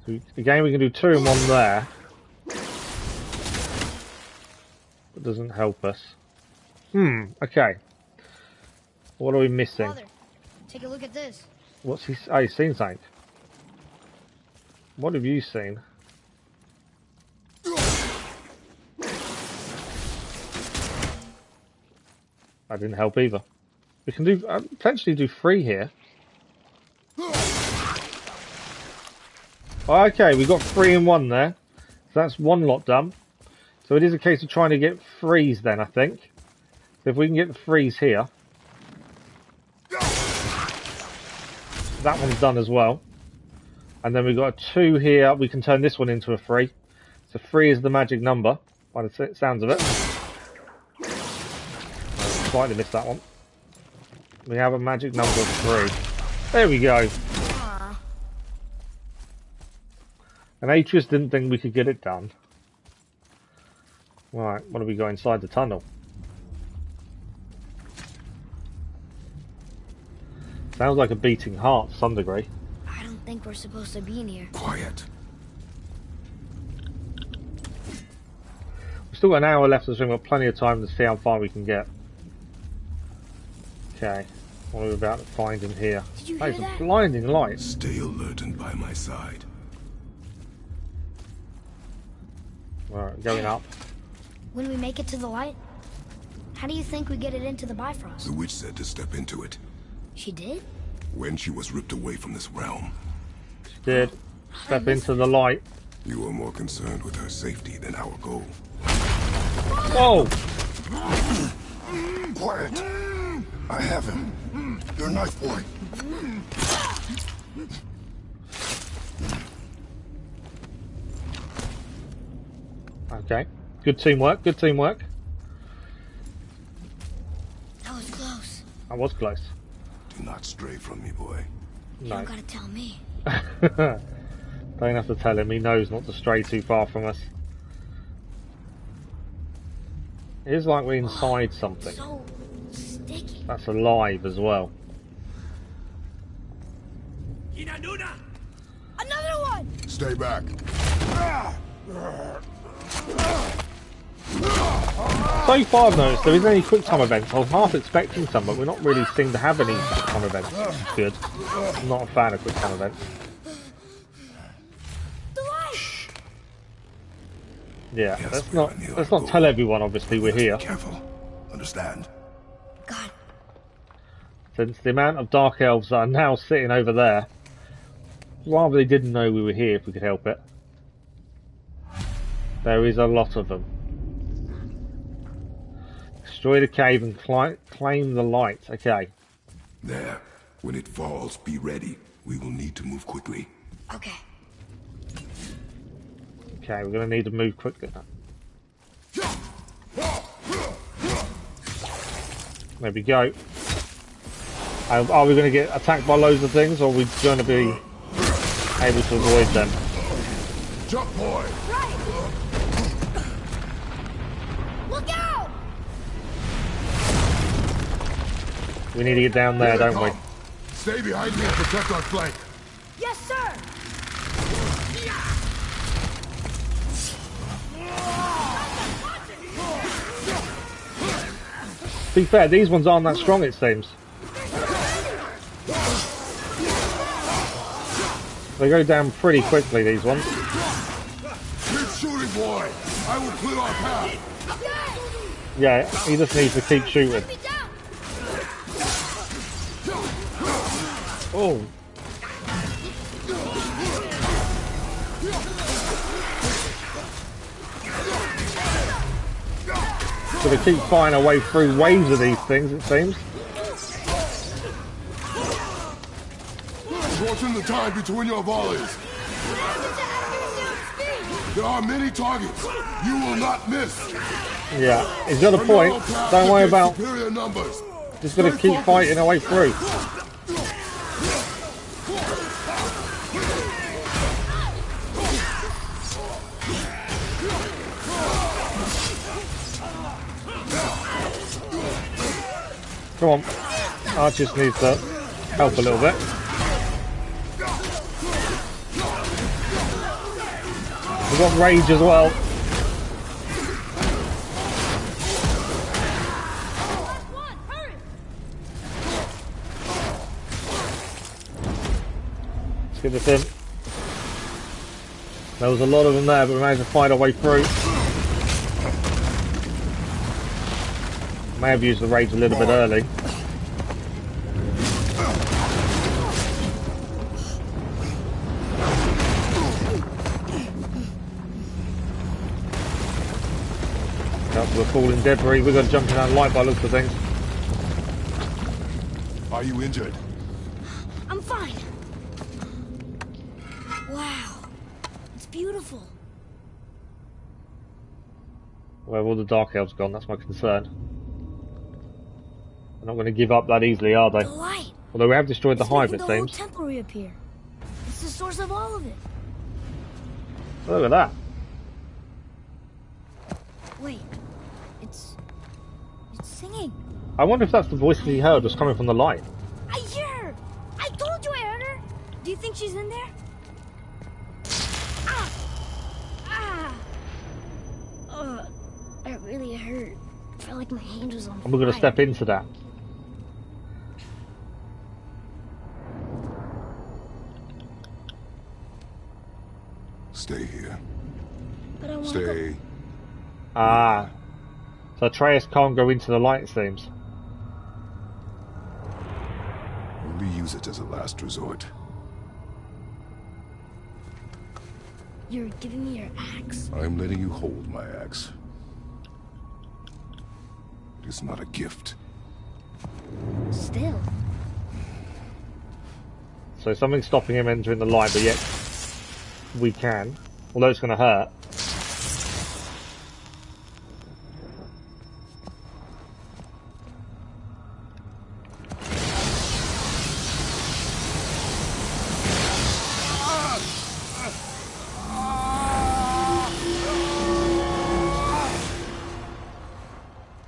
So again, we can do 2 and 1 there. That doesn't help us. Okay. What are we missing? Father, take a look at this. What's he... Oh, he's seen something. What have you seen? That didn't help either. We can do potentially do 3 here. Oh, okay, we got 3 and 1 there. So that's 1 lot done. So it is a case of trying to get 3s then, I think. So if we can get the 3s here. That one's done as well. And then we've got a 2 here. We can turn this one into a 3. So 3 is the magic number, by the sounds of it. Slightly missed that one. We have a magic number of 3. There we go. And Atreus didn't think we could get it done. Right, what do we go inside the tunnel? Sounds like a beating heart to some degree. I don't think we're supposed to be in here. Quiet. We've still got an hour left, so we've got plenty of time to see how far we can get. Okay, what are we about to find in here? Did you hear There's that? a blinding light. Stay alert and by my side. Right, going up. When we make it to the light, how do you think we get it into the The Bifrost? witch said to step into it. She did? When she was ripped away from this realm, Did step into the light. you were more concerned with her safety than our goal. Whoa! Quiet! I have him. Your knife boy. Okay, good teamwork. Good teamwork. That was close. That was close. Do not stray from me, boy. You No. don't gotta tell me. Don't have to tell him. He knows not to stray too far from us. It is like we're inside something. So sticky. That's alive as well. Another one! Stay back. So far I've noticed there isn't any quick time events. I was half expecting some, but we're not really seem to have any quick time events. Good. I'm not a fan of quick time events. The light! Yeah, Yes, let's not tell everyone obviously we're here. Careful. Understand? God, Since the amount of Dark Elves that are now sitting over there, rather they didn't know we were here if we could help it. There is a lot of them. Destroy the cave and claim the light. Okay. There. When it falls, be ready. We will need to move quickly. okay. Okay, we're going to need to move quickly. There we go. Are we going to get attacked by loads of things, or are we going to be able to avoid them? jump point. Right! Look out! We need to get down there, Here they don't we? come. Stay behind me and protect our flank. Yes, sir! To be fair, these ones aren't that strong, it seems. They go down pretty quickly, these ones. Keep shooting, boy. I will clear our path. Yeah, he just needs to keep shooting. Oh. Gonna keep fighting our way through waves of these things, it seems. Shorten the time between your volleys. There are many targets. You will not miss. Yeah, he's got a point. Don't worry about. Superior numbers. Just gonna keep fighting our way through. Come on. Archers needs to help a little bit. We've got rage as well. Let's get this in. There was a lot of them there, but we managed to find our way through. May have used the rage a little bit early. We're falling debris. We've got to jump down light by the looks of things. Are you injured? I'm fine. Wow. It's beautiful. Where have all the Dark Elves gone? That's my concern. They're not going to give up that easily, are they? The light. Although we have destroyed the It's hive, making it the whole seems. temple reappear. It's the source of all of it. Look at that. Wait. It's singing. I wonder if that's the voice he heard was coming from the light. I hear her. I told you I heard her. Do you think she's in there? Ah! Ah! That really hurt. I felt like my hand was on fire. And we're going to step into that. Stay here. But I want to Stay. Ah. So Atreus can't go into the light, it seems. Only use it as a last resort. You're giving me your axe? I'm letting you hold my axe. It is not a gift. Still. So something's stopping him entering the light, but yet we can. Although it's going to hurt.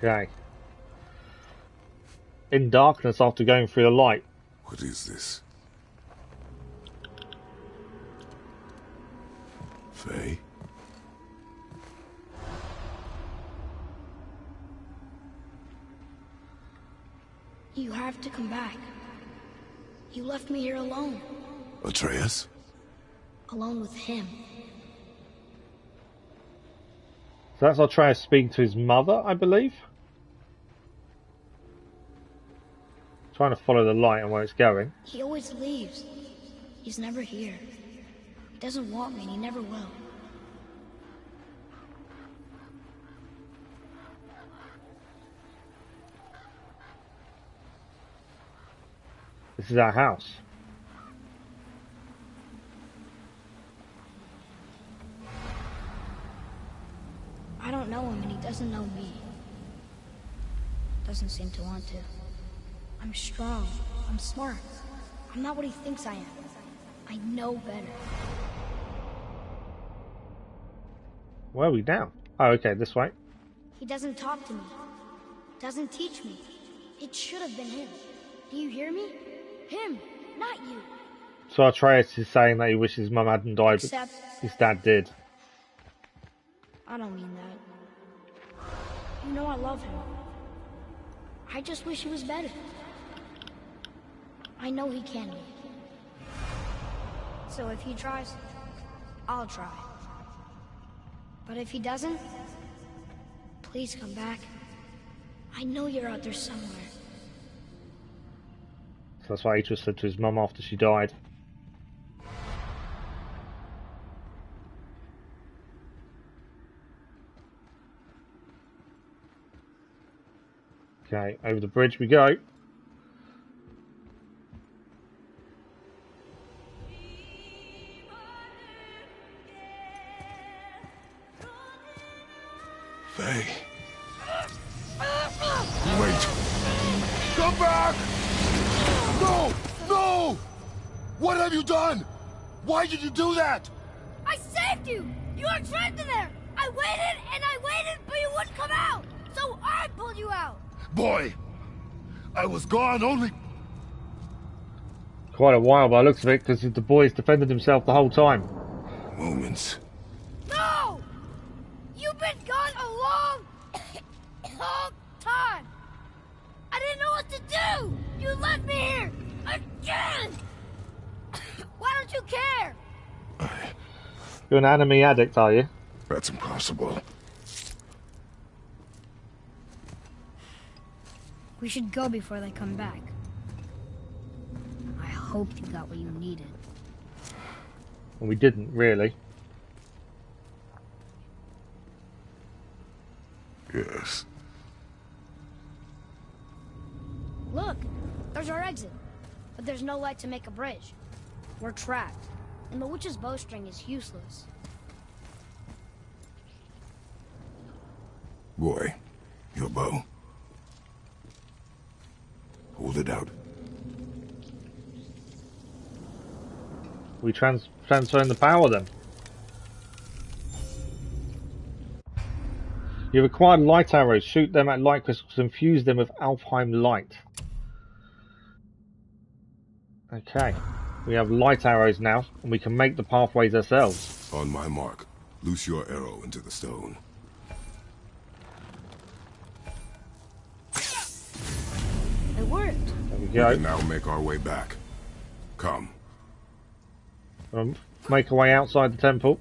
Okay. In darkness after going through the light. What is this? Faye? You have to come back. You left me here alone. Atreus? Alone with him. So that's Atreus speaking to his mother, I believe. Trying to follow the light and where it's going. He always leaves. He's never here. He doesn't want me and he never will. This is our house. I don't know him and he doesn't know me. Doesn't seem to want to. I'm strong. I'm smart. I'm not what he thinks I am. I know better. Where are we now? Oh, okay, this way. He doesn't talk to me. Doesn't teach me. It should have been him. Do you hear me? Him, not you. So Atreus is saying that he wishes his mum hadn't died, but Except, his dad did. I don't mean that. You know I love him. I just wish he was better. I know he can be. So if he tries, I'll try. But if he doesn't, please come back. I know you're out there somewhere. So that's what Atreus said to his mum after she died. Okay, over the bridge we go. Faye. Wait. Come back! No! No! What have you done? Why did you do that? I saved you! You were trapped in there! I waited and I waited, but you wouldn't come out! So I pulled you out! Boy, I was gone only... Quite a while by the looks of it, because the boy's defended himself the whole time. moments. No! You've been gone a long, long time! I didn't know what to do! You left me here! Again! Why don't you care? You're an anime addict, are you? That's impossible. We should go before they come back. I hope you got what you needed. Well, we didn't, really. Yes. Look, there's our exit. But there's no light to make a bridge. We're trapped, and the witch's bowstring is useless. Boy, your bow. Hold it out. We transferring the power then. You've acquired light arrows. Shoot them at light crystals and fuse them with Alfheim light. Okay. We have light arrows now, and we can make the pathways ourselves. On my mark, loose your arrow into the stone. It worked. There we We go. can now make our way back. Come. Make our way outside the temple.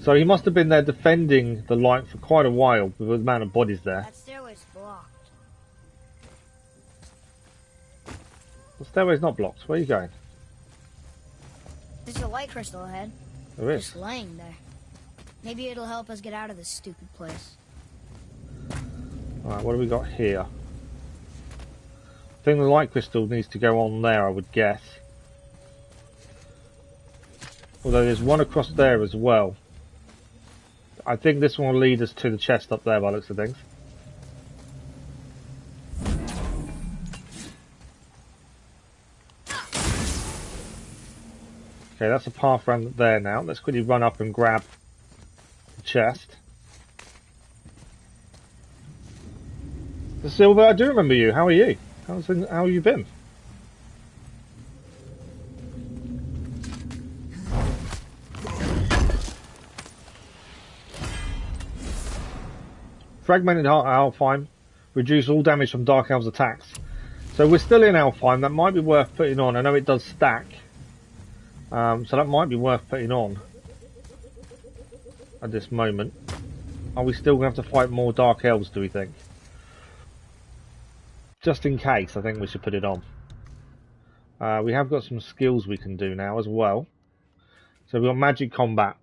So he must have been there defending the light for quite a while with the amount of bodies there. That stairway's blocked. The stairway's not blocked. Where are you going? There's a light crystal ahead. There is. Just laying there. Maybe it'll help us get out of this stupid place. Alright, what do we got here? I think the light crystal needs to go on there, I would guess. Although there's one across there as well. I think this one will lead us to the chest up there by the looks of things. Okay, that's a path around there now. Let's quickly run up and grab the chest. So Silver, I do remember you. How are you? How have you been? Fragmented Heart at Alfheim. Reduce all damage from Dark Elves attacks. So we're still in Alfheim. That might be worth putting on. I know it does stack. So that might be worth putting on at this moment. Are we still going to have to fight more Dark Elves, do we think? Just in case, I think we should put it on. We have got some skills we can do now as well. So we've got magic combat,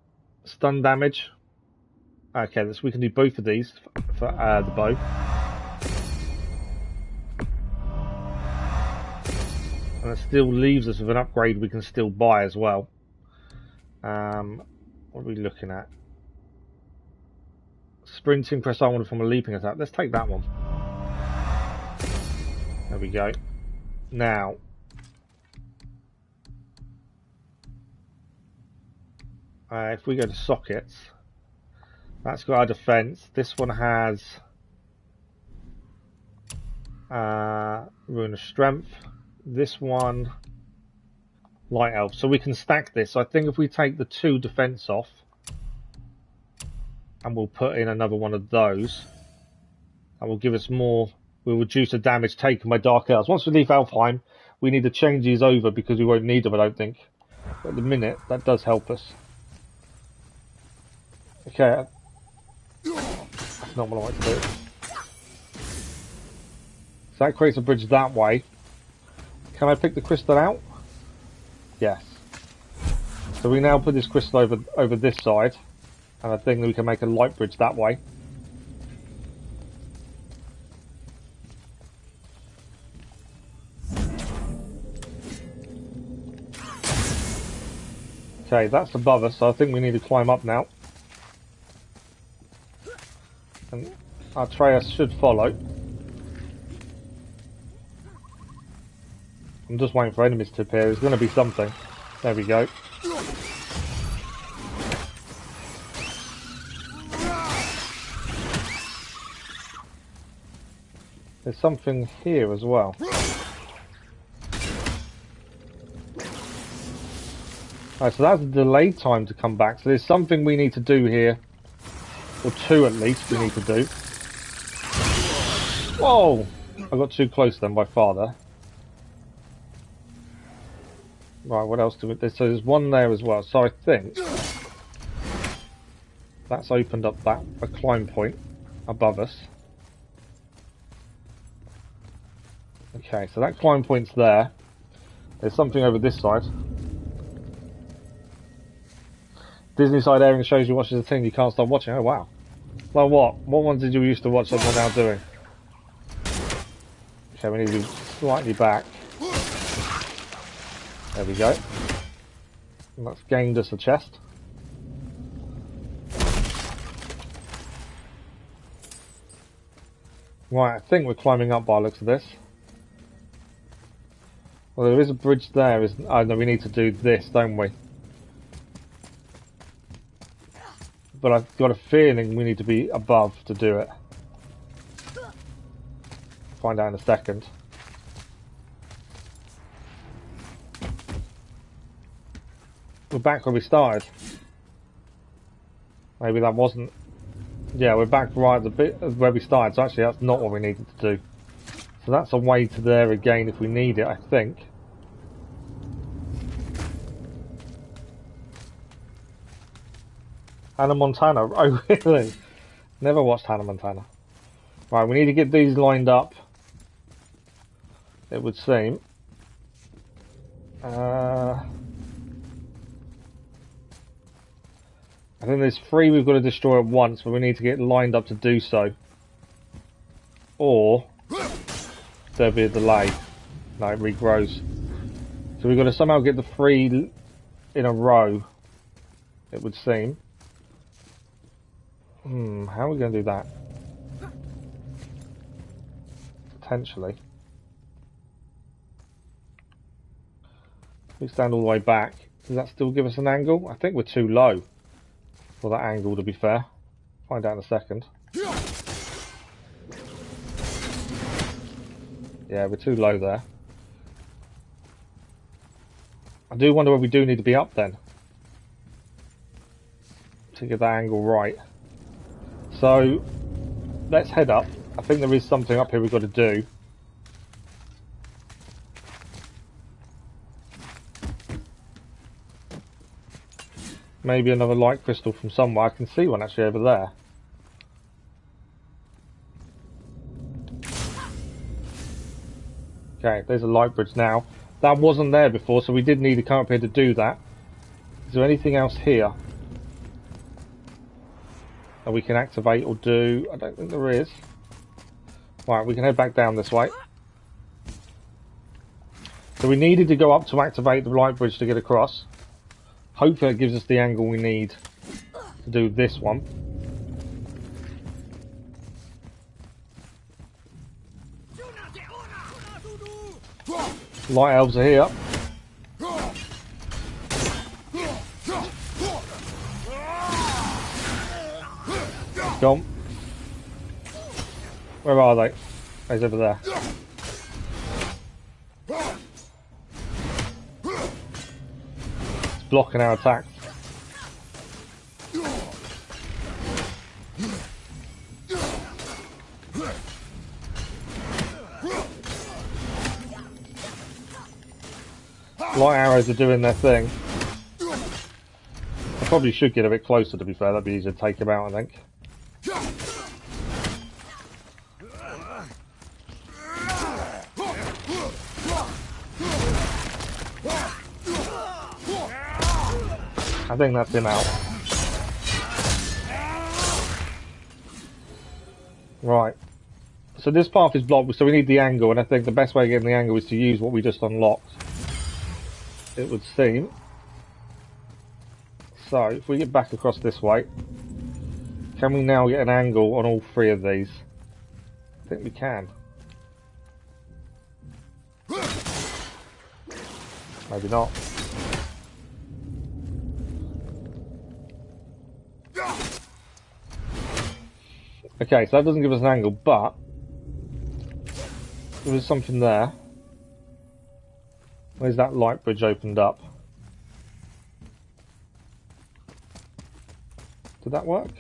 stun damage. Okay, so we can do both of these for the bow. And it still leaves us with an upgrade we can still buy as well. What are we looking at? Sprinting, press R1 from a leaping attack. Let's take that one. There we go. Now, If we go to sockets, that's got our defense. This one has Rune of Strength. This one, Light Elves. So we can stack this. So I think if we take the 2 defense off, and we'll put in another one of those, that will give us more. We'll reduce the damage taken by Dark Elves. Once we leave Alfheim, we need to change these over because we won't need them, I don't think. But at the minute, that does help us. Okay. That's not what I like to do. So that creates a bridge that way. Can I pick the crystal out? Yes. So we now put this crystal over this side. And I think that we can make a light bridge that way. Okay, that's above us, so I think we need to climb up now. And Atreus should follow. I'm just waiting for enemies to appear. There's going to be something. There we go. There's something here as well. Alright, so that's a delayed time to come back. So there's something we need to do here. Or 2 at least we need to do. Whoa! I got too close then by far there. Right, what else do we do? So there's one there as well. So I think that's opened up a climb point above us. Okay, so that climb point's there. There's something over this side. Disney side airing shows you watch the thing you can't stop watching. Oh wow. Well, what ones did you used to watch that we're now doing? Okay, we need to be slightly back. There we go. And that's gained us a chest. Right, I think we're climbing up by the looks of this. Well, there is a bridge there, isn't? Oh no, we need to do this, don't we? But I've got a feeling we need to be above to do it. Find out in a second. We're back where we started. Maybe that wasn't... Yeah, we're back right at the bit where we started, so actually that's not what we needed to do. So that's a way to there again if we need it, I think. Hannah Montana. Oh, really? Never watched Hannah Montana. Right, we need to get these lined up. It would seem. I think there's 3 we've got to destroy at once, but we need to get lined up to do so. Or there'll be a delay. No, it regrows. So we've got to somehow get the 3 in a row, it would seem. How are we going to do that? Potentially. We stand all the way back. Does that still give us an angle? I think we're too low for that angle, to be fair. Find out in a second. Yeah, we're too low there. I do wonder whether we do need to be up then, to get that angle right. So, let's head up. I think there is something up here we've got to do. Maybe another light crystal from somewhere. I can see one actually over there. Okay, there's a light bridge now. That wasn't there before, so we did need to come up here to do that. Is there anything else here that we can activate or do? I don't think there is. Right, we can head back down this way. So we needed to go up to activate the light bridge to get across. Hopefully it gives us the angle we need to do this one. Light Elves are here. Gone. Where are they? He's over there. It's blocking our attacks. Light arrows are doing their thing. I probably should get a bit closer, to be fair. That'd be easier to take him out, I think. I think that's him out. Right. So this path is blocked, so we need the angle, and I think the best way of getting the angle is to use what we just unlocked. It would seem. So, if we get back across this way, can we now get an angle on all three of these? I think we can. Maybe not. Okay, so that doesn't give us an angle, but there was something there. Where's that light bridge opened up? Did that work?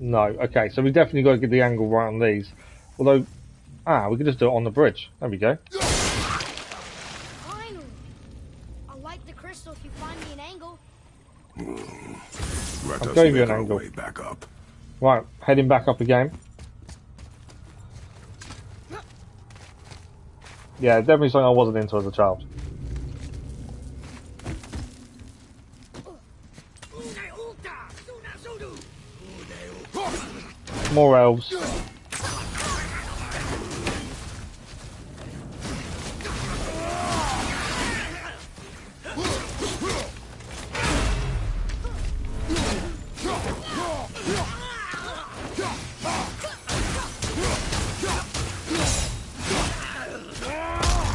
No. Okay, so we definitely got to get the angle right on these. Although, we could just do it on the bridge. There we go. Finally! I'll light the crystal if you find me an angle. I'll gave you an angle. Back up. Right, heading back up again. Yeah, definitely something I wasn't into as a child. More elves.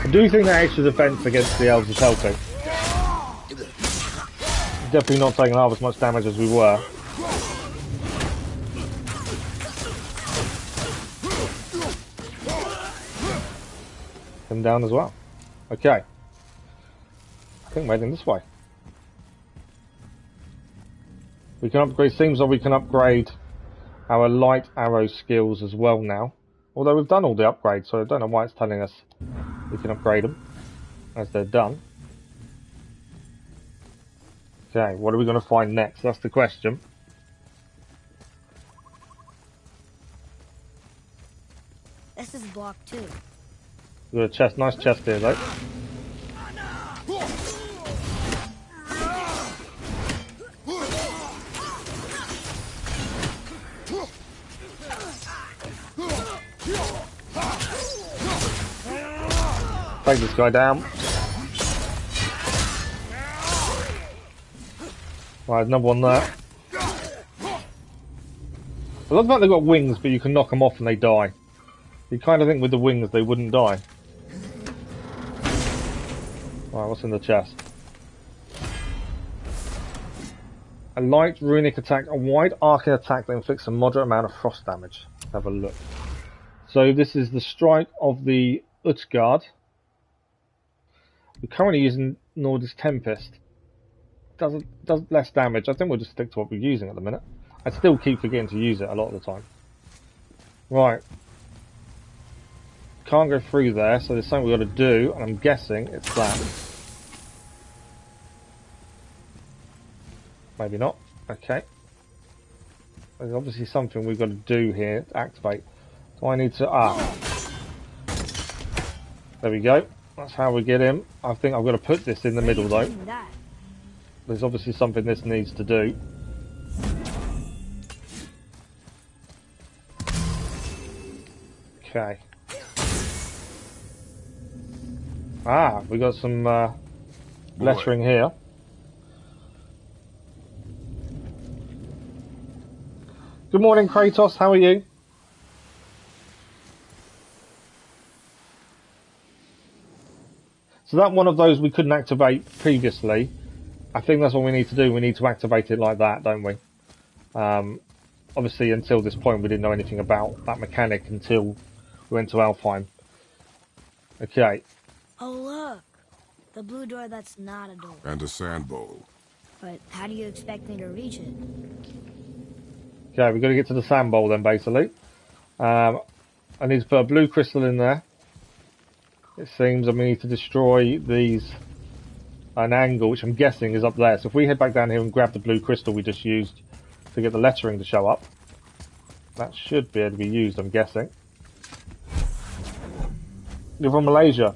I do think that extra defense against the elves is helping. Definitely not taking half as much damage as we were. Come down as well. Okay. I think we're heading this way. We can upgrade, seems like we can upgrade our light arrow skills as well now. Although we've done all the upgrades, so I don't know why it's telling us we can upgrade them as they're done. Okay, what are we going to find next? That's the question. This is blocked too. We've got a chest, nice chest here though. Take this guy down. Right, another one there. I love the fact they've got wings, but you can knock them off and they die. You kind of think with the wings they wouldn't die. Right, what's in the chest? A light runic attack, a wide arcing attack that inflicts a moderate amount of frost damage. Let's have a look. So this is the strike of the Utgard. We're currently using Nordic Tempest. Does less damage. I think we'll just stick to what we're using at the minute. I still keep forgetting to use it a lot of the time. Right. Can't go through there, so there's something we've got to do, and I'm guessing it's that. Maybe not. Okay. There's obviously something we've got to do here to activate. So I need to... There we go. That's how we get him. I think I've got to put this in the middle though. There's obviously something this needs to do. Okay. We got some lettering here. Good morning, Kratos. How are you? So that one of those we couldn't activate previously. I think that's what we need to do. We need to activate it like that, don't we? Obviously, until this point, we didn't know anything about that mechanic until we went to Alfheim. Okay. Oh, look. The blue door that's not a door. And a sand bowl. But how do you expect me to reach it? Okay, we've got to get to the sand bowl then, basically. I need to put a blue crystal in there. It seems, and we need to destroy an angle, which I'm guessing is up there. So if we head back down here and grab the blue crystal we just used to get the lettering to show up, that should be able to be used, I'm guessing. You're from Malaysia.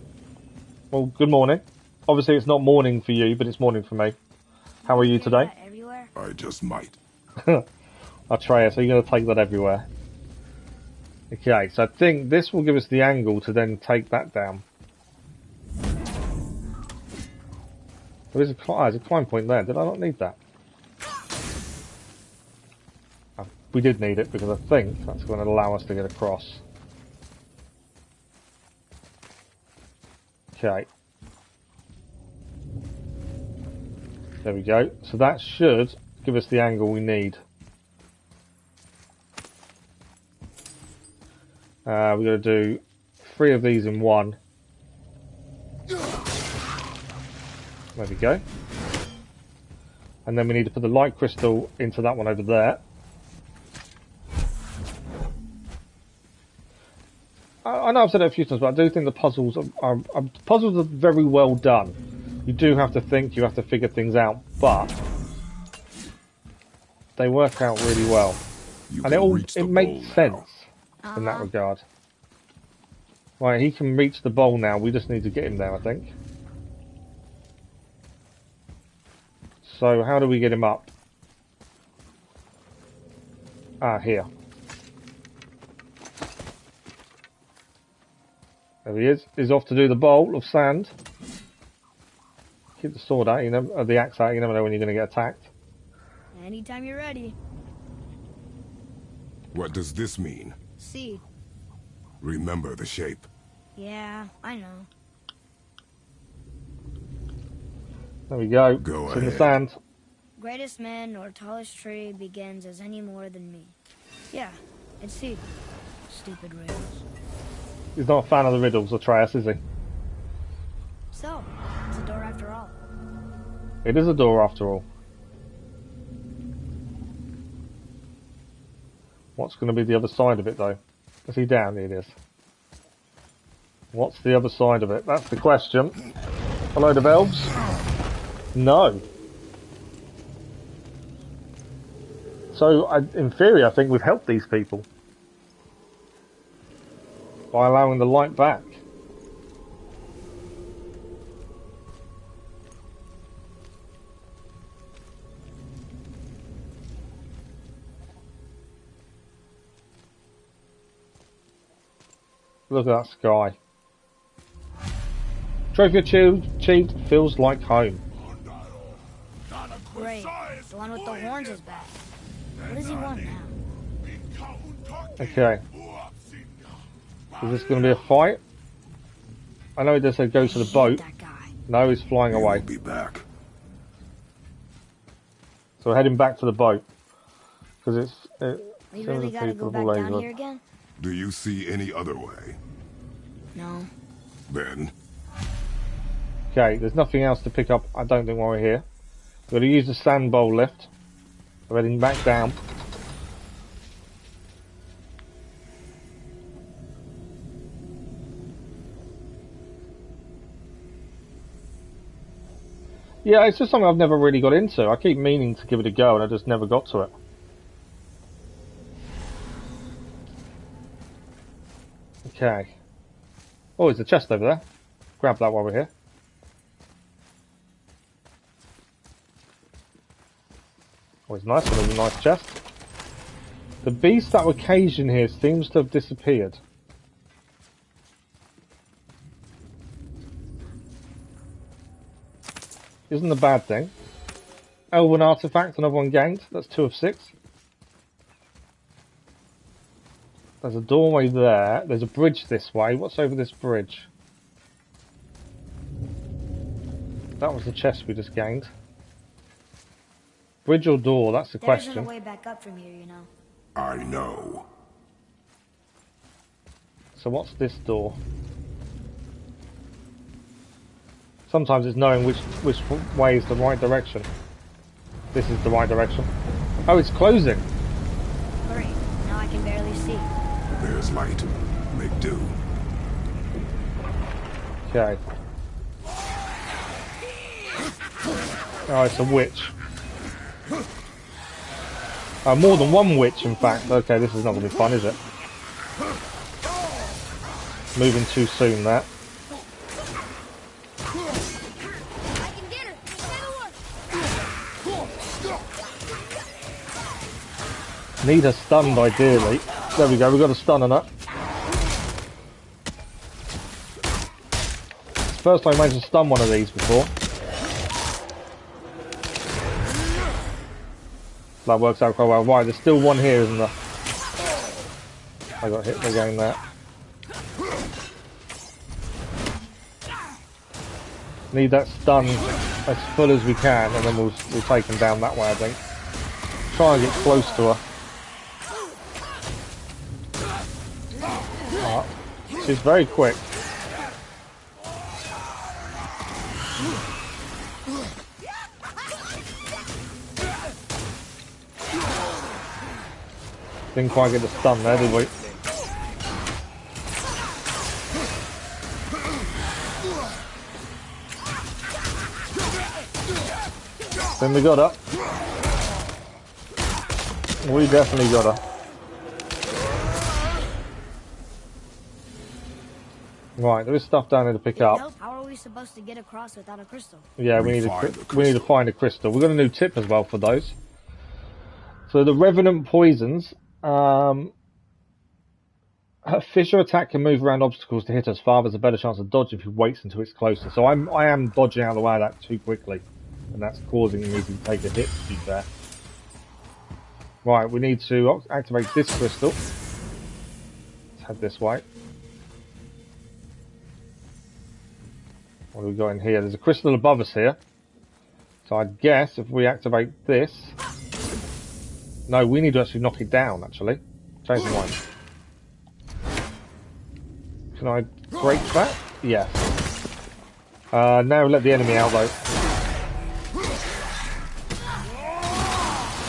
Well, good morning. Obviously it's not morning for you, but it's morning for me. How are you today? Everywhere? I just might. Atreus, are you going to take that everywhere? Okay, so I think this will give us the angle to then take that down. There's a climb point there. Did I not need that? Oh, we did need it because I think that's going to allow us to get across. Okay. There we go. So that should give us the angle we need. We're going to do 3 of these in one. There we go. And then we need to put the light crystal into that one over there. I know I've said it a few times, but I do think the puzzles are very well done. You do have to think, you have to figure things out, but they work out really well. And it makes sense in that regard. Right, he can reach the bowl now. We just need to get him there, I think. So how do we get him up? Ah, here. There he is. He's off to do the bowl of sand. Keep the sword out, or the axe out. You never know when you're going to get attacked. Anytime you're ready. What does this mean? See. Remember the shape. Yeah, I know. There we go. Go it's in the ahead. sand. Greatest man or tallest tree begins as any more than me. Yeah, it's C. Stupid riddles. He's not a fan of the riddles, Atreus, is he? So, it's a door after all. It is a door after all. What's going to be the other side of it, though? Is he down? It is. What's the other side of it? That's the question. A load of elves? No. So, in theory, I think we've helped these people by allowing the light back. Look at that sky. Trophy achieved feels like home. Great. The one with the horns is back. What does he want now? Okay. Is this going to be a fight? I know he does say go to the boat. That guy. No, he's flying away. We'll be back. So we're heading back to the boat. Because We really gotta go back down here again? Do you see any other way? No. Then, Okay, there's nothing else to pick up, I don't think, while we're here. We're going to use the sand bowl lift. We're heading back down. Yeah, it's just something I've never really got into. I keep meaning to give it a go and I just never got to it. Okay. Oh, there's a chest over there. Grab that while we're here. Always nice, another nice chest. The beast that occasion here seems to have disappeared. Isn't a bad thing. Elven artifact, another one gained. That's 2 of 6. There's a doorway there. There's a bridge this way. What's over this bridge? That was the chest we just gained. Bridge or door? That's the There isn't a question. way back up from here, you know. I know. So what's this door? Sometimes it's knowing which way is the right direction. This is the right direction. Oh, it's closing. Great. Now I can barely see. There's light. Make do. Okay. Oh, it's a witch. More than one witch, in fact. Okay, this is not going to be fun, is it? Moving too soon, that. I can get her. Need her stunned, ideally. There we go, we got a stun on her. It's the first time I managed to stun one of these before. That works out quite well. Right, there's still one here, isn't there? I got hit again there. Need that stun as full as we can, and then we'll take him down that way, I think. Try and get close to her. Ah, she's very quick. Didn't quite get the stun there, did we? Then we got her. We definitely got her. Right, there is stuff down there to pick up. How are we supposed to get across without a crystal? Yeah, we need to find a crystal. We've got a new tip as well for those. So the Revenant poisons. A fissure attack can move around obstacles to hit us. Far, there's a better chance of dodge if he waits until it's closer. So I am dodging out of the way of that too quickly, and that's causing me to take a hit, to be fair. Right, we need to activate this crystal. Let's head this way. What do we got in here? There's a crystal above us here. So I guess if we activate this... No, we need to actually knock it down, actually. Change the mind. Can I break that? Yes. Now let the enemy out, though.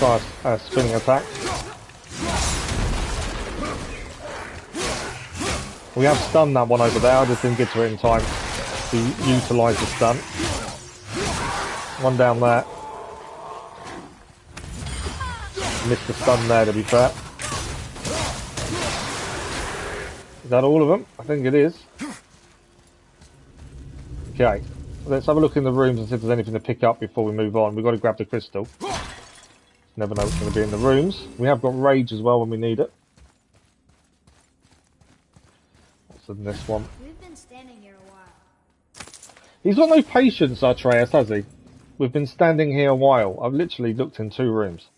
Try a spinning attack. We have stunned that one over there. I just didn't get to it in time to utilise the stun. One down there. Missed the stun there, to be fair. Is that all of them? I think it is. Okay, let's have a look in the rooms and see if there's anything to pick up before we move on. We've got to grab the crystal. Never know what's going to be in the rooms. We have got rage as well when we need it. What's in this one? We've been standing here a while. He's got no patience, Atreus, has he? We've been standing here a while. I've literally looked in 2 rooms.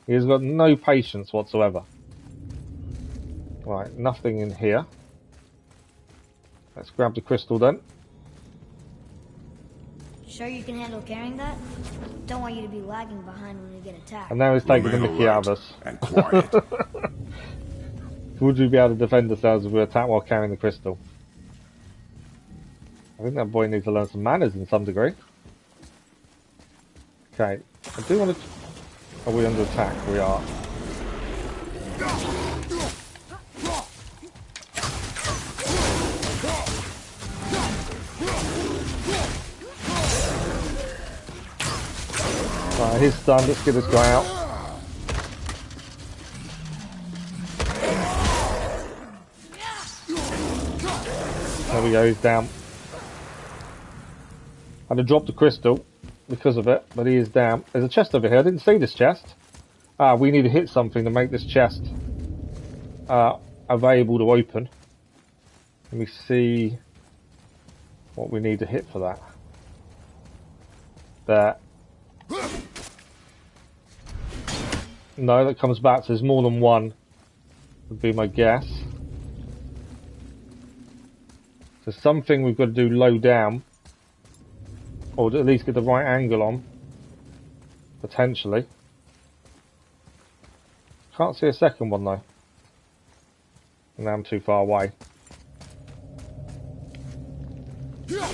He's got no patience whatsoever. Right, nothing in here. Let's grab the crystal then. Sure you can handle carrying that? Don't want you to be lagging behind when we get attacked. And now he's taking the mickey out of us. And quiet. Would we be able to defend ourselves if we attack while carrying the crystal? I think that boy needs to learn some manners in some degree. Okay, I do want to... Are we under attack? We are. Right, he's stunned. Let's get this guy out. There we go, he's down. I had to drop the crystal because of it, but he is down. There's a chest over here. I didn't see this chest. We need to hit something to make this chest available to open. Let me see what we need to hit for that. There. No, that comes back, so there's more than one, would be my guess. So something we've got to do low down, or at least get the right angle on, potentially. Can't see a second one though. And now I'm too far away. There's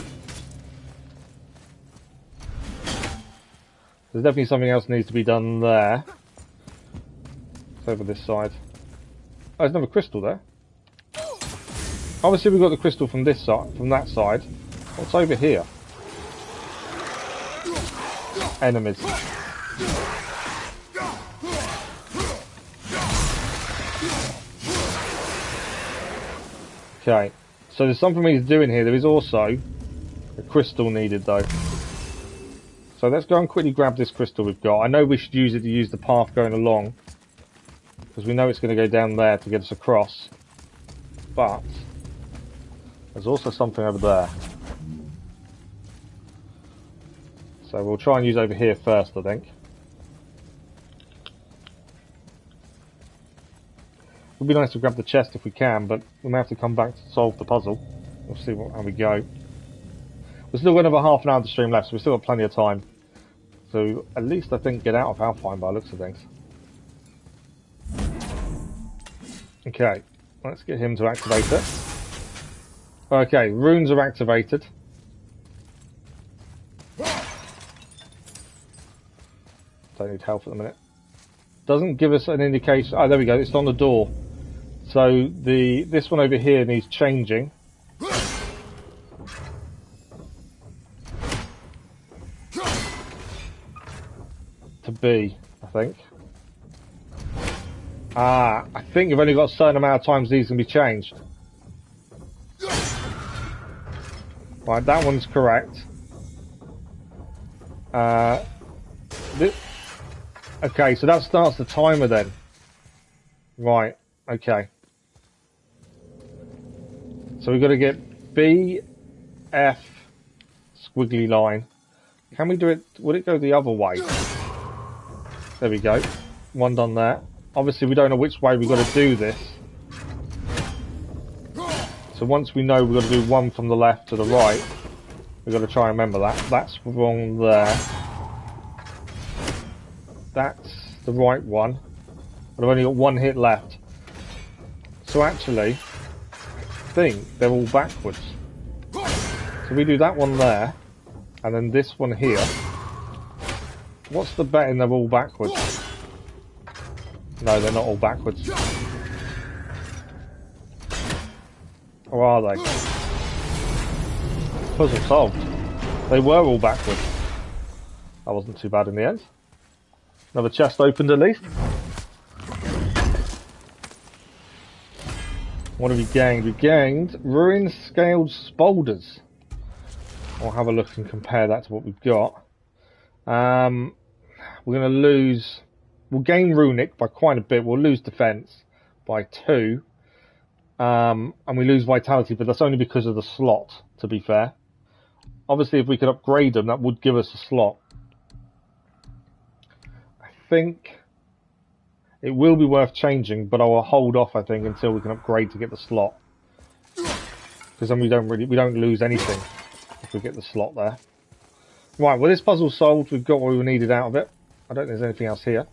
definitely something else needs to be done there. It's over this side. Oh, there's another crystal there. Obviously, we got the crystal from this side, from that side. What's over here? Enemies. Okay, so there's something we need to do in here. There is also a crystal needed though. So let's go and quickly grab this crystal we've got. I know we should use it to use the path going along, because we know it's going to go down there to get us across. But there's also something over there. So we'll try and use over here first, I think. It would be nice to grab the chest if we can, but we may have to come back to solve the puzzle. We'll see how we go. We've still got another half an hour to stream left, so we've still got plenty of time. So at least I think get out of Alfheim by the looks of things. Okay, let's get him to activate it. Okay, runes are activated. Don't need health at the minute. Doesn't give us an indication. Oh, there we go. It's on the door. So this one over here needs changing. To B, I think. I think you've only got a certain amount of times these can be changed. Right, that one's correct. Okay, so that starts the timer then. Right, okay. So we've got to get B, F, squiggly line. Can we do it? Would it go the other way? There we go. One done there. Obviously, we don't know which way we've got to do this. So once we know we've got to do one from the left to the right, we've got to try and remember that. That's wrong there. That's the right one. But I've only got one hit left. So actually, I think they're all backwards. So we do that one there, and then this one here. What's the betting they're all backwards? No, they're not all backwards. Or are they? Puzzle solved. They were all backwards. That wasn't too bad in the end. Another chest opened at least. What have we gained? We gained ruin scaled spolders. I'll have a look and compare that to what we've got. We're going to lose... We'll gain runic by quite a bit. We'll lose defense by 2. And we lose vitality, but that's only because of the slot, to be fair. Obviously, if we could upgrade them, that would give us a slot. I think it will be worth changing, but I will hold off, I think, until we can upgrade to get the slot. Because then we don't lose anything if we get the slot there. Right, well, this puzzle's solved. We've got what we needed out of it. I don't think there's anything else here.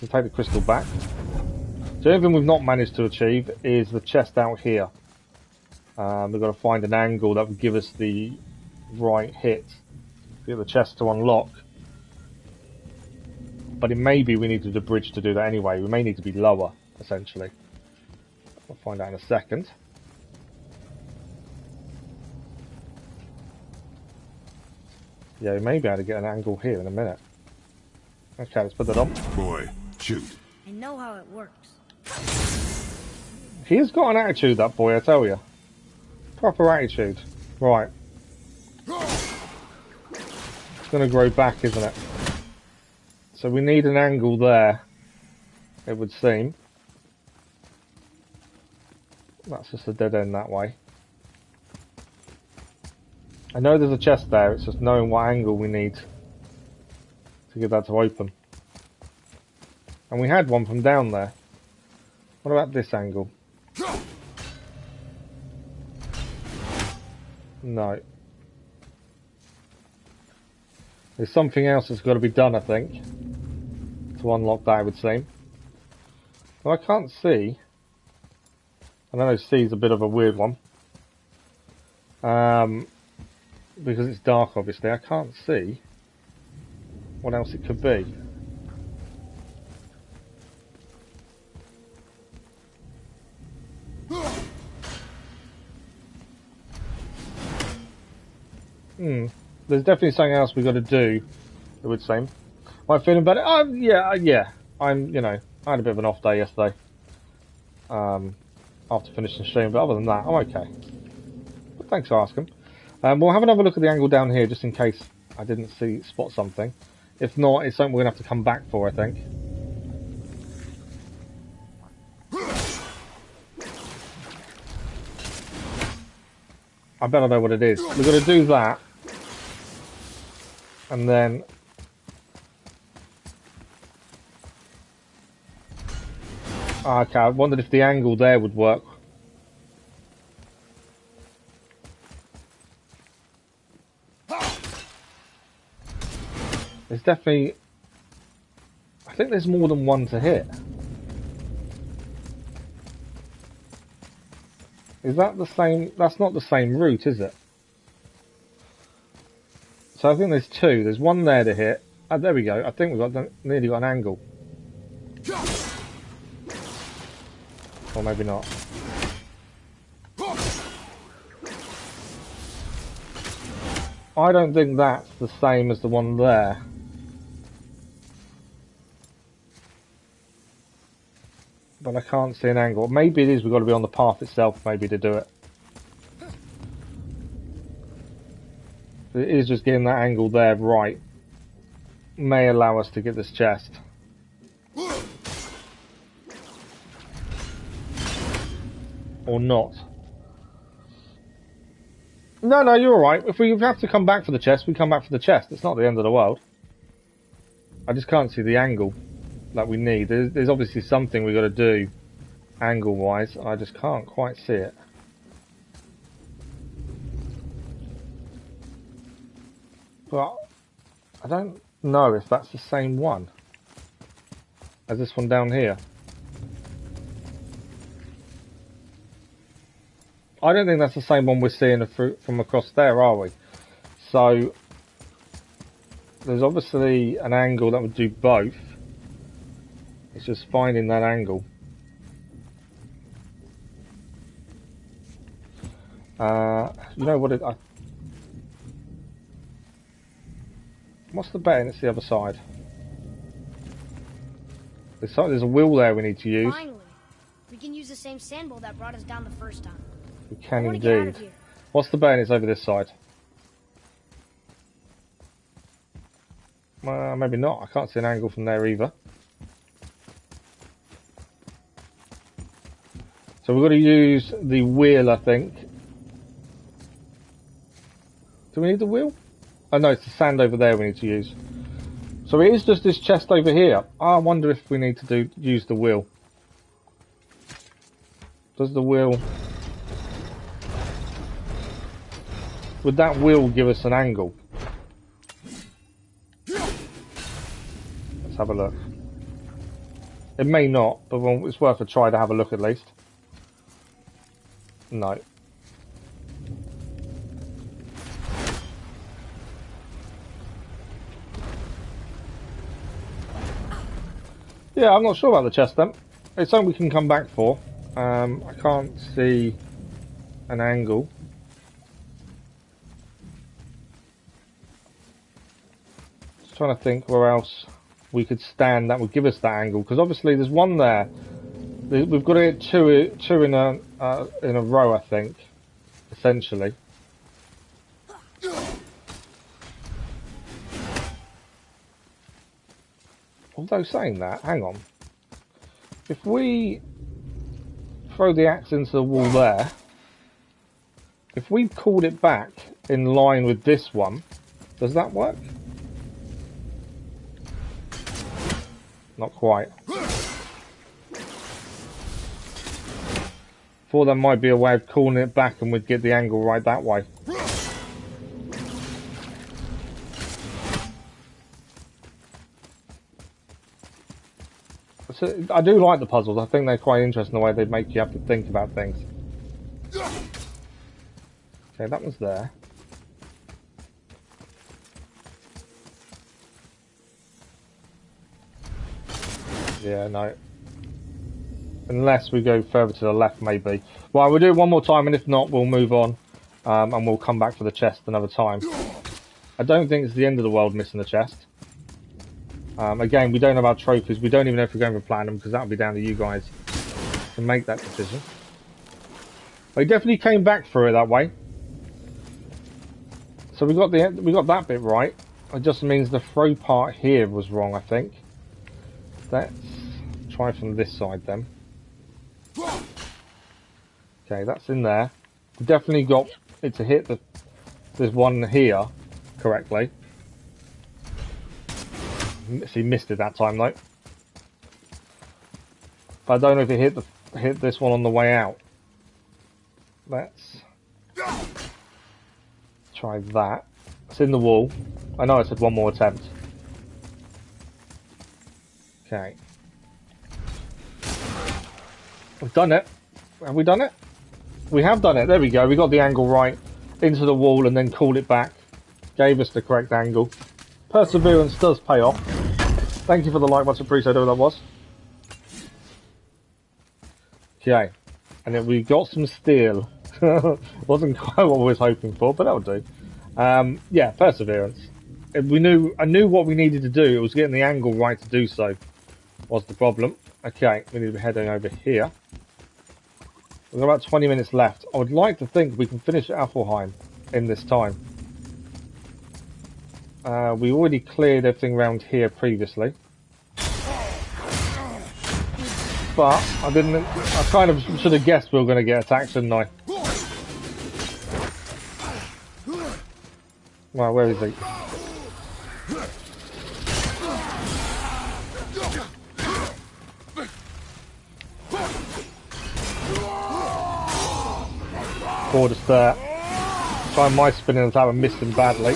We'll take the crystal back. The only thing we've not managed to achieve is the chest out here. We've got to find an angle that would give us the right hit to get the chest to unlock. But it may be we need to do the bridge to do that anyway. We may need to be lower, essentially. We'll find out in a second. Yeah, we may be able to get an angle here in a minute. Okay, let's put that on. Boy, shoot. I know how it works. He's got an attitude, that boy, I tell you. Proper attitude. Right. It's going to grow back, isn't it? So we need an angle there, it would seem. That's just a dead end that way. I know there's a chest there, it's just knowing what angle we need to get that to open. And we had one from down there. What about this angle? No. There's something else that's got to be done, I think, to unlock that, it would seem. Well, I can't see. I know C is a bit of a weird one. Because it's dark, obviously. I can't see what else it could be. There's definitely something else we've got to do, it would seem. Am I feeling better? Yeah. I'm, you know, I had a bit of an off day yesterday. After finishing the stream, but other than that, I'm okay. But thanks for asking. We'll have another look at the angle down here, just in case I didn't spot something. If not, it's something we're going to have to come back for, I think. I better know what it is. We're going to do that. And then... Okay, I wondered if the angle there would work. There's definitely... I think there's more than one to hit. Is that the same? That's not the same route, is it? So I think there's two. There's one there to hit. Oh, there we go. I think we've got nearly got an angle. Or maybe not. I don't think that's the same as the one there. But I can't see an angle. Maybe it is, we've got to be on the path itself maybe to do it. It is just getting that angle there right. May allow us to get this chest. Or not. No, you're alright. If we have to come back for the chest, we come back for the chest. It's not the end of the world. I just can't see the angle that we need. There's obviously something we've got to do angle-wise. I just can't quite see it. But I don't know if that's the same one as this one down here. I don't think that's the same one we're seeing from across there, are we? So there's obviously an angle that would do both. It's just finding that angle. You know what what's the betting? It's the other side. There's a wheel there we need to use. Finally, we can use the same sandbowl that brought us down the first time. We can I wanna get out of indeed. here. What's the betting? It's over this side. Maybe not. I can't see an angle from there either. So we've got to use the wheel, I think. Do we need the wheel? Oh no, it's the sand over there we need to use. So it is just this chest over here. I wonder if we need to use the wheel. Does the wheel... Would that wheel give us an angle? Let's have a look. It may not, but it's worth a try to have a look at least. No. Yeah, I'm not sure about the chest then. It's something we can come back for. I can't see an angle. Just trying to think where else we could stand that would give us that angle. Because obviously there's one there. We've got to get two in a row, I think. Essentially. Although saying that, hang on. If we throw the axe into the wall there, if we called it back in line with this one, does that work? Not quite. Thought there might be a way of calling it back and we'd get the angle right that way. So I do like the puzzles. I think they're quite interesting the way they make you have to think about things. Okay, that was there. Yeah, no. Unless we go further to the left, maybe. Well, we'll do it one more time, and if not, we'll move on. And we'll come back for the chest another time. I don't think it's the end of the world missing the chest. Again, we don't have our trophies. We don't even know if we're going for platinum, because that'll be down to you guys to make that decision. But he definitely came back through it that way. So we got that bit right. It just means the throw part here was wrong, I think. Let's try from this side then. Okay, that's in there. We definitely got it to hit this one here correctly. He missed it that time though. But I don't know if it hit this one on the way out. Let's try that. It's in the wall. I know I said one more attempt. Okay. We've done it. Have we done it? We have done it. There we go. We got the angle right into the wall and then called it back. Gave us the correct angle. Perseverance does pay off. Thank you for the like, much appreciated, whatever that was. Okay. And then we got some steel. Wasn't quite what we was hoping for, but that'll do. Yeah, perseverance. I knew what we needed to do. It was getting the angle right to do so. Was the problem. Okay, we need to be heading over here. We've got about 20 minutes left. I would like to think we can finish Alfheim in this time. We already cleared everything around here previously. But I kind of should have guessed we were going to get attacked, shouldn't I? Well, where is he? Board us there. Try my spinning attack and missed him badly.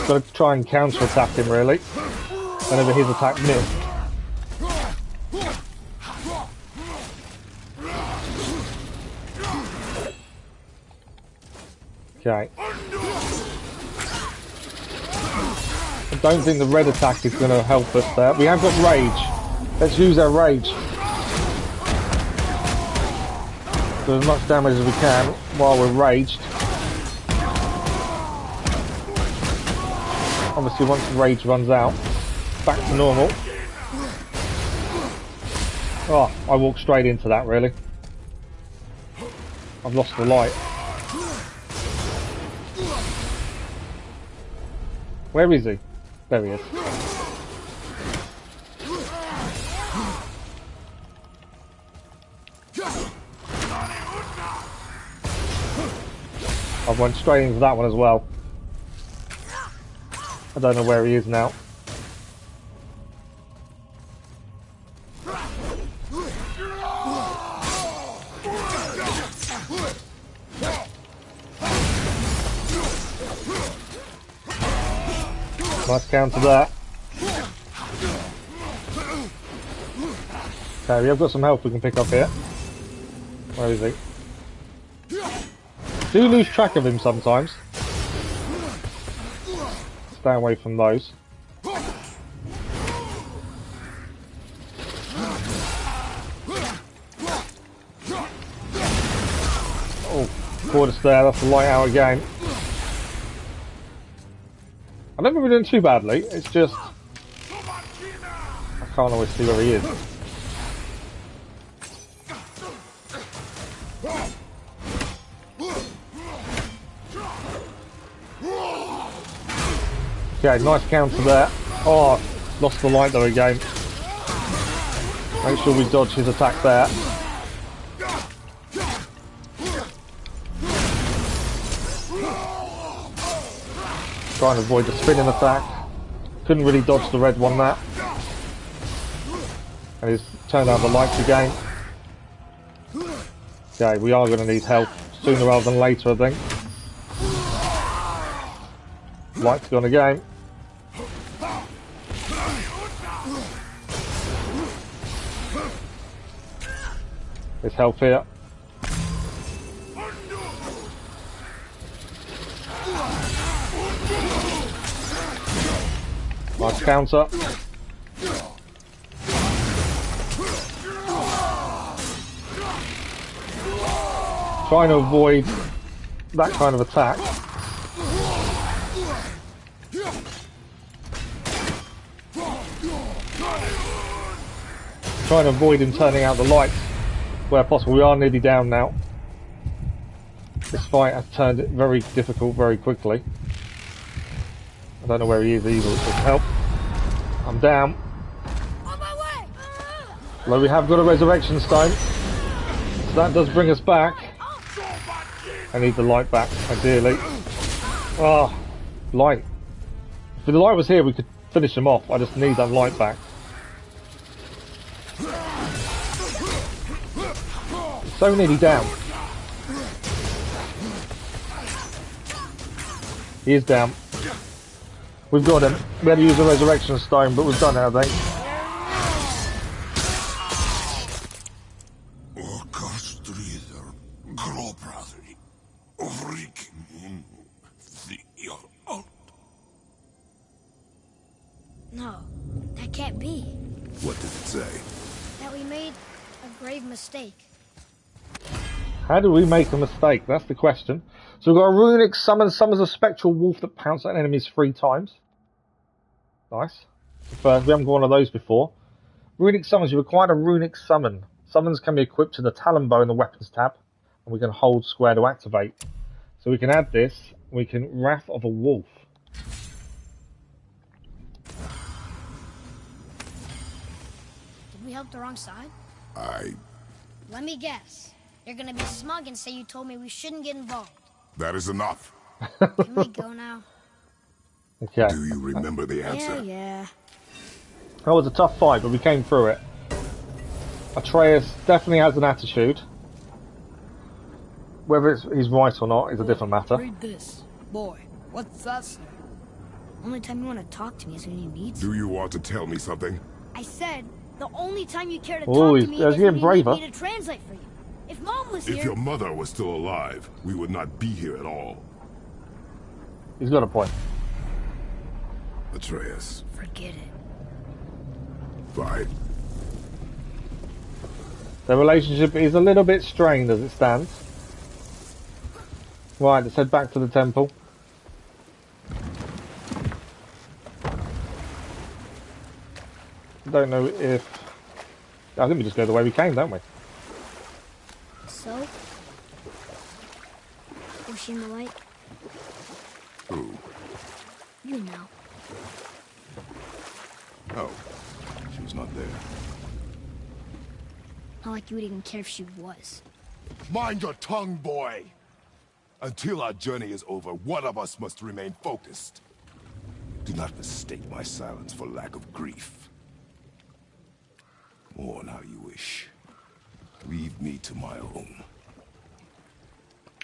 Got to try and counter attack him really. Whenever his attack missed. Okay. I don't think the red attack is going to help us there. We have got rage. Let's use our rage. Do as much damage as we can while we're raged. Obviously once the rage runs out, back to normal. Oh, I walked straight into that really. I've lost the light. Where is he? There he is. I went straight into that one as well. I don't know where he is now. Nice counter there. Okay, we have got some health we can pick up here. Where is he? Do lose track of him sometimes. Stay away from those. Oh, caught us there. That's a light hour game. I don't think we're doing too badly. It's just I can't always see where he is. Okay, nice counter there. Oh, lost the light though again. Make sure we dodge his attack there. Trying to avoid the spinning attack. Couldn't really dodge the red one there. And he's turned out the lights again. Okay, we are going to need help sooner rather than later, I think. Lights gone again. There's help here. Nice counter. Trying to avoid that kind of attack. Trying to avoid him turning out the lights where possible. We are nearly down now. This fight has turned it very difficult very quickly. I don't know where he is either, which doesn't help. I'm down. On my way! Although we have got a resurrection stone. So that does bring us back. I need the light back, ideally. Ah, light. If the light was here, we could finish him off. I just need that light back. So nearly down. He is down. We've got him. We had to use a resurrection stone, but we've done it, I think. No, that can't be. What did it say? That we made a grave mistake. How do we make a mistake? That's the question. So we've got a runic summon. Summons a spectral wolf that pounces at enemies 3 times. Nice. First, we haven't got one of those before. Runic summons. You require a runic summon. Summons can be equipped to the talon bow in the weapons tab. And we can hold square to activate. So we can add this. We can Wrath of a Wolf. Did we help the wrong side? Let me guess. You're gonna be smug and say you told me we shouldn't get involved. That is enough. Can we go now? Okay. Do you remember the answer? Yeah. That was a tough fight, but we came through it. Atreus definitely has an attitude. Whether he's right or not is a different matter. Read this. Boy, what's that say? Only time you want to talk to me is when you need to. Do you want to tell me something? I said the only time you care to Oh, talk to he's me is when getting you braver. need me to translate for you. If Mom was If here... your mother was still alive, we would not be here at all. He's got a point. Atreus. Forget it. Fine. The relationship is a little bit strained as it stands. Right, let's head back to the temple. Don't know if... I think we just go the way we came, don't we? So? Was she in the light? Who? You know. Oh. She was not there. Not like you would even care if she was. Mind your tongue, boy! Until our journey is over, one of us must remain focused. Do not mistake my silence for lack of grief. Mourn how you wish. Leave me to my own.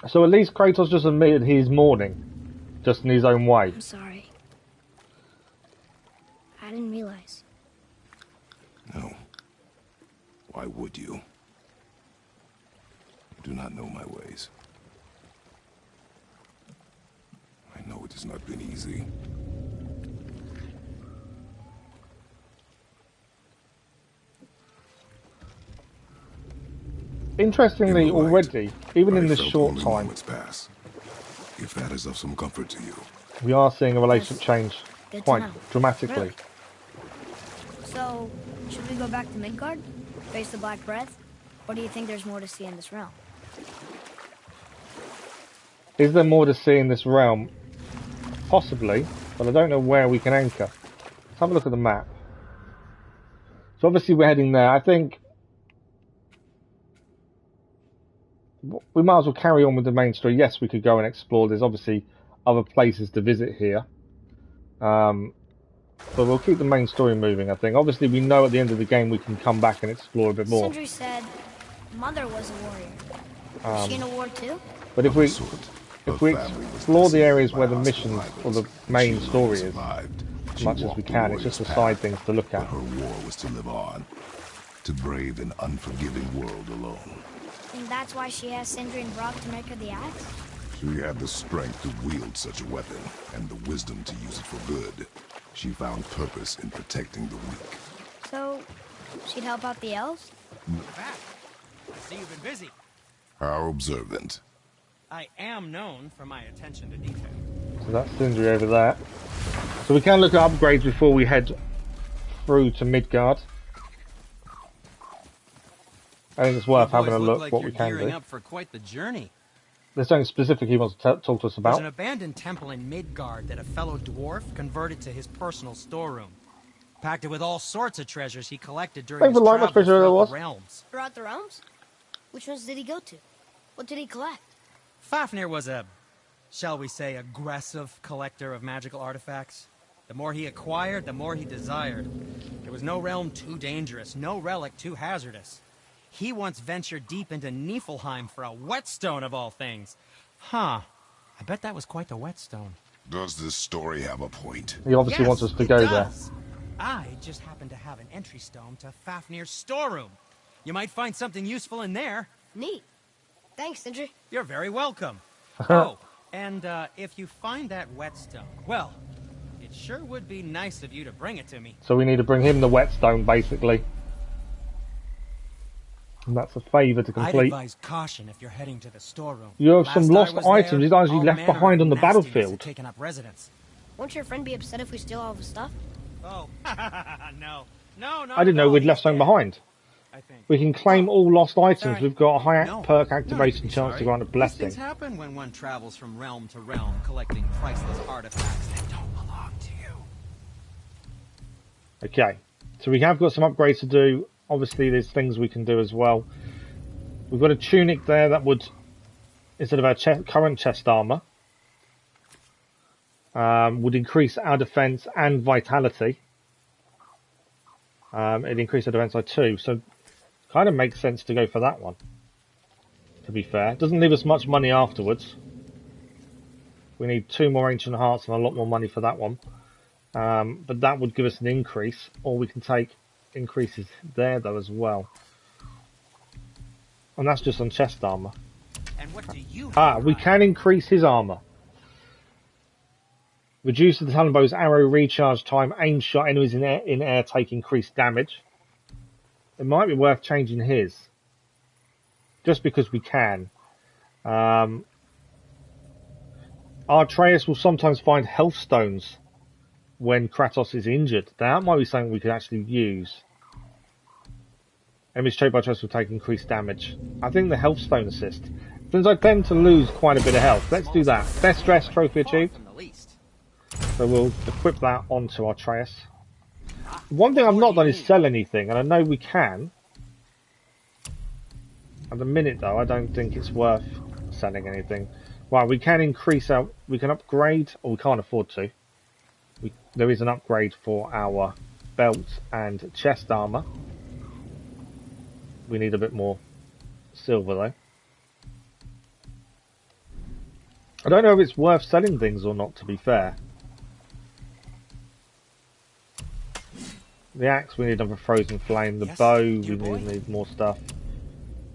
So at least Kratos just admitted he's mourning. Just in his own way. I'm sorry. I didn't realize. No. Why would you? You do not know my ways. I know it has not been easy. Interestingly, already, even in this short time, Pass. If that is of some comfort to you. we are seeing a relationship change Good to quite know. dramatically. Really? So, should we go back to Midgard? Face the Black Breath? Or do you think there's more to see in this realm? Is there more to see in this realm? Possibly, but I don't know where we can anchor. Let's have a look at the map. So obviously we're heading there. I think we might as well carry on with the main story. Yes, we could go and explore. There's obviously other places to visit here. But we'll keep the main story moving, I think. Obviously we know at the end of the game we can come back and explore a bit more. Sindri said Mother was a warrior. Was she in a war too? But if we explore the areas where the missions or the main story is, as much as we can, it's just the side things to look at. Her war was to live on, to brave an unforgiving world alone. And that's why she has Sindri and Brock to make her the axe? She had the strength to wield such a weapon, and the wisdom to use it for good. She found purpose in protecting the weak. So, she'd help out the elves? Back. I see you've been busy. How observant. I am known for my attention to detail. So that's Sindri over there. So we can look at upgrades before we head through to Midgard. I think it's worth having a look like what you're we can gearing do. up for quite the journey. There's something specific he wants to talk to us There's about. an abandoned temple in Midgard that a fellow dwarf converted to his personal storeroom. Packed it with all sorts of treasures he collected during Thank his you for light, travels much better than it throughout was. the realms. Throughout the realms? Which ones did he go to? What did he collect? Fafnir was a, shall we say, aggressive collector of magical artifacts. The more he acquired, the more he desired. There was no realm too dangerous, no relic too hazardous. He once ventured deep into Niflheim for a whetstone of all things. Huh. I bet that was quite the whetstone. Does this story have a point? He obviously wants us to go there. I just happen to have an entry stone to Fafnir's storeroom. You might find something useful in there. Neat. Thanks, Sindri. You're very welcome. Oh, and if you find that whetstone, well, it sure would be nice of you to bring it to me. So we need to bring him the whetstone, basically. And that's a favour to I'd complete. advise caution if you're heading to the storeroom. You have some Last I lost was items there, he's actually all left manner behind of on the nastiness battlefield. had taken up residence. Won't your friend be upset if we steal all of his stuff? Oh, no, I didn't know we'd left something behind. I think. We can claim all lost items. Sorry. We've got a high No, perk no activation need to be chance to sorry. grant a These blessing. things happen when one travels from realm to realm, collecting priceless artifacts that don't belong to you. Okay, so we have got some upgrades to do. Obviously, there's things we can do as well. We've got a tunic there that would, instead of our current chest armor, would increase our defense and vitality. It increased our defense by 2, so kind of makes sense to go for that one. To be fair, doesn't leave us much money afterwards. We need 2 more ancient hearts and a lot more money for that one. But that would give us an increase, or we can take increases there though as well. And that's just on chest armor. And what do you We can increase his armor. Reduce the Talonbow's arrow recharge time. Aim shot enemies in air take increased damage. It might be worth changing his. Just because we can. Atreus will sometimes find health stones when Kratos is injured. That might be something we could actually use. Enemies chased by Atreus will take increased damage. I think the health stone assist. Since I tend to lose quite a bit of health, let's do that. Best dress trophy achieved. So we'll equip that onto Atreus. One thing I've not done is sell anything, and I know we can. At the minute though, I don't think it's worth selling anything. Well, we can increase our, we can upgrade, or we can't afford to. There is an upgrade for our belt and chest armor. We need a bit more silver though. I don't know if it's worth selling things or not, to be fair. The axe, we need another frozen flame. The bow, we need more stuff.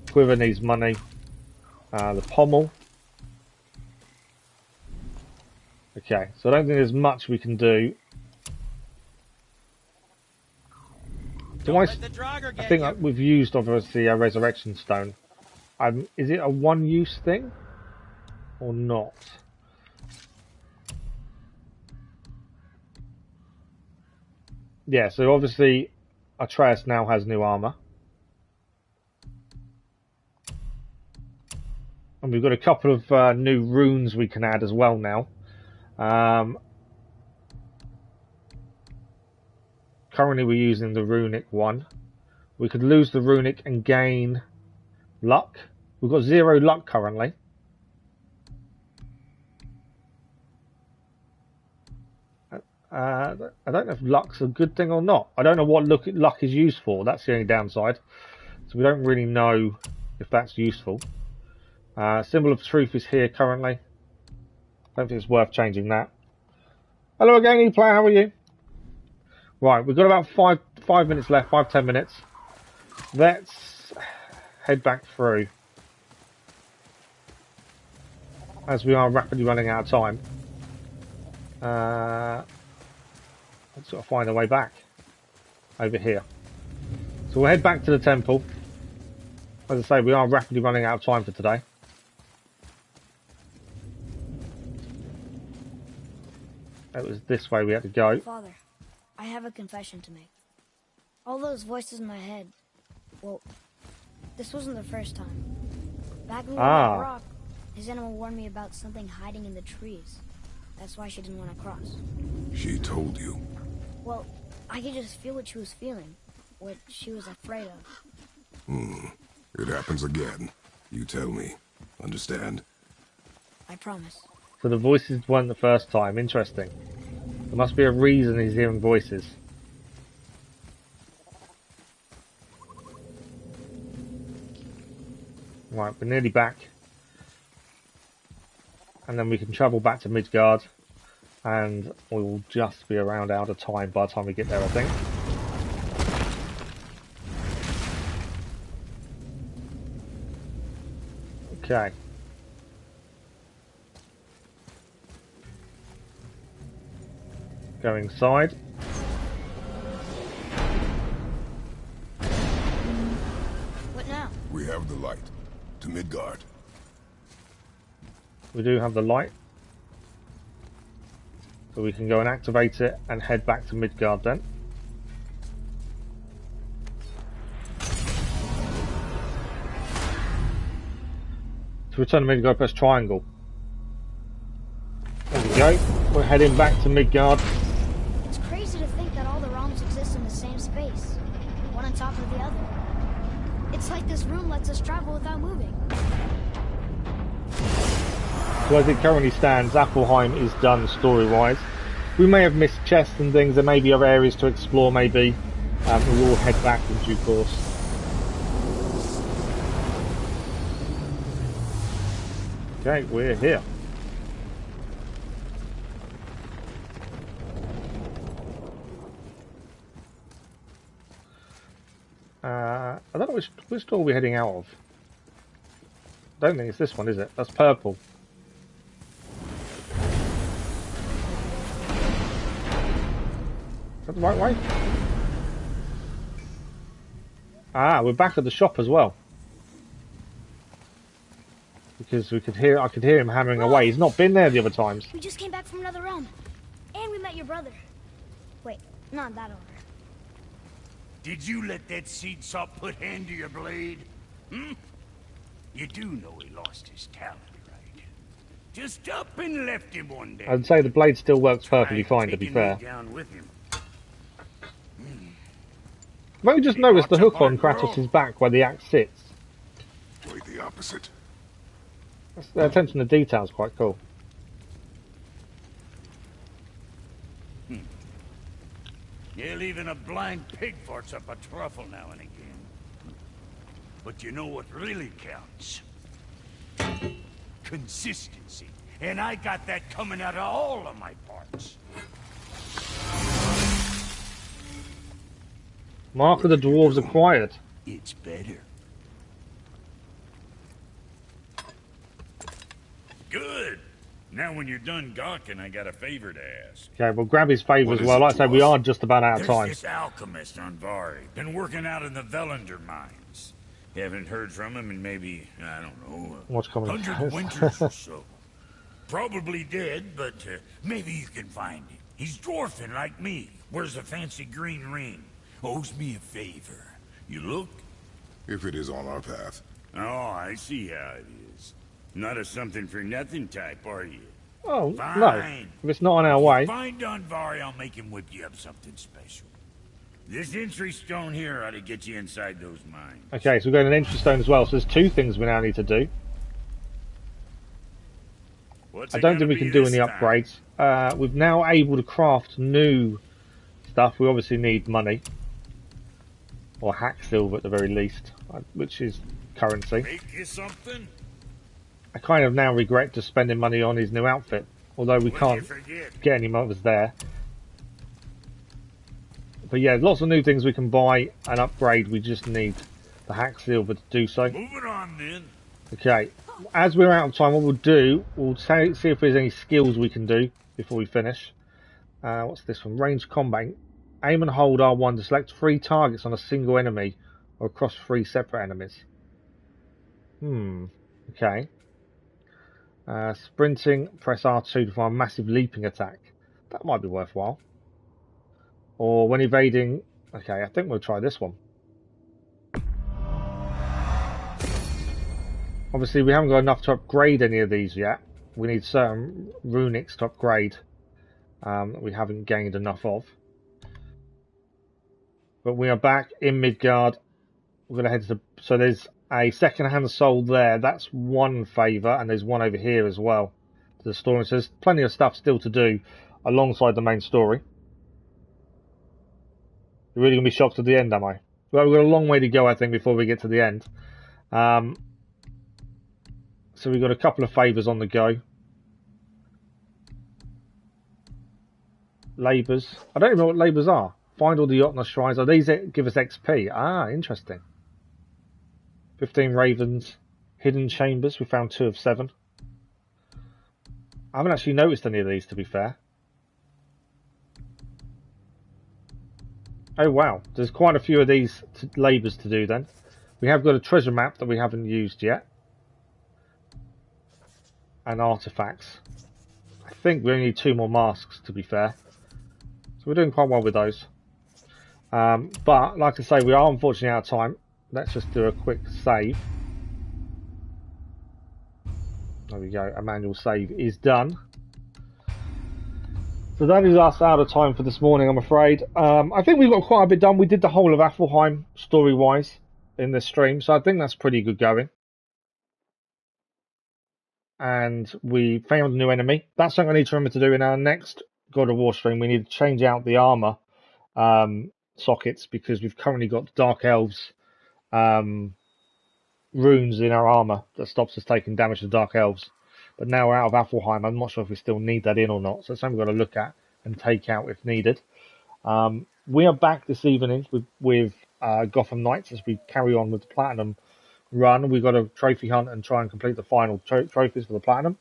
Quiver needs money. The pommel. Okay, so I don't think there's much we can do. I think we've used, obviously, a resurrection stone. Is it a one-use thing? Or not? Yeah, so obviously Atreus now has new armor. And we've got a couple of new runes we can add as well now. Currently we're using the runic one. We could lose the runic and gain luck. We've got 0 luck currently. I don't know if luck's a good thing or not. I don't know what luck is used for. That's the only downside. So we don't really know if that's useful. Symbol of truth is here currently. I don't think it's worth changing that. Hello again, E-player. How are you? Right, we've got about 5 minutes left. 5-10 minutes. let's head back through, as we are rapidly running out of time. Let's sort of find a way back over here. So we'll head back to the temple. As I say, we are rapidly running out of time for today. It was this way we had to go. Father, I have a confession to make. All those voices in my head, well, this wasn't the first time. Back when we were at Rock, his animal warned me about something hiding in the trees. That's why she didn't want to cross. She told you? Well, I could just feel what she was feeling, what she was afraid of. It happens again. You tell me. Understand? I promise. So the voices weren't the first time. Interesting. There must be a reason he's hearing voices. Right, we're nearly back. And then we can travel back to Midgard. And we will just be around out of time by the time we get there, I think. Okay. Go inside. What now? We have the light. To Midgard. We do have the light. So we can go and activate it and head back to Midgard then. To return to Midgard, press triangle. There we go. We're heading back to Midgard. It's crazy to think that all the realms exist in the same space, one on top of the other. It's like this room lets us travel without moving. So as it currently stands, Alfheim is done story-wise. We may have missed chests and things. There may be other areas to explore, maybe. We will head back in due course. Okay, we're here. I don't know which door we're heading out of. I don't think it's this one, is it? That's purple. Is that the right way? Ah, we're back at the shop as well. Because I could hear him hammering away. He's not been there the other times. We just came back from another realm. And we met your brother. Wait, not in that order. Did you let that seed sop put hand to your blade? Hmm? You do know he lost his talent, right? Just up and left him one day. I'd say the blade still works perfectly fine, to be fair. Down with him. Maybe just notice the hook on Kratos' back where the axe sits. Quite the opposite. The attention to detail is quite cool. Yeah, even a blind pig farts up a truffle now and again. But you know what really counts? Consistency. And I got that coming out of all of my parts. Mark of the Dwarves acquired. It's better. Good. Now when you're done gawking, I got a favor to ask. Okay, we'll grab his favour as well. Like I say, we are just about out of There's time. this alchemist on Vari. Been working out in the Velander mines. Haven't heard from him in maybe, I don't know, What's coming 100 winters or so. Probably dead, but maybe you can find him. He's dwarfing like me. Wears a fancy green ring. Owes me a favor. You look? If it is on our path. Oh, I see how it is. Not a something-for-nothing type, are you? Oh, Fine. no. If it's not on our way. Find Vari, I'll make him whip you up something special. This entry stone here ought to get you inside those mines. Okay, so we've got an entry stone as well. So there's two things we now need to do. I don't think we can do any upgrades. We're now able to craft new stuff. We obviously need money. Or hack silver at the very least, which is currency. Make you something? I kind of now regret just spending money on his new outfit. Although we can't get any others there. But yeah, lots of new things we can buy and upgrade. We just need the hack silver to do so. Moving on then. Okay, as we're out of time, what we'll do, we'll see if there's any skills we can do before we finish. What's this one? Range combat. Aim and hold R1 to select 3 targets on a single enemy or across 3 separate enemies. Okay. Sprinting, press R2 to fire a massive leaping attack. That might be worthwhile. Or when evading... Okay, I think we'll try this one. Obviously, we haven't got enough to upgrade any of these yet. We need certain runics to upgrade that we haven't gained enough of. But we are back in Midgard. We're going to head to... So there's a second-hand soul there. That's one favour, and there's one over here as well. To the story. So there's plenty of stuff still to do alongside the main story. You're really going to be shocked at the end, am I? Well, we've got a long way to go, I think, before we get to the end. So we've got a couple of favours on the go. Labours. I don't even know what labours are. Find all the Jotnar shrines. Oh, these give us XP. Ah, interesting. 15 ravens. Hidden chambers. We found 2 of 7. I haven't actually noticed any of these, to be fair. Oh wow, there's quite a few of these labours to do then. We have got a treasure map that we haven't used yet. And artifacts. I think we only need 2 more masks, to be fair. So we're doing quite well with those. But, like I say, we are unfortunately out of time. Let's just do a quick save. There we go, a manual save is done. So that is us out of time for this morning, I'm afraid. I think we've got quite a bit done. We did the whole of Alfheim, story-wise, in this stream. So I think that's pretty good going. And we found a new enemy. That's something I need to remember to do in our next God of War stream. We need to change out the armour sockets, because we've currently got Dark Elves runes in our armour that stops us taking damage to Dark Elves. But now we're out of Alfheim, I'm not sure if we still need that in or not. So it's something we've got to look at and take out if needed. We are back this evening with Gotham Knights as we carry on with the Platinum run. We've got a trophy hunt and try and complete the final trophies for the Platinum.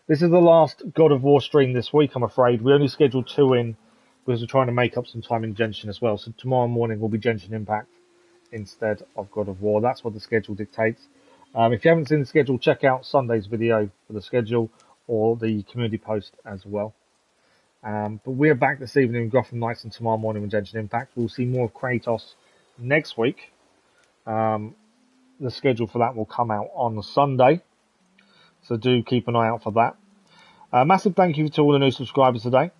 This is the last God of War stream this week, I'm afraid. We only scheduled 2 in because we're trying to make up some time in Genshin as well. So tomorrow morning will be Genshin Impact instead of God of War. That's what the schedule dictates. If you haven't seen the schedule, check out Sunday's video for the schedule or the community post as well. But we're back this evening with Gotham Knights and tomorrow morning with Genshin Impact. We'll see more of Kratos next week. The schedule for that will come out on Sunday. So do keep an eye out for that. Massive thank you to all the new subscribers today.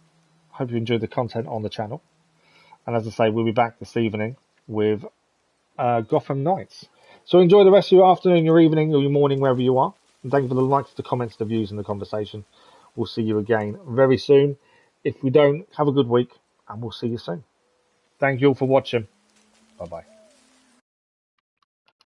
Hope you enjoyed the content on the channel. And as I say, we'll be back this evening with Gotham Knights. So enjoy the rest of your afternoon, your evening, or your morning, wherever you are. And thank you for the likes, the comments, the views, and the conversation. We'll see you again very soon. If we don't, have a good week, and we'll see you soon. Thank you all for watching. Bye-bye.